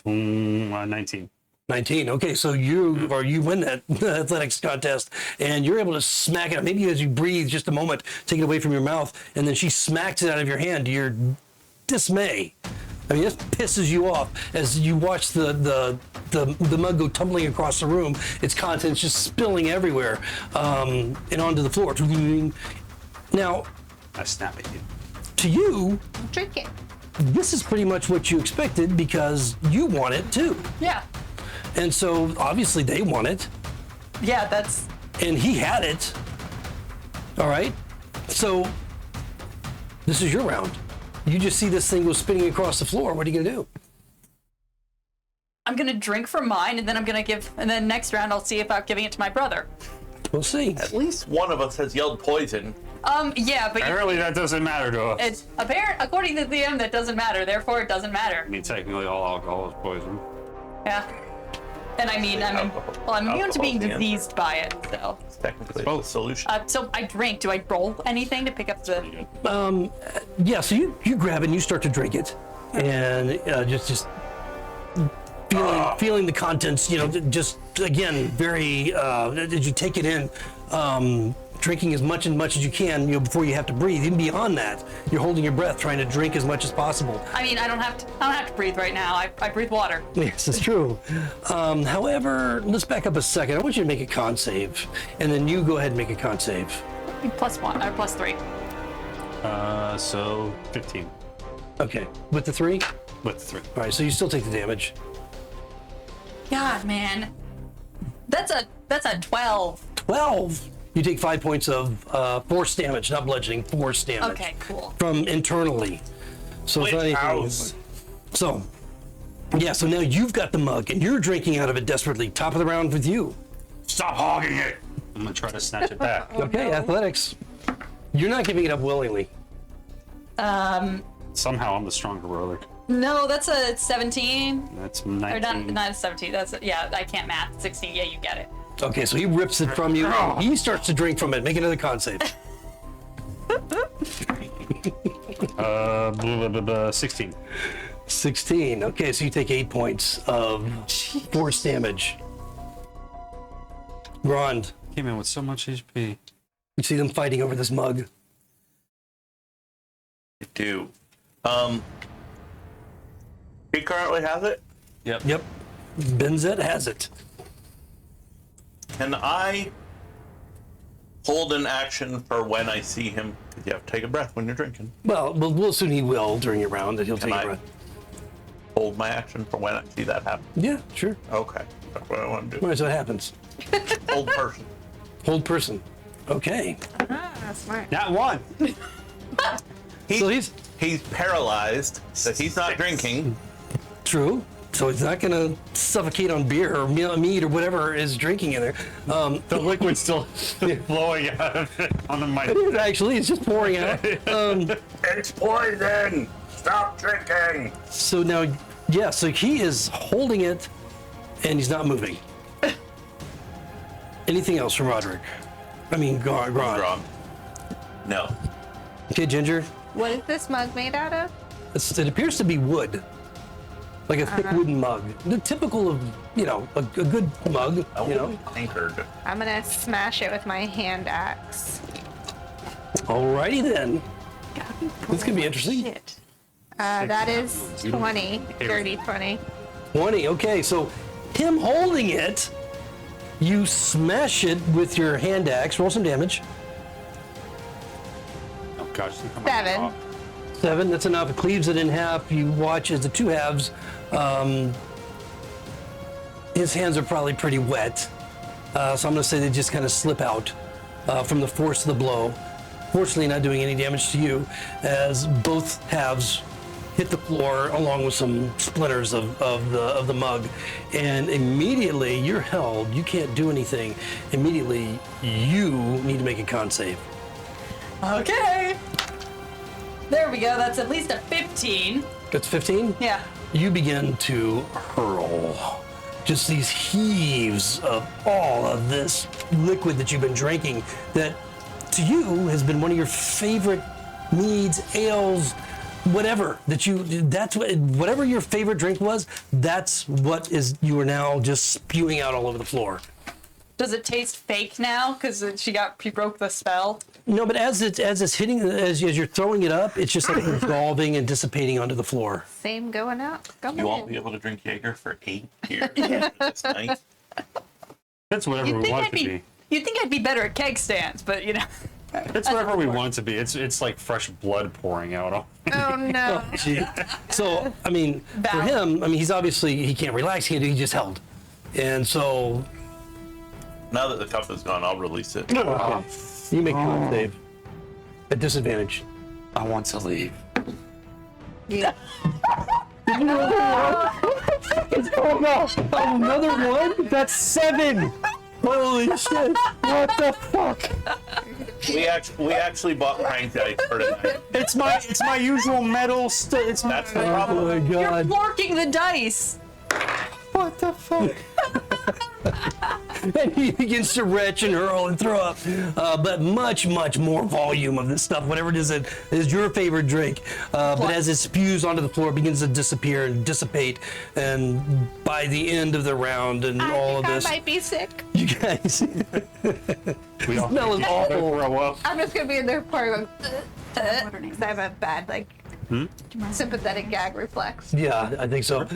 19.
19. Okay, so you win that athletics contest, and you're able to smack it out. Maybe as you breathe, just a moment, take it away from your mouth, and then she smacks it out of your hand to your dismay. This pisses you off as you watch the mug go tumbling across the room. Its contents just spilling everywhere and onto the floor. Now,
I snap at you.
to you,
Drink it.
this is pretty much what you expected because you want it too.
Yeah.
And so obviously they want it,
Yeah, that's.
and he had it. All right. So this is your round. You just see this thing go spinning across the floor. What are you gonna do?
I'm gonna drink from mine, and then and then next round I'll see if I'm giving it to my brother.
We'll see.
At least one of us has yelled poison.
Yeah, but
Apparently that doesn't matter to us.
it's apparent according to the DM that doesn't matter. Therefore, it doesn't matter.
I mean, technically all alcohol is poison.
Yeah. And I'm immune to being
Alcohol's the
diseased by it. So,
It's technically
both.
a solution.
so I drink. Do I roll anything to pick up the?
Yeah. So you grab it and you start to drink it, and just feeling the contents. Just again very as you take it in. Drinking as much as you can, before you have to breathe. Even beyond that, you're holding your breath, trying to drink as much as possible.
I mean, I don't have to breathe right now. I breathe water.
Yes, it's true. However, let's back up a second. I want you to make a con save, and then you go ahead and make a con save.
+1 or +3.
So 15.
Okay, with the 3?
With 3.
All right, so you still take the damage.
God, man. That's a 12.
12. You take 5 points of force damage, not bludgeoning, force damage.
Okay, cool.
From internally. So it's not anything.
House.
So, yeah, so now you've got the mug and you're drinking out of it desperately. Top of the round with you.
Stop hogging it.
I'm gonna try to snatch it back.
Okay, athletics. You're not giving it up willingly.
Somehow I'm the stronger roller.
No, that's a 17.
That's
Or
19.
not a 17. That's yeah. I can't math. 16. Yeah, you get it.
Okay, so he rips it from you. He starts to drink from it. Make another con save.
16.
16. Okay, so you take 8 points of force damage. Grond,
Came in with so much HP.
you see them fighting over this mug.
I do. He currently has it.
Yep. Benzet has it.
Can I hold an action for when I see him? 'Cause you have to take a breath when you're drinking.
Well, we'll assume he will during your round, that he'll take a
I
breath.
hold my action for when I see that happen?
Yeah, sure.
Okay, that's what I want to
All
do.
right, so it happens.
Hold person.
Hold person. Okay.
Ah, smart.
Not 1.
So he's
He's paralyzed, so he's not drinking.
true. So he's not going to suffocate on beer or meat or whatever is drinking in there.
The liquid's still flowing out of it onto my.
Actually, it's just pouring out.
It's poison. Stop drinking.
So now, yeah, so he is holding it and he's not moving. Anything else from Roderick? I mean, Grond.
Wrong. No.
Okay, Ginger.
What is this mug made out of?
It appears to be wood. Like a thick wooden mug. The typical of, a good mug,
I will be anchored.
I'm gonna smash it with my hand axe.
Alrighty then. This could be interesting.
Shit.
That is 20. Dirty 20.
20, okay, so him holding it, you smash it with your hand axe. Roll some damage.
Oh gosh,
7.
7, that's enough. It cleaves it in half. You watch as the two halves. His hands are probably pretty wet. So I'm going to say they just kind of slip out from the force of the blow. Fortunately, not doing any damage to you, as both halves hit the floor along with some splinters of the mug. And immediately you're held. You can't do anything. Immediately, you need to make a con save.
Okay. There we go. That's at least a 15.
That's 15?
Yeah.
You begin to hurl just these heaves of all of this liquid that you've been drinking that to you has been one of your favorite meads, ales, whatever whatever your favorite drink was, that's what you are now just spewing out all over the floor.
Does it taste fake now? Because she broke the spell.
No, but as it's hitting, as you're throwing it up, it's just like dissolving and dissipating onto the floor.
Same going out.
You won't be able to drink Jaeger for 8 years this night.
That's whatever
You'd
we
think
want
I'd
it to
be.
be.
You'd think I'd be better at keg stands, but
It's whatever we want it to be. It's like fresh blood pouring out.
Oh no.
So, I mean, for
Val.
him, he's obviously, he can't relax, he just held. And so,
Now that the cup is gone, I'll release it.
you make a con save. At disadvantage.
I want to leave.
Yeah.
Another one? That's 7! Holy shit! What the fuck?
We actually bought crank dice for tonight.
It's my usual metal. It's my.
That's the
Oh
problem.
my
you're
god.
forking the dice.
What the fuck? And he begins to retch and hurl and throw up. But much, much more volume of this stuff, whatever it is that is your favorite drink. But as it spews onto the floor, it begins to disappear and dissipate. And by the end of the round and all of this,
I might be sick.
you guys,
We all
smell is awful.
throw up.
I'm just gonna be in there pouring because I have a bad sympathetic gag reflex.
Yeah, I think so.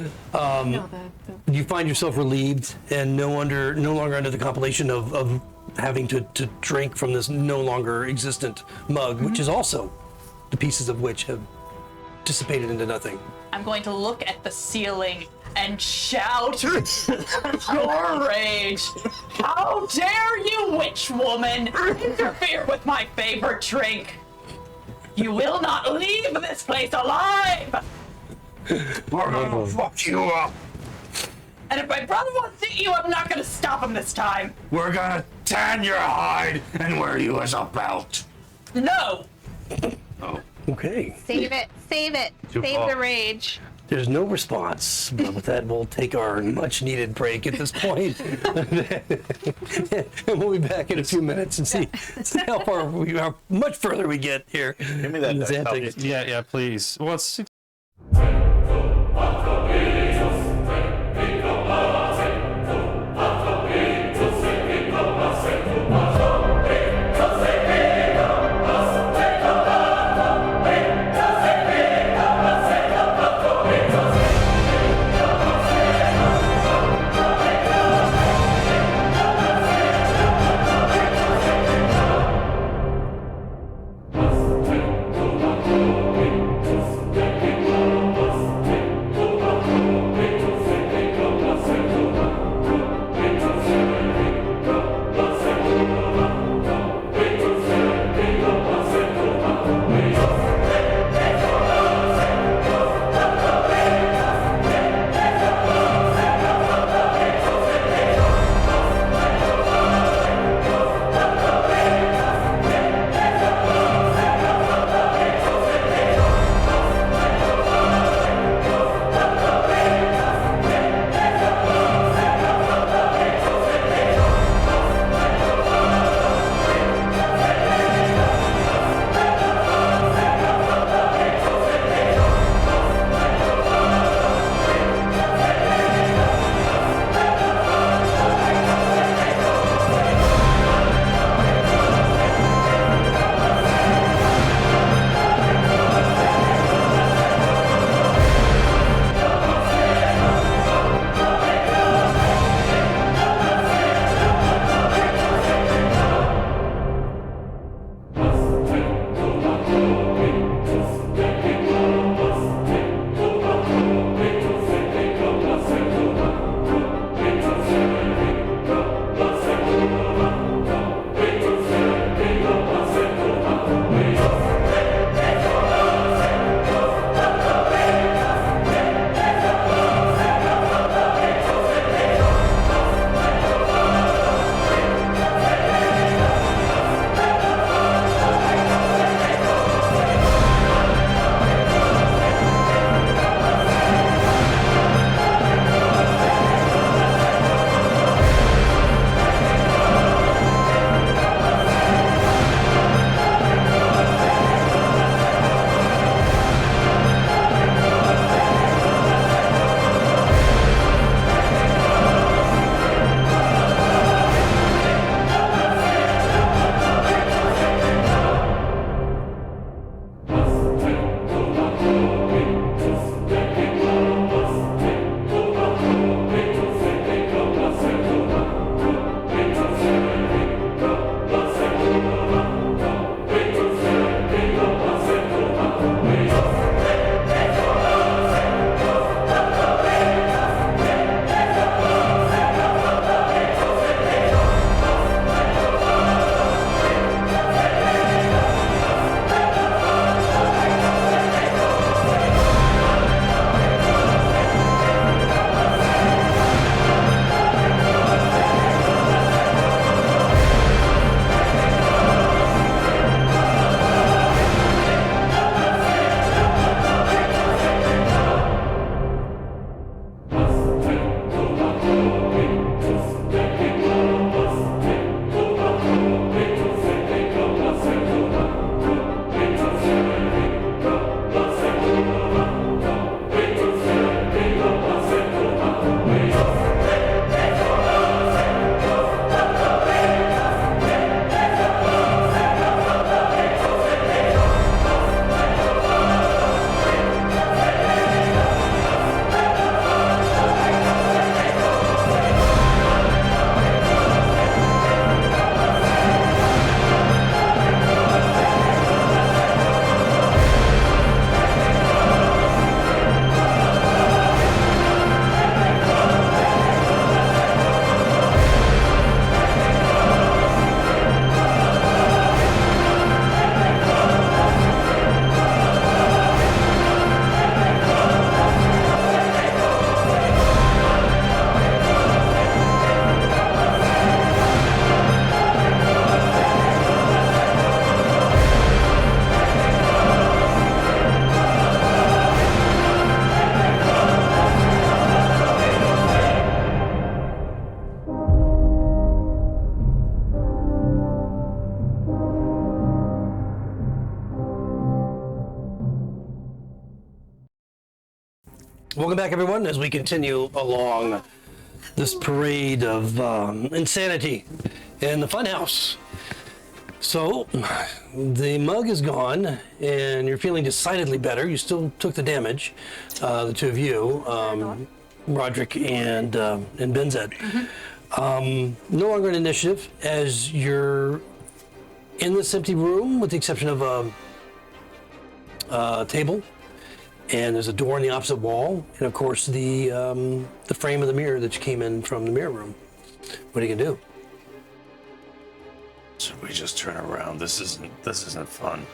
You find yourself relieved and no longer under the compilation of having to drink from this no longer existent mug, which is also the pieces of which have dissipated into nothing.
I'm going to look at the ceiling and shout your rage. How dare you, witch woman, interfere with my favorite drink? You will not leave this place alive!
We're gonna fuck you up.
And if my brother wants to eat you, I'm not gonna stop him this time.
We're gonna tan your hide and wear you as a belt.
No!
Okay.
Save it. Save it. Save the rage.
There's no response, but with that, we'll take our much-needed break at this point. And we'll be back in a few minutes and see how far how much further we get here.
Give me that.
Xantic.
Yeah, please. Well, it's
Welcome back, everyone, as we continue along this parade of insanity in the funhouse. So, the mug is gone, and you're feeling decidedly better. You still took the damage, the two of you, Roderick and Benzed. No longer an initiative, as you're in this empty room, with the exception of a table, and there's a door on the opposite wall, and of course the frame of the mirror that you came in from the mirror room. What are you gonna do?
So we just turn around. This isn't fun.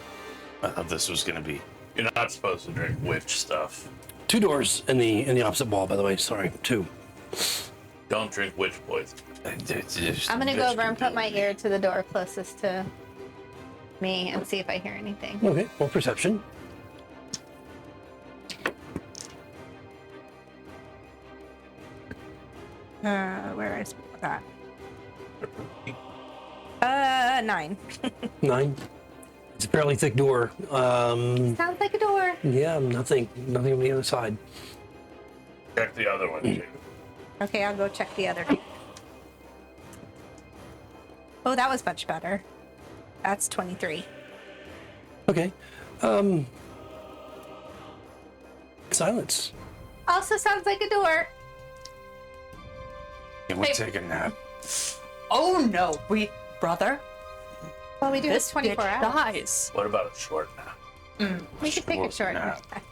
I thought this was gonna be.
You're not supposed to drink witch stuff.
Two doors in the opposite wall, by the way. Sorry, two.
Don't drink witch poison.
I'm gonna go over and put my ear to the door closest to me and see if I hear anything.
Okay, well, perception.
Where is that? 9.
9. It's a fairly thick door.
Sounds like a door.
Yeah, nothing on the other side.
Check the other one too.
Okay, I'll go check the other. Oh, that was much better. That's 23.
Okay. Silence.
Also sounds like a door.
Can we take a nap?
Oh no, brother,
Well, we do
this
this 24
bitch
hours.
dies.
What about a short nap?
We could take a short
nap.
nap.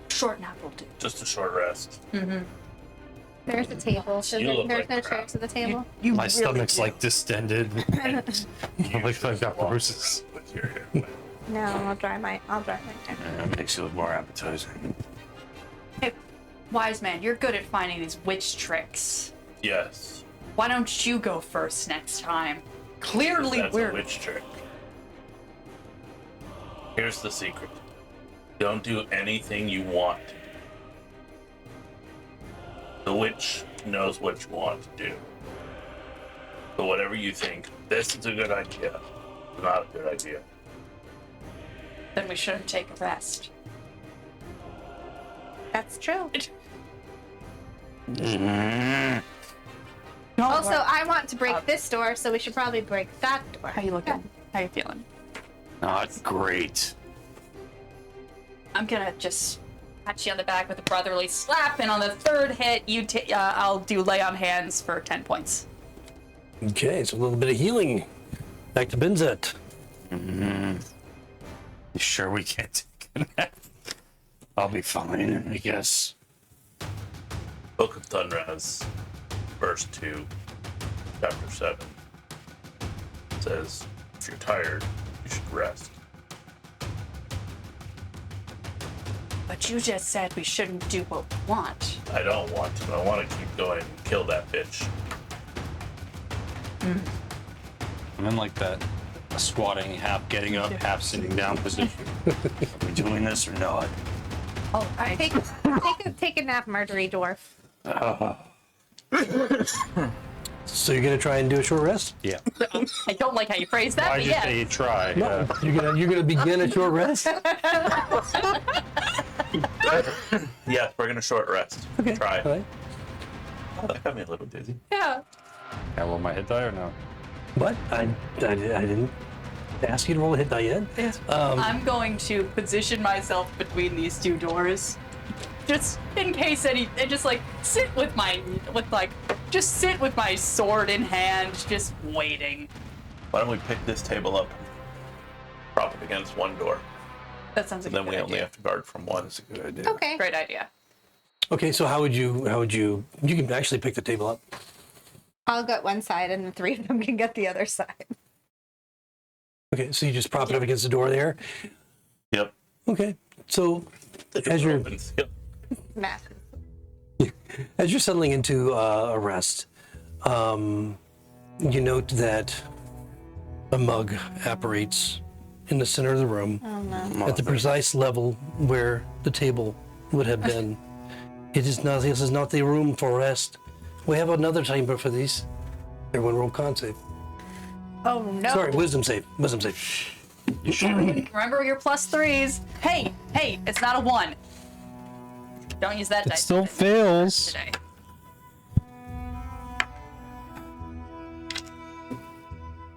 Short nap will do.
Just a short rest.
There's a table.
You look
There's
like
no
crap.
chairs at the table.
You
My
really
stomach's
do.
like distended. Like I've got bruises.
With your hair.
No, I'll dry my hair.
That makes it look more appetizing.
Hey, wise man, you're good at finding these witch tricks.
Yes.
Why don't you go first next time? Clearly,
That's
we're
a witch trick. Here's the secret. Don't do anything you want to do. The witch knows what you want to do. So whatever you think, this is a good idea, it's not a good idea.
then we shouldn't take a rest.
That's true.
Mm-hmm.
Also, I want to break this door, so we should probably break that door.
How you looking? How you feeling?
Not great.
I'm gonna just pat you on the back with a brotherly slap, and on the third hit, I'll do lay on hands for 10 points.
Okay, so a little bit of healing. Back to Benzet.
You sure we can't take a nap? I'll be fine, I guess.
Book of Thunraz, verse 2, chapter 7, says, if you're tired, you should rest.
But you just said we shouldn't do what we want.
I don't want to. I want to keep going and kill that bitch.
I'm in like that squatting, half getting up, half sitting down position.
Are we doing this or not?
All right.
Take a nap, murdery dwarf.
So you're gonna try and do a short rest?
Yeah.
I don't like how you phrase that,
I
but
just
yeah.
say try.
No, you're gonna begin a short rest.
Yes, we're gonna short rest.
Okay.
Try.
All right.
Oh, that got me a little dizzy.
Yeah.
Can I roll my hit die or no?
What? I didn't ask you to roll a hit die yet.
I'm going to position myself between these two doors. Just in case and just like sit with my sword in hand, just waiting.
Why don't we pick this table up and prop it against one door?
That sounds like
Then
a
we
good
only
idea.
have to guard from one.
That's a good idea.
Okay.
Great idea.
Okay, so how would you can actually pick the table up.
I'll get one side, and the three of them can get the other side.
Okay, so you just prop it up against the door there.
Yep.
Okay, so as you're
Opens. Yep.
Math.
as you're settling into a rest, you note that a mug apparates in the center of the room at the precise level where the table would have been. This is not the room for rest. We have another chamber for these. Everyone roll con save.
Oh no.
Sorry, wisdom save. Wisdom save.
Remember your +3s. Hey, it's not a 1. Don't use that
It
dice.
still fails.
Today.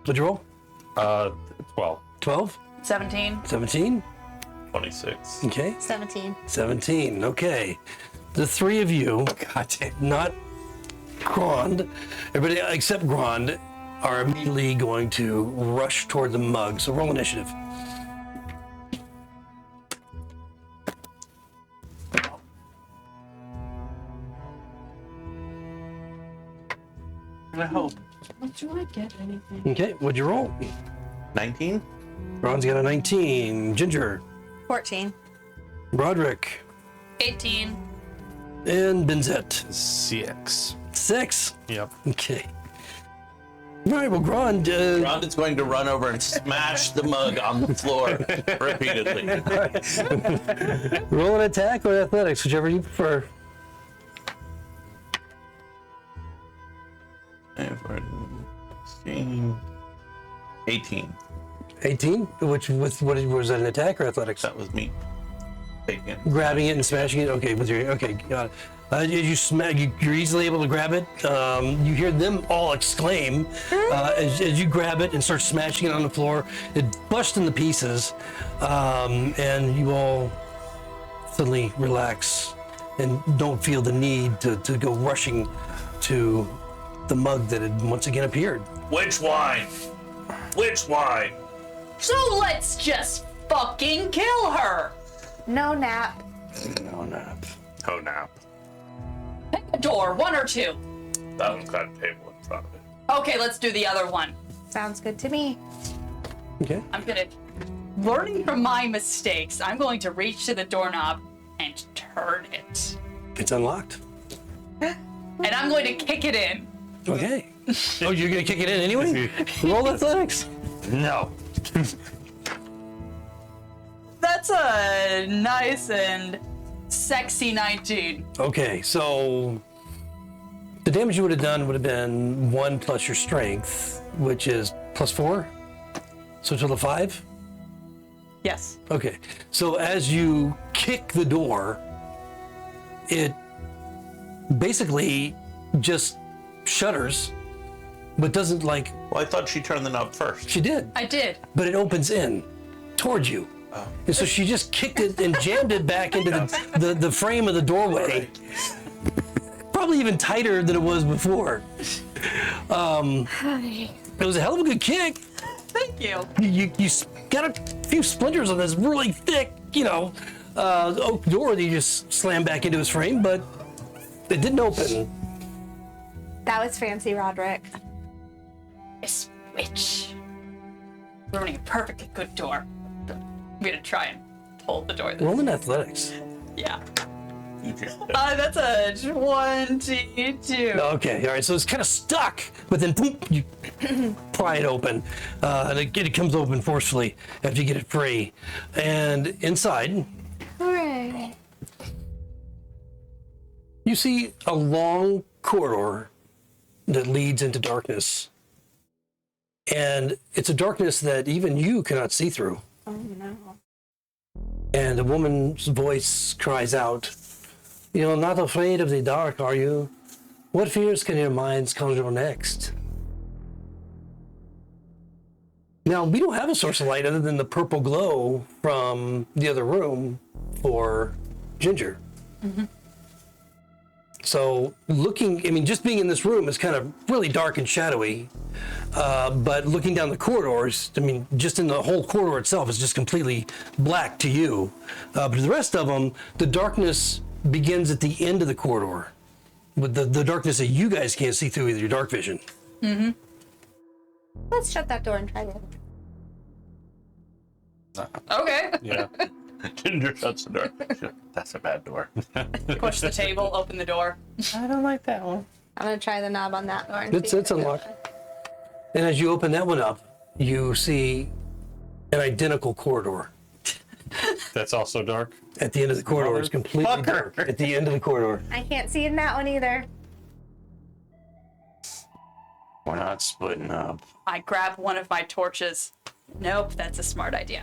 What'd you roll?
12.
12?
17.
17?
26.
Okay.
17.
17. Okay. The three of you, not Grand, everybody except Grand, are immediately going to rush toward the mug. So roll initiative.
I hope.
Do I get anything?
Okay. What'd you roll?
19?
Grand's got a 19. Ginger,
14.
Broderick,
18.
and Benzet.
6.
6.
Yep.
Okay. All right. Well, Grand.
Ron is going to run over and smash the mug on the floor repeatedly.
Roll an attack or athletics, whichever you prefer.
18.
18. Which what was that, an attack or athletics?
That was me. Taking it.
Grabbing it and smashing it. Okay, with your got it. As you're easily able to grab it. You hear them all exclaim as you grab it and start smashing it on the floor. It busts into pieces, and you all suddenly relax and don't feel the need to go rushing to the mug that had once again appeared.
Which wine? Which wine?
So let's just fucking kill her.
No nap.
No, no.
Oh, nap.
Pick a door, 1 or 2.
That one's got a table in front of it.
Okay, let's do the other one.
Sounds good to me.
Okay.
I'm gonna, learning from my mistakes, I'm going to reach to the doorknob and turn it.
It's unlocked.
And I'm going to kick it in.
Okay. Oh, you're gonna kick it in anyway? Roll athletics.
No.
That's a nice and sexy 19.
Okay, so the damage you would have done would have been 1 plus your strength, which is +4. So total 5.
Yes.
Okay, so as you kick the door, it basically just shudders, but doesn't like.
Well, I thought she turned the knob first.
She did,
I did.
but it opens in towards you. And so she just kicked it and jammed it back into the frame of the doorway. Probably even tighter than it was before. It was a hell of a good kick.
Thank you.
You got a few splinters on this really thick, oak door that you just slammed back into his frame, but it didn't open.
That was fancy, Roderick.
This witch. Ruining a perfectly good door. I'm gonna try and hold the door.
Roll in athletics.
Yeah.
You just
That's a 22.
Okay, all right, so it's kind of stuck, but then boom, you pry it open, and it comes open forcefully after you get it free. And inside,
Hooray.
you see a long corridor that leads into darkness. And it's a darkness that even you cannot see through.
Oh no.
And a woman's voice cries out, "You're not afraid of the dark, are you? What fears can your minds conjure next?" Now, we don't have a source of light other than the purple glow from the other room for Ginger.
Mm-hmm.
So just being in this room is kind of really dark and shadowy. But looking down the corridors, just in the whole corridor itself is just completely black to you. But to the rest of them, the darkness begins at the end of the corridor. With the darkness that you guys can't see through with your dark vision.
Mm-hmm.
Let's shut that door and try it.
Okay.
Yeah.
Ginger shuts the door. That's a bad door.
Push the table, open the door.
I don't like that one.
I'm gonna try the knob on that door. And
It's
see if
unlocked. And as you open that one up, you see an identical corridor.
That's also dark.
At the end of the corridor, it's completely dark. At the end of the corridor.
I can't see in that one either.
We're not splitting up.
I grab one of my torches. Nope, that's a smart idea.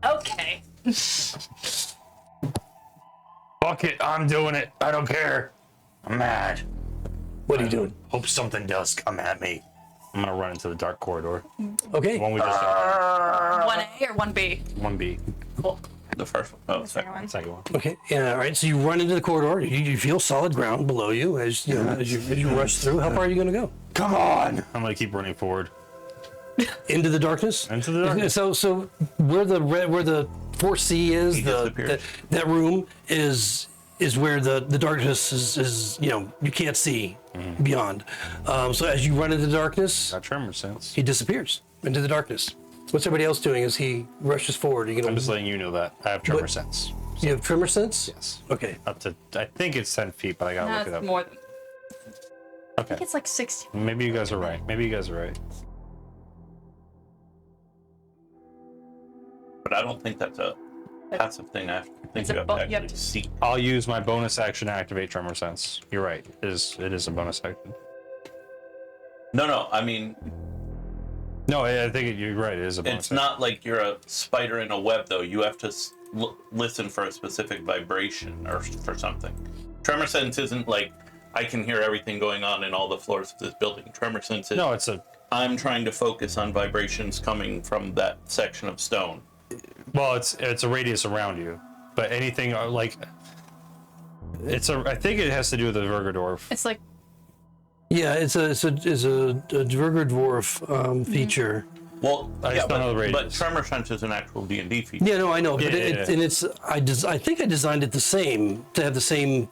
Okay.
Fuck it, I'm doing it. I don't care.
I'm mad.
What are you doing?
Hope something does come at me.
I'm gonna run into the dark corridor.
Okay.
One we just
1A or 1B?
1B.
Cool.
The first one. Oh,
Second one.
Second one.
Okay. Yeah. All right. So you run into the corridor. You feel solid ground below you as you know, as you rush through. How far are you going to go?
Come on.
I'm gonna keep running forward.
Into the darkness.
Into the darkness.
So where the 4C is,
He disappears.
that room is where the darkness is. You know, you can't see beyond. So as you run into the darkness,
Got tremor sense.
he disappears into the darkness. What's everybody else doing as he rushes forward? Are you
I'm
gonna?
just letting you know that I have tremor
What?
sense.
You have tremor sense?
Yes.
Okay.
Up to, I think it's 10 feet, but I gotta
No,
look it
it's
up.
more than. I
Okay.
think it's like 60.
Maybe you guys are right. Maybe you guys are right.
But I don't think that's a passive thing. I think
It's
you
a
have
bo-
to
you have
actually
to-
see.
I'll use my bonus action to activate tremor sense. You're right. It is a bonus action.
No, I mean,
No, I think you're right. It is a bonus
it's
action.
not like you're a spider in a web, though. You have to listen for a specific vibration or for something. Tremor sense isn't like I can hear everything going on in all the floors of this building. Tremor sense is
No, it's a.
I'm trying to focus on vibrations coming from that section of stone.
Well, it's a radius around you, but anything like. It's a. I think it has to do with the Vergadorf.
It's like
Yeah, it's a Dverger Dwarf feature.
Well,
I just don't know the
but
radius.
tremor sense is an actual D&D feature.
Yeah, no, I know, but
Yeah.
and it's I think I designed it the same to have the same.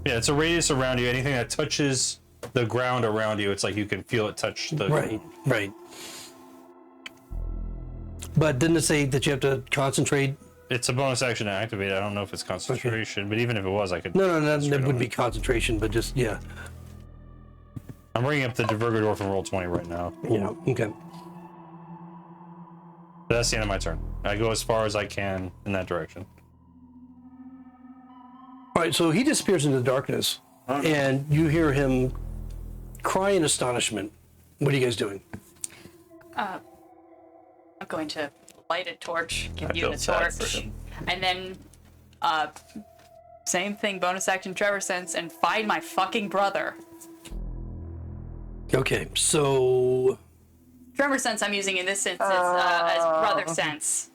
Yeah, it's a radius around you. Anything that touches the ground around you, it's like you can feel it touch the.
Right. But didn't it say that you have to concentrate?
It's a bonus action to activate. I don't know if it's concentration, but even if it was, I could.
No, that
straight
wouldn't
on
be
it.
concentration, but just yeah.
I'm bringing up the Vergadorf and roll 20 right now.
Yeah. Okay.
But that's the end of my turn. I go as far as I can in that direction.
All right. So he disappears into the darkness, and you hear him cry in astonishment. What are you guys doing?
I'm going to light a torch, give
I
you
feel
the
sad for
torch,
him.
and then same thing, bonus action Trevor sense, and find my fucking brother.
Okay. So
Tremor sense I'm using in this instance as brother sense.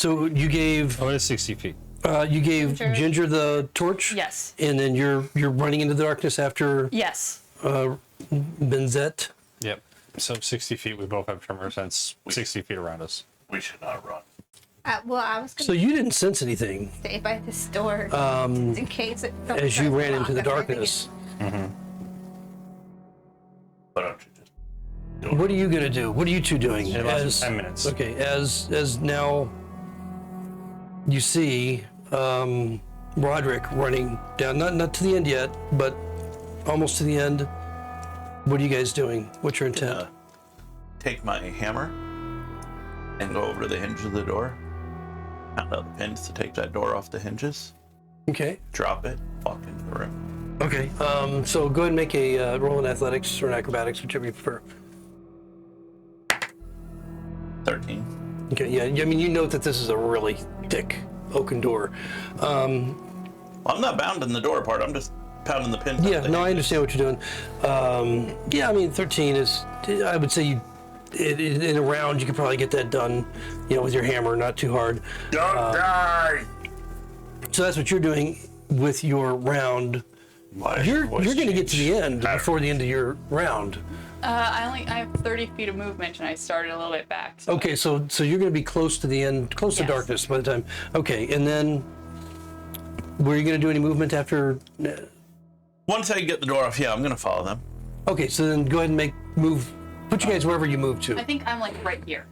you gave
Oh, it is 60 feet.
Ginger the torch.
Yes.
And then you're running into the darkness after
Yes.
Benzette.
Yep. So 60 feet, we both have tremor sense 60 feet around us.
We should not run.
Well, I was
So
gonna
you didn't sense anything
stay by this door in case it.
as you ran into the darkness.
Why don't you just
What are you gonna do? What are you two doing?
It lasts 10 minutes.
Okay, as now you see Roderick running down, not to the end yet, but almost to the end. What are you guys doing? What's your intent?
take my hammer and go over to the hinge of the door, pound out the pins to take that door off the hinges,
Okay.
drop it, walk into the room.
Okay. So go ahead and make a roll in athletics or in acrobatics, whichever you prefer.
13.
Okay. Yeah. I mean, you note that this is a really thick oaken door.
Well, I'm not bounding the door apart. I'm just pounding the pins.
Yeah,
out the
no, I
hinges.
understand what you're doing. Yeah, I mean, 13 is, I would say you, in a round, you could probably get that done, with your hammer, not too hard.
Don't die!
So that's what you're doing with your round. You're going to get to the end before the end of your round.
I have 30 feet of movement, and I started a little bit back. So
Okay, so you're going to be close to the end, close to
Yes.
darkness by the time. Okay, and then were you going to do any movement after?
Once I get the door off, yeah, I'm gonna follow them.
Okay, so then go ahead and move. Put you guys wherever you move to.
I think I'm like right here.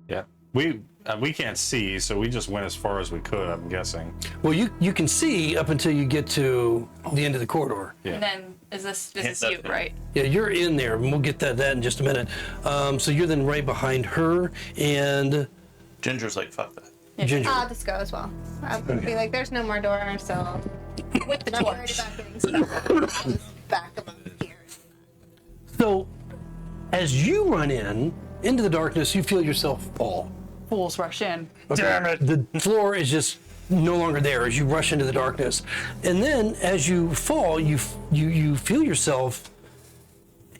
Yeah. We can't see, so we just went as far as we could, I'm guessing.
Well, you can see up until you get to the end of the corridor.
Yeah.
And then is this
that's
you,
it.
right?
Yeah, you're in there, and we'll get that in just a minute. So you're then right behind her and
Ginger's like, fuck that.
Ginger.
I'll just go as well. I'll be like, there's no more door, so
With the
not worried
torch.
about getting stuck. I'll just back them up here.
So as you run into the darkness, you feel yourself fall.
Fools rush in.
Okay? Damn it! The floor is just no longer there as you rush into the darkness. And then as you fall, you feel yourself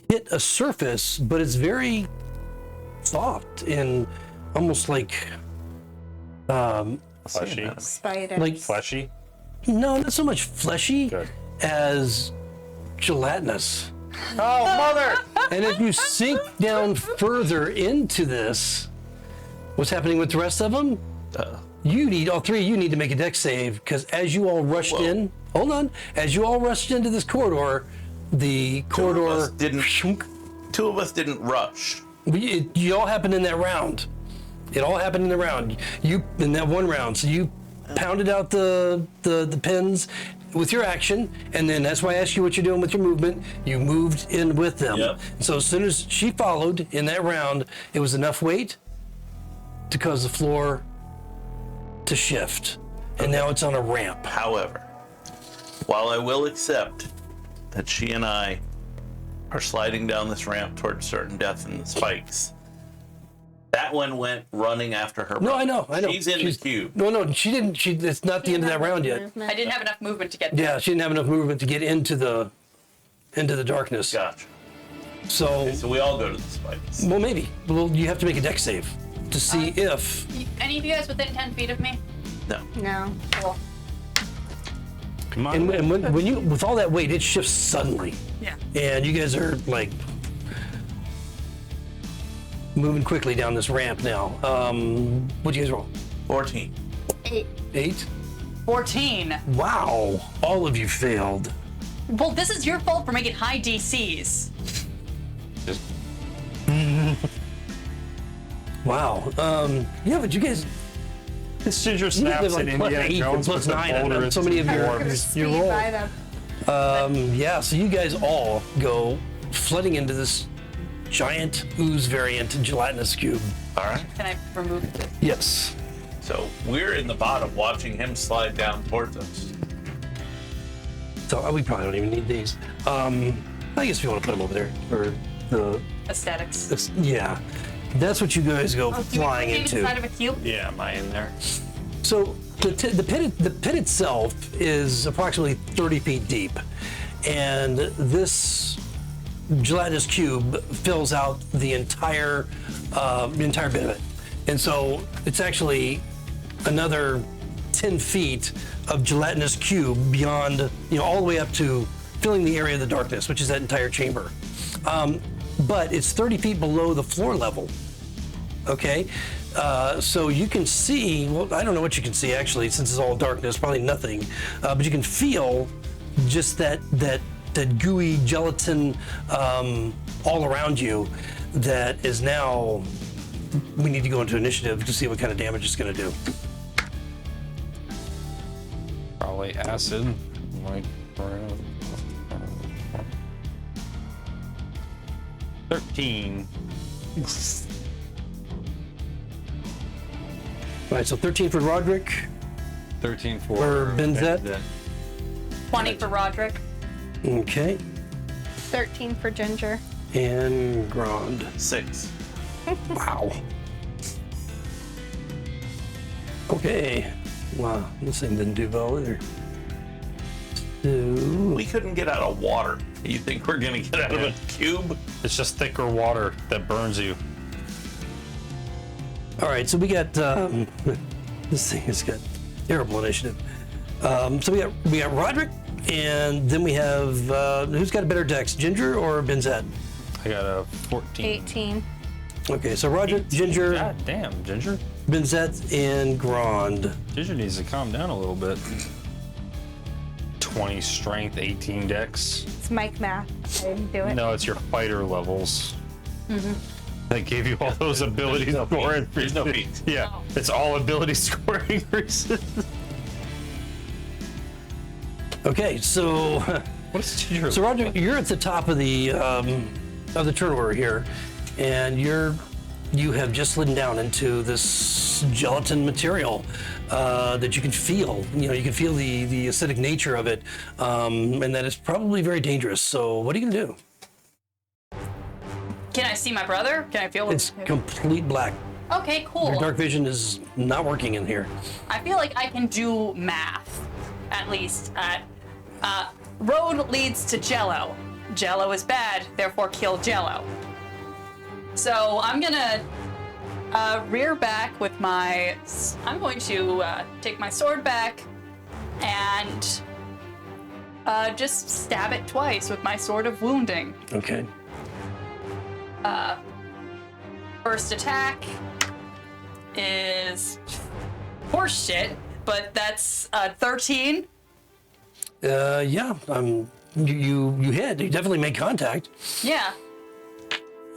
hit a surface, but it's very soft and almost like
Fleshy.
Spider.
like
Fleshy.
no, not so much fleshy
Good.
as gelatinous.
Oh, mother!
And if you sink down further into this, what's happening with the rest of them? You need, all three of you need to make a dex save, because as you all rushed in, hold on, as you all rushed into this corridor, the corridor
Two of us didn't rush.
you all happened in that round. It all happened in the round. You in that one round. So you pounded out the pins with your action, and then that's why I asked you what you're doing with your movement. You moved in with them.
Yep.
So as soon as she followed in that round, it was enough weight to cause the floor to shift. And now it's on a ramp.
However, while I will accept that she and I are sliding down this ramp towards certain death in the spikes, that one went running after her.
No, I know.
She's in the cube.
No, she didn't. It's not the end of that round yet.
I didn't have enough movement to get there.
Yeah, she didn't have enough movement to get into the darkness.
Gotcha.
So,
So we all go to the spikes.
well, maybe. Well, you have to make a dex save to see if.
Any of you guys within 10 feet of me?
No.
No.
Cool.
Come on.
And when you with all that weight, it shifts suddenly,
Yeah.
and you guys are like moving quickly down this ramp now. What'd you guys roll?
14.
8.
14.
Wow, all of you failed.
Well, this is your fault for making high DCs.
Wow. Yeah, but you guys.
This ginger
You
snaps
have like
in
plus
Indiana
8 and
Jones
plus
with a
9
boulder
on so many of your
Speed
roll.
by them.
Yeah, so you guys all go flooding into this giant ooze variant gelatinous cube.
All right.
Can I remove this?
Yes.
So we're in the bottom watching him slide down towards us.
So we probably don't even need these. I guess if you want to put them over there for the
Aesthetics.
yeah, that's what you guys go
Do we
flying
put it
into.
inside of a cube?
Yeah, am I in there?
So the pit itself is approximately 30 feet deep, and this gelatinous cube fills out the entire bit of it. And so it's actually another 10 feet of gelatinous cube beyond, all the way up to filling the area of the darkness, which is that entire chamber. But it's 30 feet below the floor level. Okay, so you can see, well, I don't know what you can see actually, since it's all darkness, probably nothing, but you can feel just that gooey gelatin all around you that is now, we need to go into initiative to see what kind of damage it's going to do.
Probably acid. Like, 13.
All right, so 13 for Roderick,
13
for
for
Benzette.
20 for Roderick.
Okay,
13 for Ginger.
and Grand.
6.
Wow. Okay. Wow, this thing didn't do well either. So,
We couldn't get out of water. You think we're gonna get out of a cube?
It's just thicker water that burns you.
all right, so we got this thing has got terrible initiative. So we got Roderick, and then we have who's got a better dex, Ginger or Benzette?
I got a 14.
18.
Okay, so Roderick, Ginger,
God damn, Ginger.
Benzette, and Grand.
Ginger needs to calm down a little bit. 20 strength, 18 dex.
It's Mike math. I didn't do it.
No, it's your fighter levels. That gave you all those ability score increases.
There's no feats.
Yeah, it's all ability score increases.
Okay, so
What is Ginger?
so Roderick, you're at the top of the turn order here, and you have just slid down into this gelatin material that you can feel. You can feel the acidic nature of it, and that it's probably very dangerous. So what are you gonna do?
Can I see my brother? Can I feel
It's complete black.
Okay, cool.
Your dark vision is not working in here.
I feel like I can do math, at least. Road leads to Jello. Jello is bad, therefore kill Jello. So I'm gonna rear back with my... I'm going to take my sword back and just stab it twice with my Sword of Wounding.
Okay.
First attack is horse shit, but that's 13.
Yeah. You hit. You definitely made contact.
Yeah.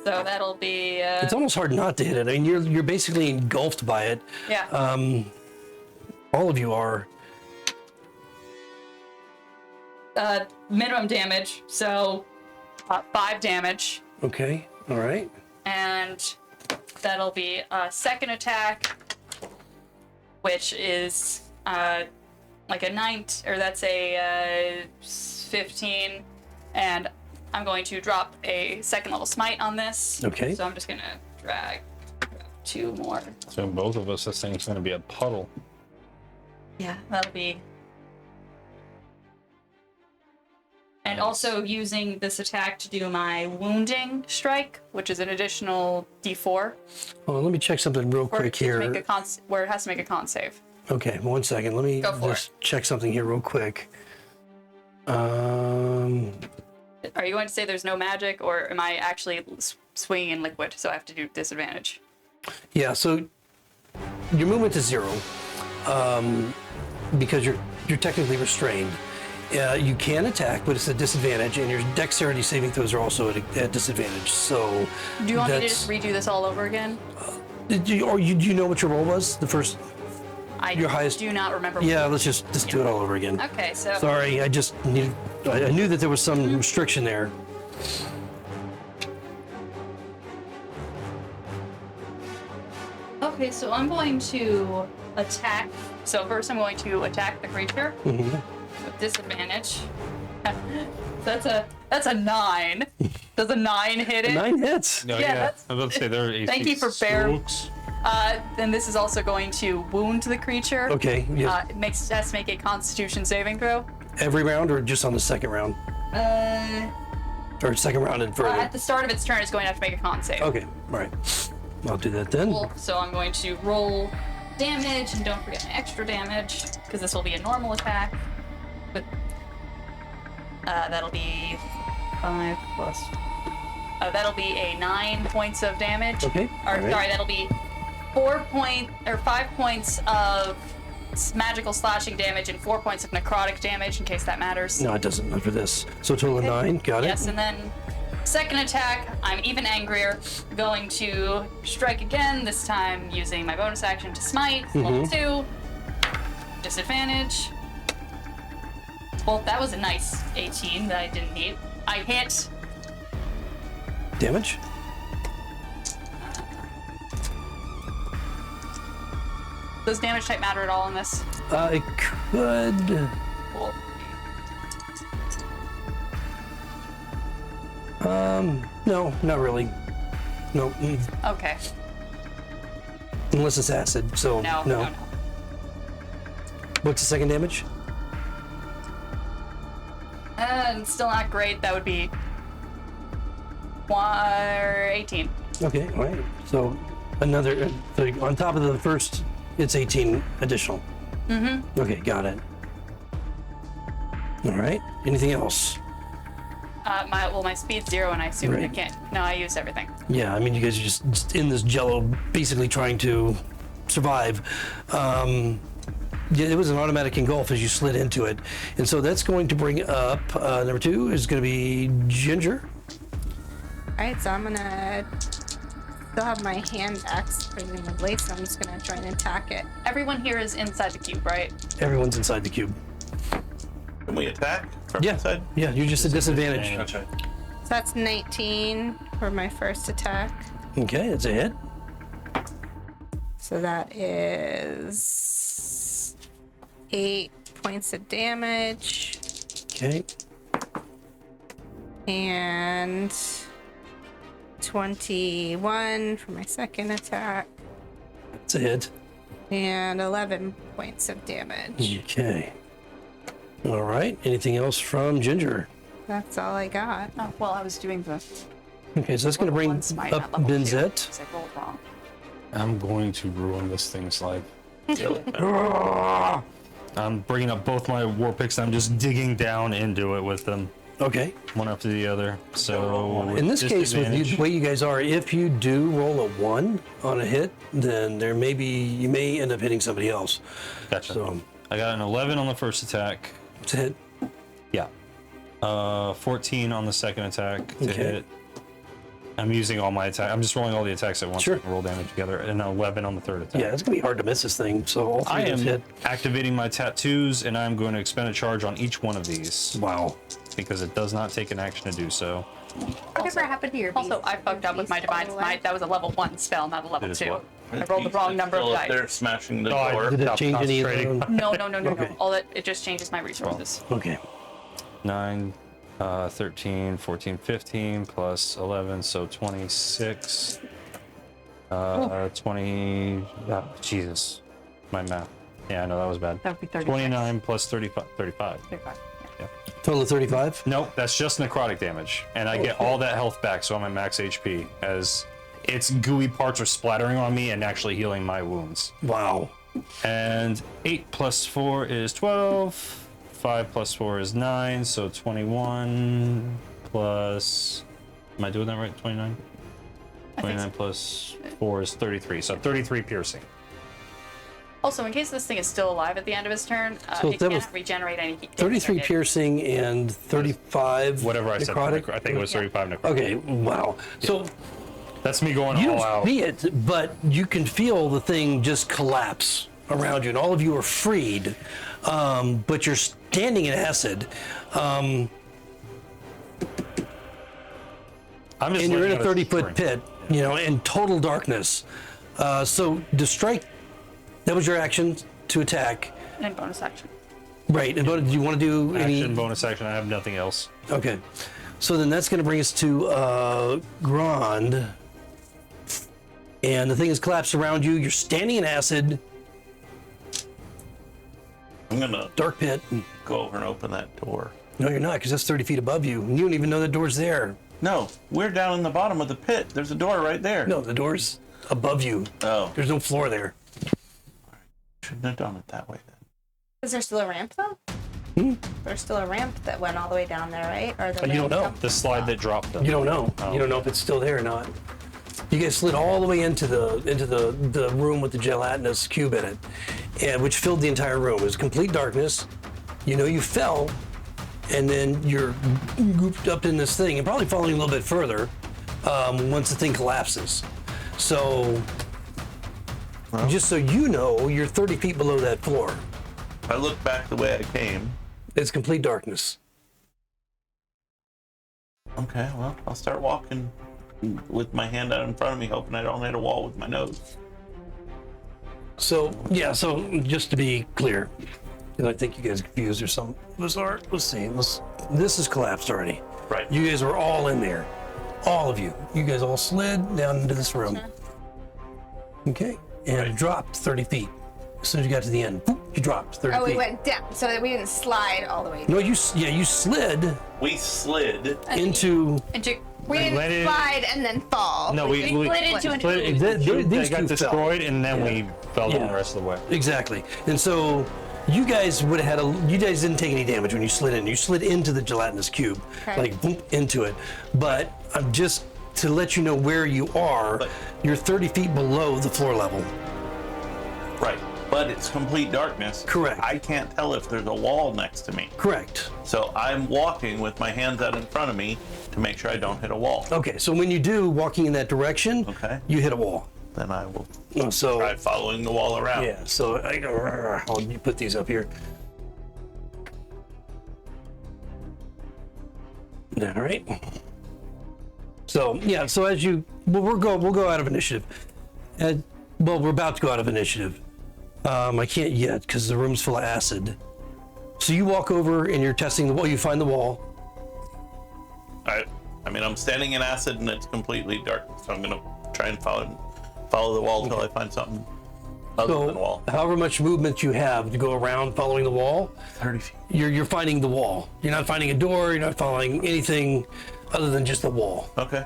So that'll be.
It's almost hard not to hit it. I mean, you're basically engulfed by it.
Yeah.
All of you are.
Minimum damage, so 5 damage.
Okay. All right.
And that'll be a second attack, which is like a 9, or that's a 15. And I'm going to drop a second level smite on this.
Okay.
So I'm just gonna drag 2 more.
So both of us, this thing's gonna be a puddle.
Yeah, that'll be. And also using this attack to do my wounding strike, which is an additional D4.
Well, let me check something real quick here.
Where it has to make a con save.
Okay, 1 second. Let me
Go for
just check something here real quick.
Are you going to say there's no magic, or am I actually swinging in liquid, so I have to do disadvantage?
Yeah. So your movement is 0, because you're technically restrained. You can attack, but it's a disadvantage, and your dexterity saving throws are also at a disadvantage. So
Do you want me to just redo this all over again?
do you know what your roll was? The first.
I
Your highest-
do not remember.
Yeah. Let's just do it all over again.
Okay, so
Sorry, I just needed. I knew that there was some restriction there.
okay, so I'm going to attack. So first, I'm going to attack the creature with disadvantage. That's a 9. Does a 9 hit it?
9 hits.
No,
Yeah, that's-
I was about to say there are
Thank you for bear-
strokes.
Then this is also going to wound the creature.
Okay. Yeah.
It has to make a Constitution saving throw.
Every round, or just on the second round, or second round and further.
At the start of its turn, it's going to have to make a con save.
Okay. All right. I'll do that then.
Cool. So I'm going to roll damage, and don't forget my extra damage, because this will be a normal attack. But that'll be 5 plus. That'll be a 9 points of damage.
Okay,
Or
alright.
sorry, that'll be 5 points of magical slashing damage and 4 points of necrotic damage, in case that matters.
No, it doesn't. Not for this. So a total of 9. Got it.
Yes, and then second attack, I'm even angrier. Going to strike again, this time using my bonus action to smite. Level 2. Disadvantage. Well, that was a nice 18 that I didn't need. I hit.
Damage.
Does damage type matter at all in this?
It could.
Cool.
No, not really. No,
Okay.
unless it's acid. So
No.
What's the second damage?
Still not great. That would be 18.
Okay, all right. So another. So on top of the first, it's 18 additional. Okay, got it. All right. Anything else?
My speed's 0, and I assume I
Right.
can't. No, I used everything.
Yeah, I mean, you guys are just in this jello, basically trying to survive. Yeah, it was an automatic engulf as you slid into it. And so that's going to bring up, number 2 is going to be Ginger.
Alright, so I'm gonna still have my hand axe, presumably, so I'm just gonna try and attack it.
Everyone here is inside the cube, right?
Everyone's inside the cube.
Can we attack from
Yeah,
inside?
yeah, you're just a disadvantage.
Okay.
So that's 19 for my first attack.
Okay, it's a hit.
So that is 8 points of damage.
Okay,
And 21 for my second attack.
It's a hit.
And 11 points of damage.
Okay. All right. Anything else from Ginger?
That's all I got.
Oh, well, I was doing the
Okay, so that's going to bring
one smite
up
at level 2,
Benzette.
'cause I rolled wrong.
I'm going to ruin this thing's life. I'm bringing up both my war picks. I'm just digging down into it with them,
Okay.
one after the other. So
In this case, with you,
disadvantage.
the way you guys are, if you do roll a 1 on a hit, then you may end up hitting somebody else.
Gotcha.
So
I got an 11 on the first attack.
it's a hit.
Yeah. 14 on the second attack to
Okay.
hit. I'm using all my attack. I'm just rolling all the attacks at once.
Sure.
So I can roll damage together, and an 11 on the third attack.
Yeah, it's going to be hard to miss this thing. So all
I
three of those
am
hit.
activating my tattoos, and I'm going to expend a charge on each one of these
Wow.
because it does not take an action to do so.
Whatever happened to your
Also,
beast?
I fucked up with my divine smite. That was a level 1 spell, not a level
It is
2.
what?
I rolled the wrong number of
Still up
dice.
there smashing the
Oh,
door.
Did it change any of
concentrating.
the...
No.
Okay.
All that it just changes my resources.
Okay.
9, 13, 14, 15, plus 11, so 26. 20. Jesus. My math. Yeah, I know that was bad.
That would be 36.
29 plus 35. 35.
35. Yeah.
Total of 35?
Nope, that's just necrotic damage. And I get all that health back, so I'm at max HP, as its gooey parts are splattering on me and actually healing my wounds.
Wow.
And 8 plus 4 is 12. 5 plus 4 is 9, so 21 plus... Am I doing that right? 29? 29 plus 4 is 33, so 33 piercing.
Also, in case this thing is still alive at the end of its turn,
So
it
that was
can't regenerate any.
33 piercing and 35
Whatever I said.
necrotic?
I think it was 35 necrotic.
Okay, wow. So
That's me going
you
all
don't
out.
see it, but you can feel the thing just collapse around you, and all of you are freed, but you're standing in acid,
I'm just
and you're in
letting
a
out
30-foot
string.
pit, in total darkness. So to strike, that was your action to attack.
And bonus action.
Right, and do you want to do any...
Action, bonus action, I have nothing else.
Okay, so then that's going to bring us to Grand, and the thing has collapsed around you. You're standing in acid,
I'm gonna
dark pit.
go over and open that door.
No, you're not, because that's 30 feet above you. You don't even know the door's there.
No, we're down in the bottom of the pit. There's a door right there.
No, the door's above you.
Oh,
There's no floor there.
shouldn't have done it that way then.
Is there still a ramp though? There's still a ramp that went all the way down there, right? Or the
You don't
ramp
know.
up-
The slide that dropped them.
You don't know.
Oh.
You don't know if it's still there or not. You guys slid all the way into the room with the gelatinous cube in it, and which filled the entire room. It was complete darkness. You fell, and then you're grouped up in this thing, and probably falling a little bit further once the thing collapses. So, just so you know, you're 30 feet below that floor.
I look back the way I came.
It's complete darkness.
Okay, well, I'll start walking with my hand out in front of me, hoping I don't hit a wall with my nose.
So, yeah, so just to be clear, because I think you guys are confused or something. Let's see. This is collapsed already.
Right.
You guys were all in there. All of you. You guys all slid down into this room. Okay. And it dropped 30 feet. As soon as you got to the end, boop, you dropped 30
Oh,
feet.
we went down, so that we didn't slide all the way down.
No, you slid
We slid.
into...
And you,
We didn't
landed-
slide and then fall.
No, we
split into an ooze.
These
got
two fell.
destroyed, and then we fell down
Yeah.
the rest of the way.
Exactly. And so you guys would have had you guys didn't take any damage when you slid in. You slid into the gelatinous cube,
Okay.
like boom, into it. But I'm just to let you know where you are.
But-
You're 30 feet below the floor level.
Right. But it's complete darkness.
Correct.
I can't tell if there's a wall next to me.
Correct.
So I'm walking with my hands out in front of me to make sure I don't hit a wall.
Okay. So when you do walking in that direction,
Okay.
you hit a wall.
Then I will
So
try following the wall around.
yeah. So I'll you put these up here. All right. So yeah. So as you we'll go out of initiative. We're about to go out of initiative. I can't yet because the room's full of acid. So you walk over and you're testing the wall. You find the wall.
I mean, I'm standing in acid and it's completely dark, so I'm gonna try and follow the wall until I find something. Other than wall.
however much movement you have to go around following the wall,
30 feet.
you're finding the wall. You're not finding a door. You're not following anything other than just the wall.
Okay.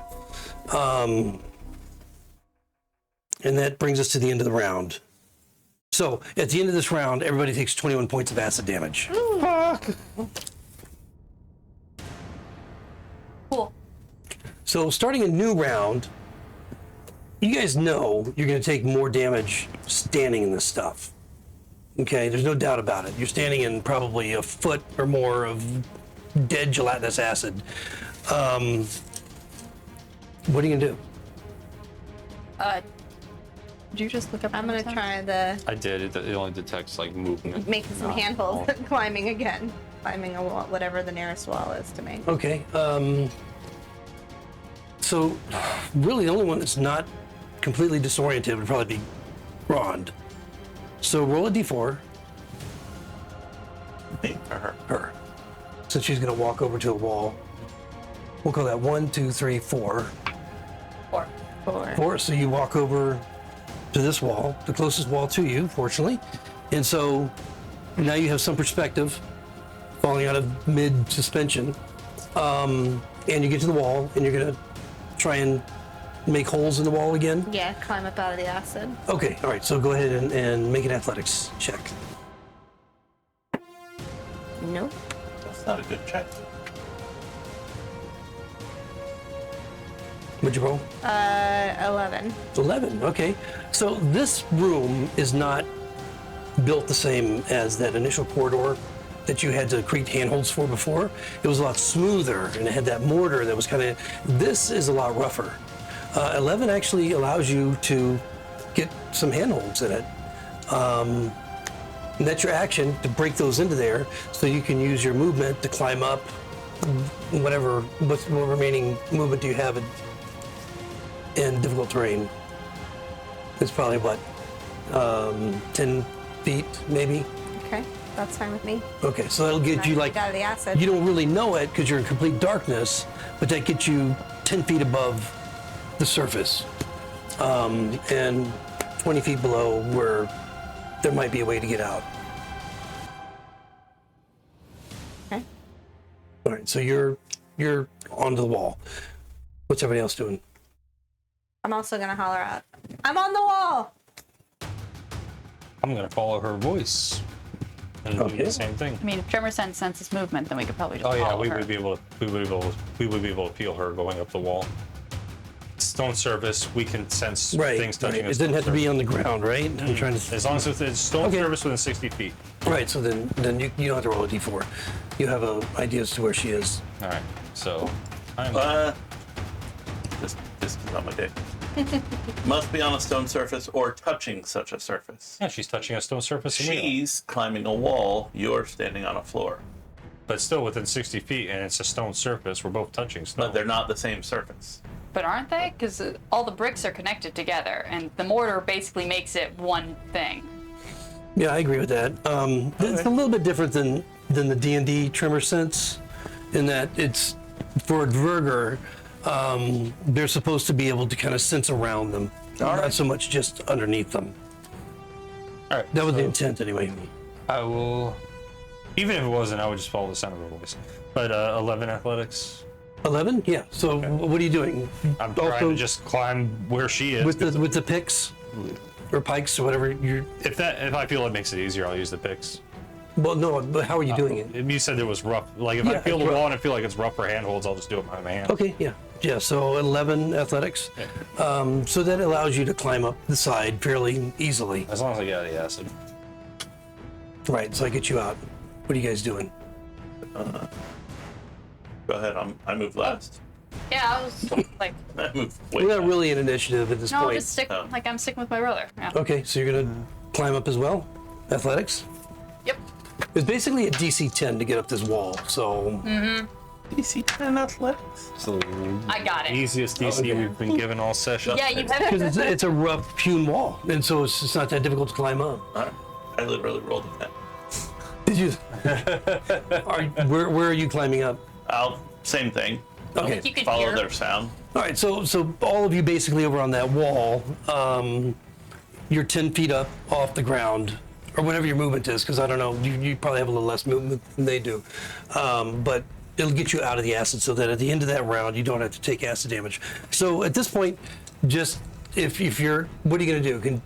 And that brings us to the end of the round. So at the end of this round, everybody takes 21 points of acid damage.
Cool.
So starting a new round, you guys know you're going to take more damage standing in this stuff. Okay, there's no doubt about it. You're standing in probably a foot or more of dead gelatinous acid. What are you going to do?
Did you just look up?
I'm gonna try the
I did. It only detects like movement.
making some handholds and climbing again. Climbing a wall, whatever the nearest wall is to me.
Okay, so really the only one that's not completely disoriented would probably be Rond. So roll a d4.
Me or her?
Her. Since she's gonna walk over to a wall. We'll call that 1, 2, 3, 4.
4.
4. So you walk over to this wall, the closest wall to you, fortunately. And so now you have some perspective falling out of mid-suspension. And you get to the wall and you're gonna try and make holes in the wall again.
Yeah, climb up out of the acid.
Okay, all right, so go ahead and make an athletics check.
Nope.
That's not a good check.
What'd you roll?
11.
11, okay. So this room is not built the same as that initial corridor that you had to create handholds for before. It was a lot smoother and it had that mortar that was kind of, this is a lot rougher. 11 actually allows you to get some handholds in it. And that's your action to break those into there so you can use your movement to climb up whatever, what remaining movement do you have in difficult terrain. It's probably what, 10 feet maybe?
Okay, that's fine with me.
Okay, so that'll get you like,
Out of the acid.
you don't really know it because you're in complete darkness, but that gets you 10 feet above the surface. And 20 feet below where there might be a way to get out.
Okay.
All right, so you're onto the wall. What's everybody else doing?
I'm also gonna holler out, I'm on the wall!
I'm gonna follow her voice and do
Okay.
the same thing.
I mean, if Tremor senses movement, then we could probably just
Oh yeah,
follow
we
her.
would be able to feel her going up the wall. Stone surface, we can sense
Right,
things touching
right.
us.
It didn't have to be on the ground, right? I'm trying to.
As long as it's stone
Okay.
surface within 60 feet.
Right, so then you don't have to roll a d4. You have an idea as to where she is.
All right, so I'm
This is not my day. Must be on a stone surface or touching such a surface.
yeah, she's touching a stone surface. and we are.
She's climbing a wall. You're standing on a floor.
But still within 60 feet, and it's a stone surface. We're both touching stone.
But they're not the same surface.
But aren't they? Because all the bricks are connected together, and the mortar basically makes it one thing.
Yeah, I agree with that. It's a little bit different than the D&D tremor sense, in that it's for a Dverger, they're supposed to be able to kind of sense around them, not so much just underneath them.
All right,
That was the
so
intent, anyway.
I will. Even if it wasn't, I would just follow the sound of her voice. But 11 athletics.
11? Yeah. So what are you doing?
I'm trying to just climb where she is.
with the picks or pikes or whatever you're.
If I feel it makes it easier, I'll use the picks.
Well, no, but how are you doing it?
You said it was rough. Like if I
Yeah,
feel the
it's rough.
wall and I feel like it's rough for handholds, I'll just do it by my hand.
Okay, yeah. So 11 athletics. So that allows you to climb up the side fairly easily.
As long as I get out of the acid.
Right. So I get you out. What are you guys doing?
Go ahead. I move last.
Yeah, I was like,
I move way
We're not
back.
really an initiative at this
no,
point.
just stick.
Oh.
Like I'm sticking with my brother. Yeah.
Okay, so you're gonna climb up as well. Athletics.
Yep.
It's basically a DC 10 to get up this wall. So
DC 10 athletics.
I got it.
Easiest DC
Okay.
we've been given all session.
Yeah, you
because it's a rough hewn wall, and so it's not that difficult to climb up.
I literally rolled a 10.
Did you? Where are you climbing up?
Same thing.
Okay.
You could
Follow
hear.
their sound.
All right, so all of you basically over on that wall, you're 10 feet up off the ground, or whatever your movement is, because I don't know, you probably have a little less movement than they do. But it'll get you out of the acid so that at the end of that round, you don't have to take acid damage. So at this point, just if you're, what are you going to do?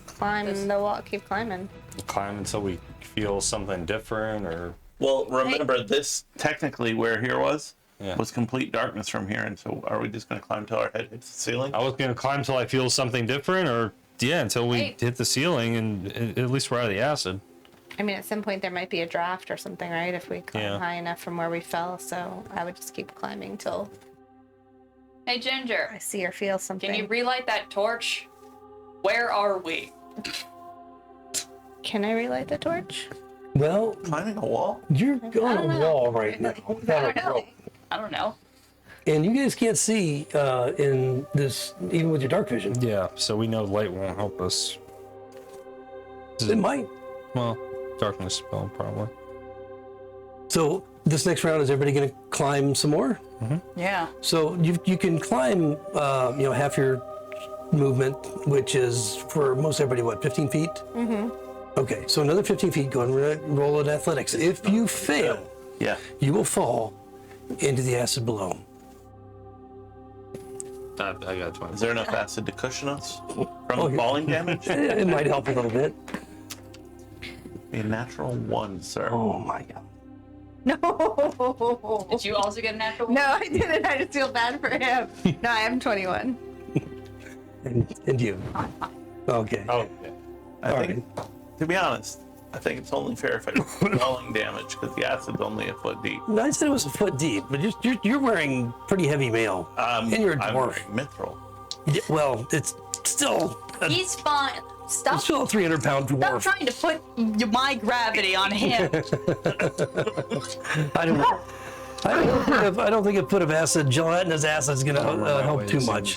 Climb the wall, keep climbing.
Climb until we feel something different, or
Well, remember this technically where here was
Yeah.
was complete darkness from here, and so are we just going to climb till our head hits the ceiling?
I was gonna climb till I feel something different, or yeah, until we
Hey.
hit the ceiling and at least we're out of the acid.
I mean, at some point there might be a draft or something, right? If we climb
Yeah.
high enough from where we fell, so I would just keep climbing till
Hey, Ginger,
I see or feel something.
can you relight that torch? Where are we?
Can I relight the torch?
Well,
Climbing a wall?
you're on a wall right now.
I don't know.
And you guys can't see in this, even with your dark vision.
Yeah, so we know light won't help us.
It might.
Well, darkness spell probably.
So this next round, is everybody going to climb some more?
Yeah.
So you can climb, half your movement, which is for most everybody, what, 15 feet? Mm-hmm. Okay, so another 15 feet, go and roll at athletics. If you fail,
Yeah.
you will fall into the acid below.
I got 20.
Is there enough acid to cushion us from
Oh,
the falling damage?
It might help a little bit.
Be a natural 1, sir.
Oh my God.
No.
Did you also get a natural one?
No, I didn't. I just feel bad for him. No, I am 21.
And you? Okay.
Oh, yeah.
I think, to be honest, I think it's only fair if I do falling damage because the acid's only a foot deep.
No, I said it was a foot deep, but you're wearing pretty heavy mail. And you're a
I'm
dwarf.
wearing mithril.
Yeah, well, it's still
He's fine. Stop.
it's still a 300-pound
Stop
dwarf.
trying to put my gravity on him.
I don't think a foot of acid, gelatinous acid, is going to help too much.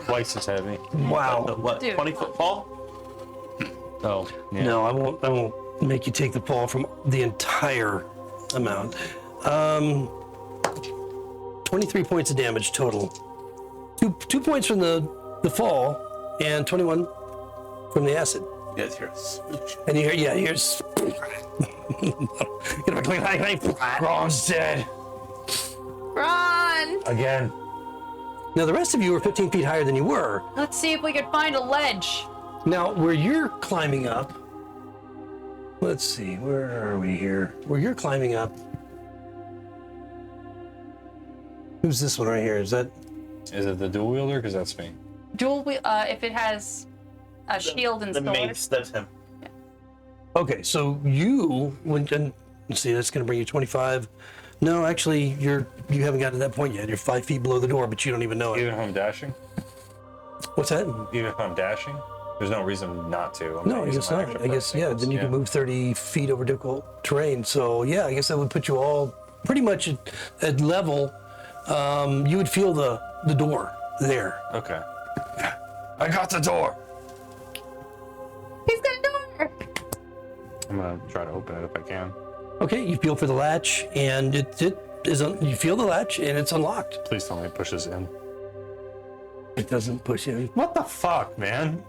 Twice as heavy.
Wow.
What,
Dude.
20-foot fall?
Oh, yeah.
No, I won't make you take the fall from the entire amount. 23 points of damage total. Two points from the fall, and 21 from the acid.
You guys hear a swoosh.
And you hear, Ron's dead.
Ron!
Again.
Now the rest of you are 15 feet higher than you were.
Let's see if we can find a ledge.
Now where you're climbing up, let's see, where are we here? Where you're climbing up, who's this one right here? Is that?
Is it the dual wielder? Because that's me.
Dual wheel, if it has a shield and
The
sword.
mace, that's him.
Okay, so you went and let's see, that's going to bring you 25. No, actually, you haven't gotten to that point yet. You're 5 feet below the door, but you don't even know it.
Even if I'm dashing?
What's that?
Even if I'm dashing? There's no reason not to. I'm
No,
not
I
using
guess
my
not.
extra
I guess, yeah, then you can move 30 feet over difficult terrain. So, yeah, I guess that would put you all pretty much at level. You would feel the door there.
Okay. I got the door.
He's got a door!
I'm gonna try to open it if I can.
Okay, you feel for the latch, and you feel the latch, and it's unlocked.
Please tell me it pushes in.
It doesn't push in.
What the fuck, man?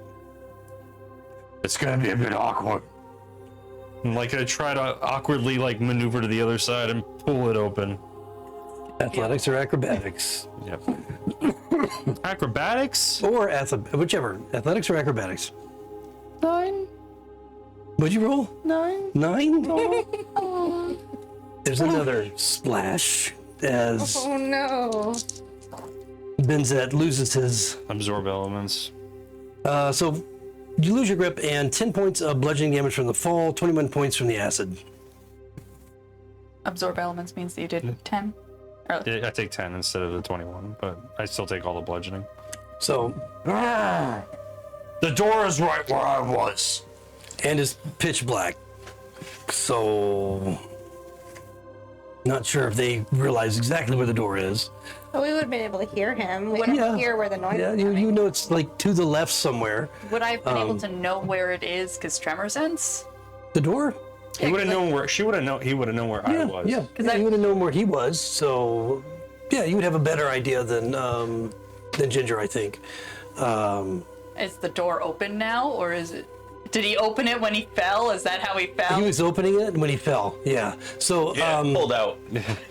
It's gonna be a bit awkward. I'm like I try to awkwardly maneuver to the other side and pull it open.
Athletics or acrobatics?
Yep. Acrobatics?
Or whichever. Athletics or acrobatics?
9.
What'd you roll?
9.
9? There's another splash as
Oh no.
Benzet loses his.
Absorb elements.
So you lose your grip and 10 points of bludgeoning damage from the fall, 21 points from the acid.
Absorb elements means that you did 10.
Yeah, I take 10 instead of the 21, but I still take all the bludgeoning.
So,
The door is right where I was.
and it's pitch black. So, not sure if they realize exactly where the door is.
But we would have been able to hear him. We would
Yeah.
hear where the noise
Yeah,
is
you
coming.
know it's like to the left somewhere.
Would I have been able to know where it is because tremor sense?
The door?
He would have known where she would have known. He would have known where I was.
Yeah,
I-
you would have known where he was. So, yeah, you would have a better idea than Ginger, I think.
Is the door open now, or is it? Did he open it when he fell? Is that how he fell?
He was opening it when he fell. Yeah. So
Yeah, pulled out.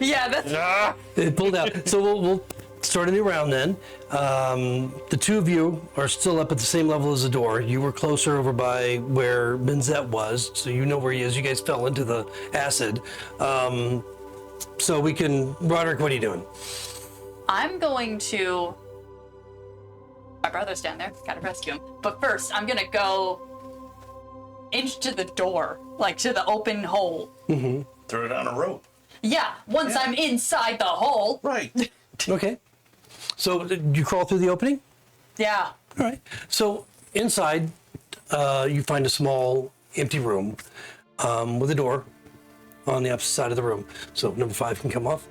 Yeah, that's.
it pulled out. So we'll start a new round then. The two of you are still up at the same level as the door. You were closer over by where Benzette was, so you know where he is. You guys fell into the acid. So we can, Roderick, what are you doing?
I'm going to. My brother's down there. Gotta rescue him. But first, I'm gonna go into the door, like to the open hole.
Throw it on a rope.
Yeah, once I'm inside the hole.
Right.
Okay. So you crawl through the opening?
Yeah.
All right. So inside, you find a small empty room with a door on the opposite side of the room. So number 5 can come off.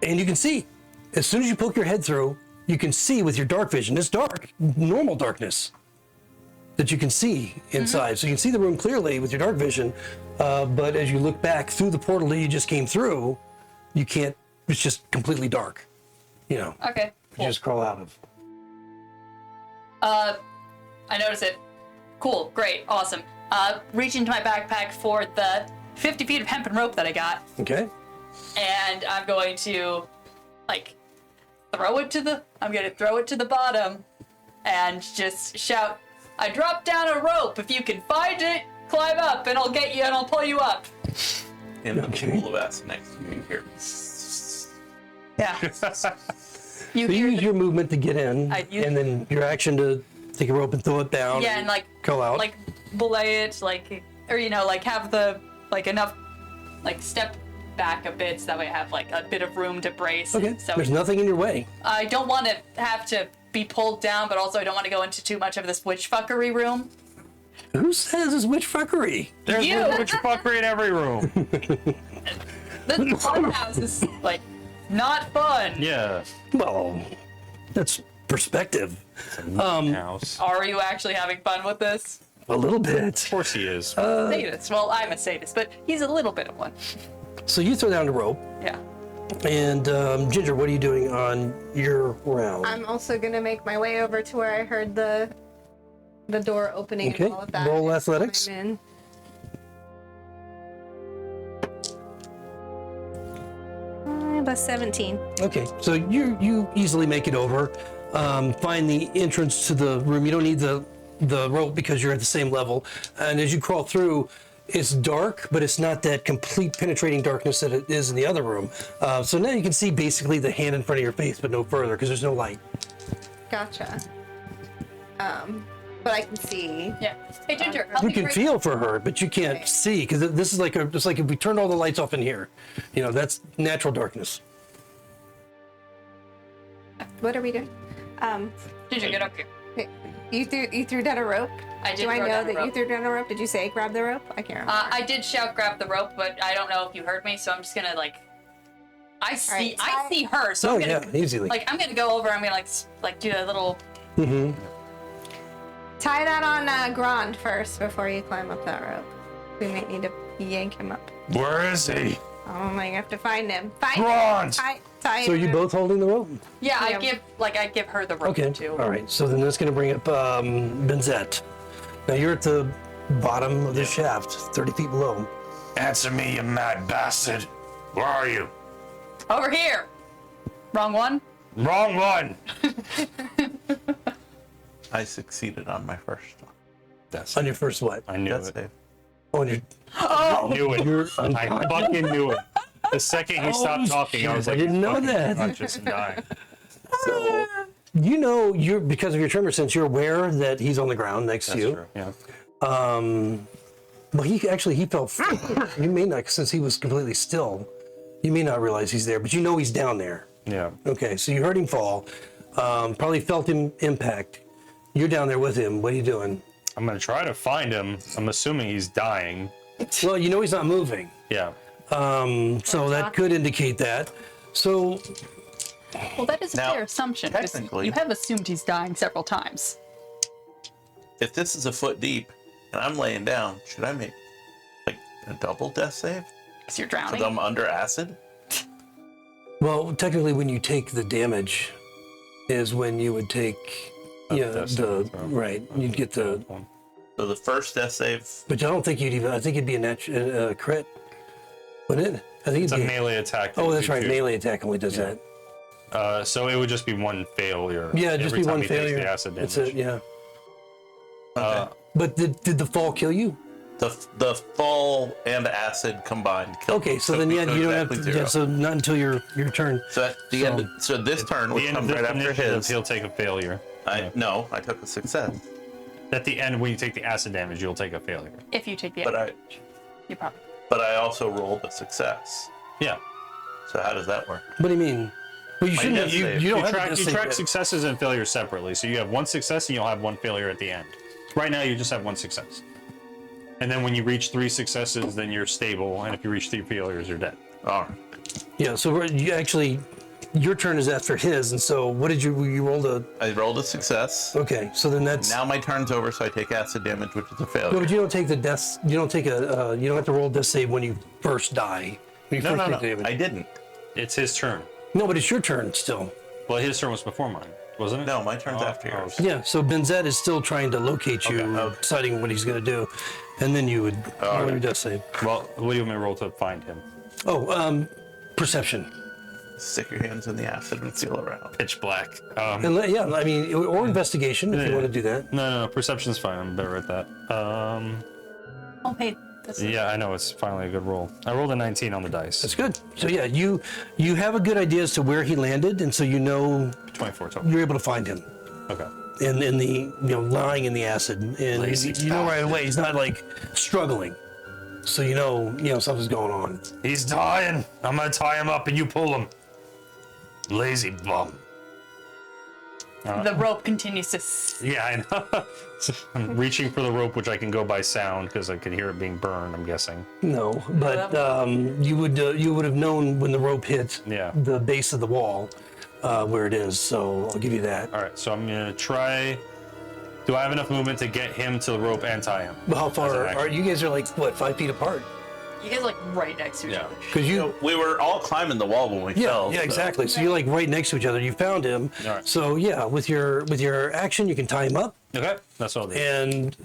And you can see, as soon as you poke your head through, you can see with your dark vision. It's dark, normal darkness that you can see inside. So you can see the room clearly with your dark vision. But as you look back through the portal that you just came through, you can't, it's just completely dark. You know,
Okay.
you just crawl out of.
I notice it. Cool. Great. Awesome. Reach into my backpack for the 50 feet of hempen rope that I got,
Okay.
and I'm going to, like, I'm going to throw it to the bottom, and just shout, "I dropped down a rope. If you can find it, climb up, and I'll get you, and I'll pull you up."
In the
Okay.
pool of acid next to you here.
Yeah. You
So you
hear
use
the-
your movement to get in,
I use-
and then your action to take a rope and throw it down.
Yeah, and like
go out.
like belay it, like, or like have the like enough like step back a bit so that way I have like a bit of room to brace.
Okay.
So
There's nothing in your way.
I don't want to have to be pulled down, but also I don't want to go into too much of this witch fuckery room.
Who says it's witch fuckery?
There's
You.
witch fuckery in every room.
The clubhouse is like not fun.
Yeah.
Well, that's perspective.
House.
Are you actually having fun with this?
A little bit.
Of course he is.
Sadist. Well, I'm a sadist, but he's a little bit of one.
So you throw down the rope,
Yeah.
and Ginger, what are you doing on your round?
I'm also gonna make my way over to where I heard the door opening
Okay,
and all of that.
roll athletics.
I'm in. About 17.
Okay, so you easily make it over. Find the entrance to the room. You don't need the rope because you're at the same level. And as you crawl through, it's dark, but it's not that complete penetrating darkness that it is in the other room. So now you can see basically the hand in front of your face, but no further because there's no light.
Gotcha. But I can see.
Yeah. Hey, Ginger, help
You
me
can
break-
feel for her, but you can't
Okay.
see because this is like it's like if we turned all the lights off in here. You know, that's natural darkness.
What are we doing?
Ginger, get up here.
You threw down a rope?
I did
Do I
throw
know
down a
that you
rope.
threw down a rope? Did you say grab the rope? I can't remember.
I did shout grab the rope, but I don't know if you heard me, so I'm just gonna like. I see her, so
Oh
I'm gonna
yeah, easily.
like I'm gonna go over. I'm gonna like do a little.
Tie that on Grand first before you climb up that rope. We might need to yank him up.
Where is he?
Oh my, you have to find him. Find
Grand!
him. Tie
So are you
him.
both holding the rope?
Yeah,
Yeah.
I give her the rope
Okay.
too.
All right. So then that's going to bring up Benzette. Now you're at the bottom of the shaft, 30 feet below.
Answer me, you mad bastard. Where are you?
Over here. Wrong one.
Wrong one.
I succeeded on my first one.
That's
On your first what?
I knew
That's
it.
Dave.
On your.
I knew it. I fucking knew it. The second he stopped talking, I was
shit,
like,
I didn't know
fucking
that.
unconscious and dying.
So you know you're because of your tremor sense, you're aware that he's on the ground next
That's
to you.
true. Yeah.
Well, he felt. You may not, since he was completely still. You may not realize he's there, but you know he's down there.
Yeah.
Okay, so you heard him fall. Probably felt him impact. You're down there with him. What are you doing?
I'm gonna try to find him. I'm assuming he's dying.
Well, you know he's not moving.
Yeah.
So that could indicate that. So
Well, that is a
Now,
fair assumption. 'cause
technically-
you have assumed he's dying several times.
If this is a foot deep and I'm laying down, should I make like a double death save?
Because you're drowning.
Because I'm under acid?
well, technically, when you take the damage, is when you would take, right, you'd get the,
So the first death save.
but I don't think you'd even, I think it'd be a crit, wouldn't it? I think
It's a
it'd be,
melee attack. that
oh,
you
that's
do
right,
too.
melee attack only does that.
So it would just be one failure.
Yeah, it'd just
every
be
time
one
he takes
failure.
The acid damage.
That's it, yeah.
Okay.
But did the fall kill you?
The fall and acid combined. Killed
Okay,
me,
so then
it
yeah,
goes
you don't have
exactly
to,
zero.
yeah, so not until your turn.
So at the end. So this turn,
At
which
the end of
comes
this
right after
initiative,
his.
he'll take a failure.
I took a success.
At the end, when you take the acid damage, you'll take a failure.
If you take the
But
you probably.
I also rolled a success.
Yeah.
So how does that work?
What do you mean? Well, you shouldn't.
death save.
You don't have
track,
to
you
save
track
it.
successes and failures separately. So you have one success and you'll have one failure at the end. Right now, you just have one success. And then when you reach 3 successes, then you're stable. And if you reach 3 failures, you're dead.
All right.
Yeah, so you actually, your turn is after his, and so what did you rolled a?
I rolled a success.
Okay, so then that's
Now my turn's over, so I take acid damage, which is a failure.
no, but you don't take the death. You don't take a. You don't have to roll death save when you first die. When you
no,
first
no,
take
no.
damage.
I didn't.
It's his turn.
No, but it's your turn still.
Well, his turn was before mine, wasn't it?
No, my turn's after yours.
Yeah, so Benzet is still trying to locate you,
Okay.
deciding what he's going to do, and then you would roll your death save.
Well, what do you want me to roll to find him?
Oh, perception.
Stick your hands in the acid and feel around.
Pitch black.
And yeah, I mean, or investigation if you want to do that.
No, perception's fine. I'm better at that.
Oh, hey, this
Yeah, I know. It's finally a good roll. I rolled a 19 on the dice.
That's good. So yeah, you have a good idea as to where he landed, and so you know
24 total.
you're able to find him.
Okay.
In the lying in the acid, and you know right away he's not like struggling, so you know something's going on.
He's dying. I'm gonna tie him up and you pull him. Lazy bum.
the rope continues to.
Yeah, I know. I'm reaching for the rope, which I can go by sound because I can hear it being burned. I'm guessing.
No, but you would have known when the rope hit
Yeah.
the base of the wall where it is. So I'll give you that.
All right, so I'm gonna try. Do I have enough movement to get him to the rope and tie him?
But how
As
far
an action.
are you guys? Are like what, 5 feet apart?
You guys are, like right next to each other.
Because you.
We were all climbing the wall when we fell.
Yeah,
so-
exactly. So you're like right next to each other. You found him.
All right.
So yeah, with your action, you can tie him up,
Okay, that's what I'll do.
and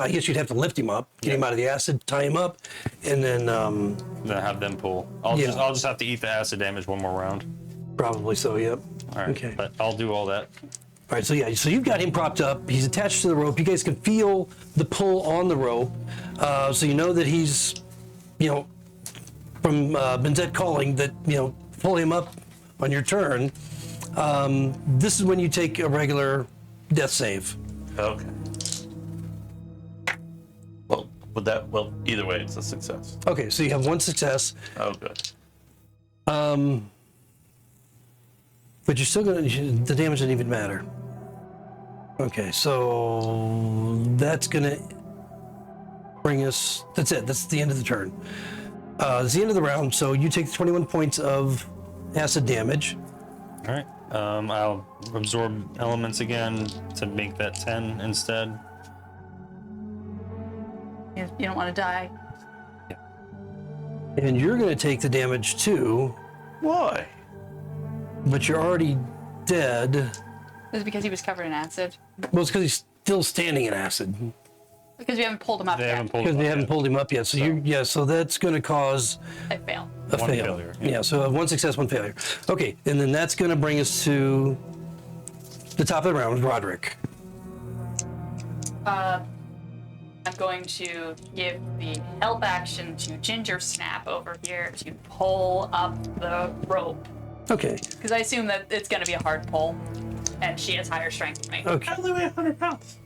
I guess you'd have to lift him up, get him out of the acid, tie him up, and then
Then have them pull. I'll just have to eat the acid damage one more round.
probably so. Yep.
All right.
Okay.
But I'll do all that.
All right. So yeah. So you've got him propped up. He's attached to the rope. You guys can feel the pull on the rope, so you know that he's, from Benzet calling that pull him up on your turn. This is when you take a regular death save.
Okay. Well, either way, it's a success.
Okay, so you have one success,
Oh, good.
but you're still the damage doesn't even matter. Okay, so that's gonna bring us. That's it. That's the end of the turn. It's the end of the round. So you take 21 points of acid damage.
All right. I'll absorb elements again to make that 10 instead.
You don't want to die.
And you're going to take the damage too,
Why?
but you're already dead.
Is it because he was covered in acid?
Well, it's because he's still standing in acid
Because we haven't pulled him up
They
yet.
haven't pulled
because
him
they
up
haven't
yet.
pulled him up yet. So so that's going to cause
I fail.
a
One
fail.
failure,
Yeah.
yeah.
So one success, one failure. Okay, and then that's going to bring us to the top of the round, Roderick.
I'm going to give the help action to Ginger Snap over here to pull up the rope.
Okay.
Because I assume that it's going to be a hard pull, and she has higher strength than me.
Okay.
I only weigh 100 pounds.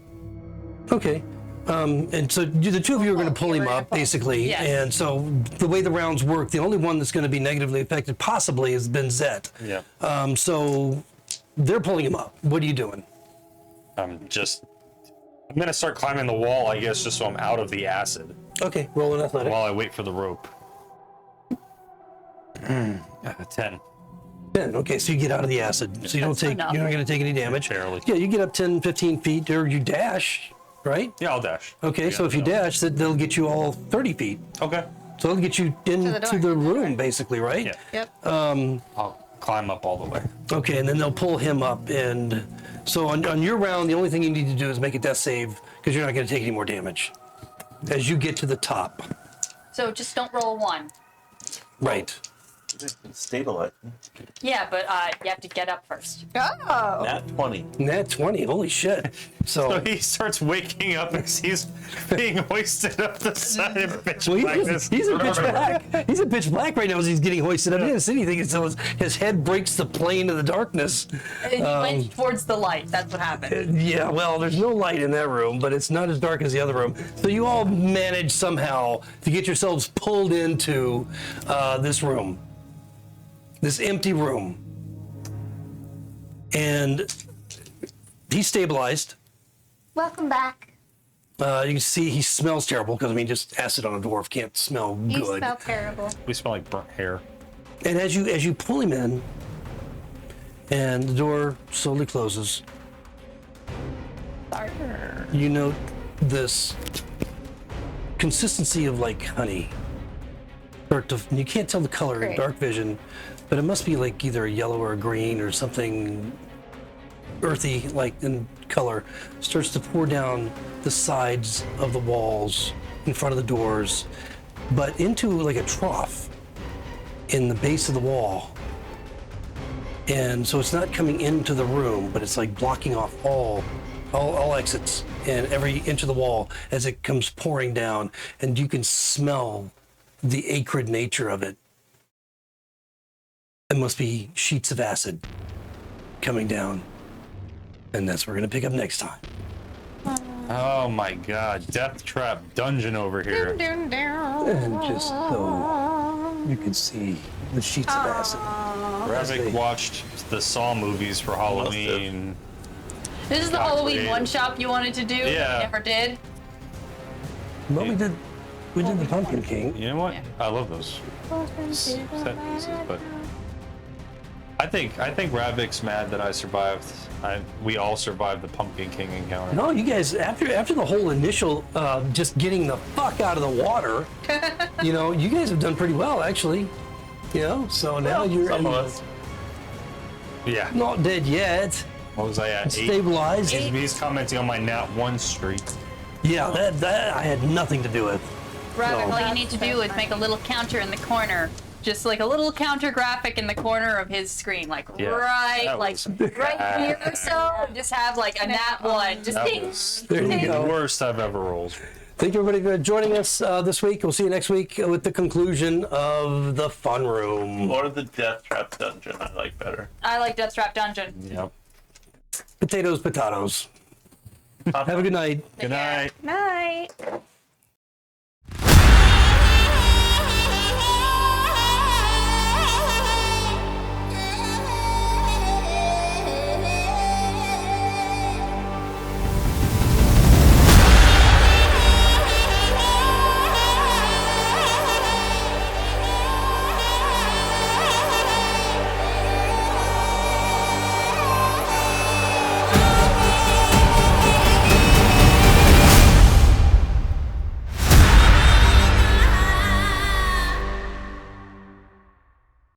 Okay. And so the two of you are going to pull him up, basically.
Yes.
And so the way the rounds work, the only one that's going to be negatively affected possibly is Benzet.
Yeah.
So they're pulling him up. What are you doing?
I'm gonna start climbing the wall, I guess, just so I'm out of the acid
Okay, roll an athletic.
while I wait for the rope. 10.
10. Okay, so you get out of the acid. So you don't
That's
take,
enough.
you're not going to take any damage.
Barely.
Yeah, you get up 10, 15 feet, or you dash, right?
Yeah, I'll dash.
Okay, so if you dash, that'll get you all 30 feet.
Okay.
So it'll get you into
door.
the room, basically, right?
Yeah.
Yep.
I'll climb up all the way.
Okay, and then they'll pull him up. And so on your round, the only thing you need to do is make a death save because you're not going to take any more damage as you get to the top.
So just don't roll a 1.
Right.
Stabilize.
Yeah, but you have to get up first.
Oh.
Nat 20.
Nat 20. Holy shit.
So
So
he starts waking up as he's being hoisted up the side of pitch
well,
blackness.
he's in pitch black. He's in pitch black right now as he's getting hoisted up. He didn't see anything until his head breaks the plane of the darkness.
He went towards the light. That's what happened.
Yeah, well, there's no light in that room, but it's not as dark as the other room. So you all manage somehow to get yourselves pulled into this room, this empty room. And he's stabilized.
Welcome back.
You can see he smells terrible because, I mean, just acid on a dwarf can't smell
You
good.
smell terrible.
We smell like burnt hair.
And as you pull him in, and the door slowly closes, you note this consistency of like honey. You can't tell the color in
Great.
dark vision, but it must be like either a yellow or a green or something earthy like in color. Starts to pour down the sides of the walls in front of the doors, but into like a trough in the base of the wall. And so it's not coming into the room, but it's like blocking off all exits and every inch of the wall as it comes pouring down, and you can smell the acrid nature of it. It must be sheets of acid coming down. And that's what we're going to pick up next time.
Oh my god, death trap dungeon over here.
And just so you can see the sheets of acid.
Ravik watched the Saw movies for Halloween.
This is the
Not
Halloween
great.
one-shot you wanted to do.
Yeah.
Never did.
Well, we did the Pumpkin King.
You know what?
Yeah.
I love those set pieces, but I think Ravik's mad that I survived. We all survived the Pumpkin King encounter.
No, you guys, after the whole initial just getting the fuck out of the water, you guys have done pretty well, actually. So now you're
Some of us.
Yeah.
not dead yet.
What was I at? 8?
Stabilized.
He's commenting on my Nat 1 streak.
Yeah, that I had nothing to do with.
Rabbit, all you need to do is make a little counter in the corner. Just like a little counter graphic in the corner of his screen, like
Yeah,
right
that
like
was
right here or so. Just have like a nat 1. Just
That
ding.
was
There you
the
go.
worst I've ever rolled.
Thank you everybody for joining us this week. We'll see you next week with the conclusion of the fun room.
Or the death trap dungeon I like better.
I like Death Trap Dungeon.
Yep.
Potatoes. Have a good night.
Good night.
Night.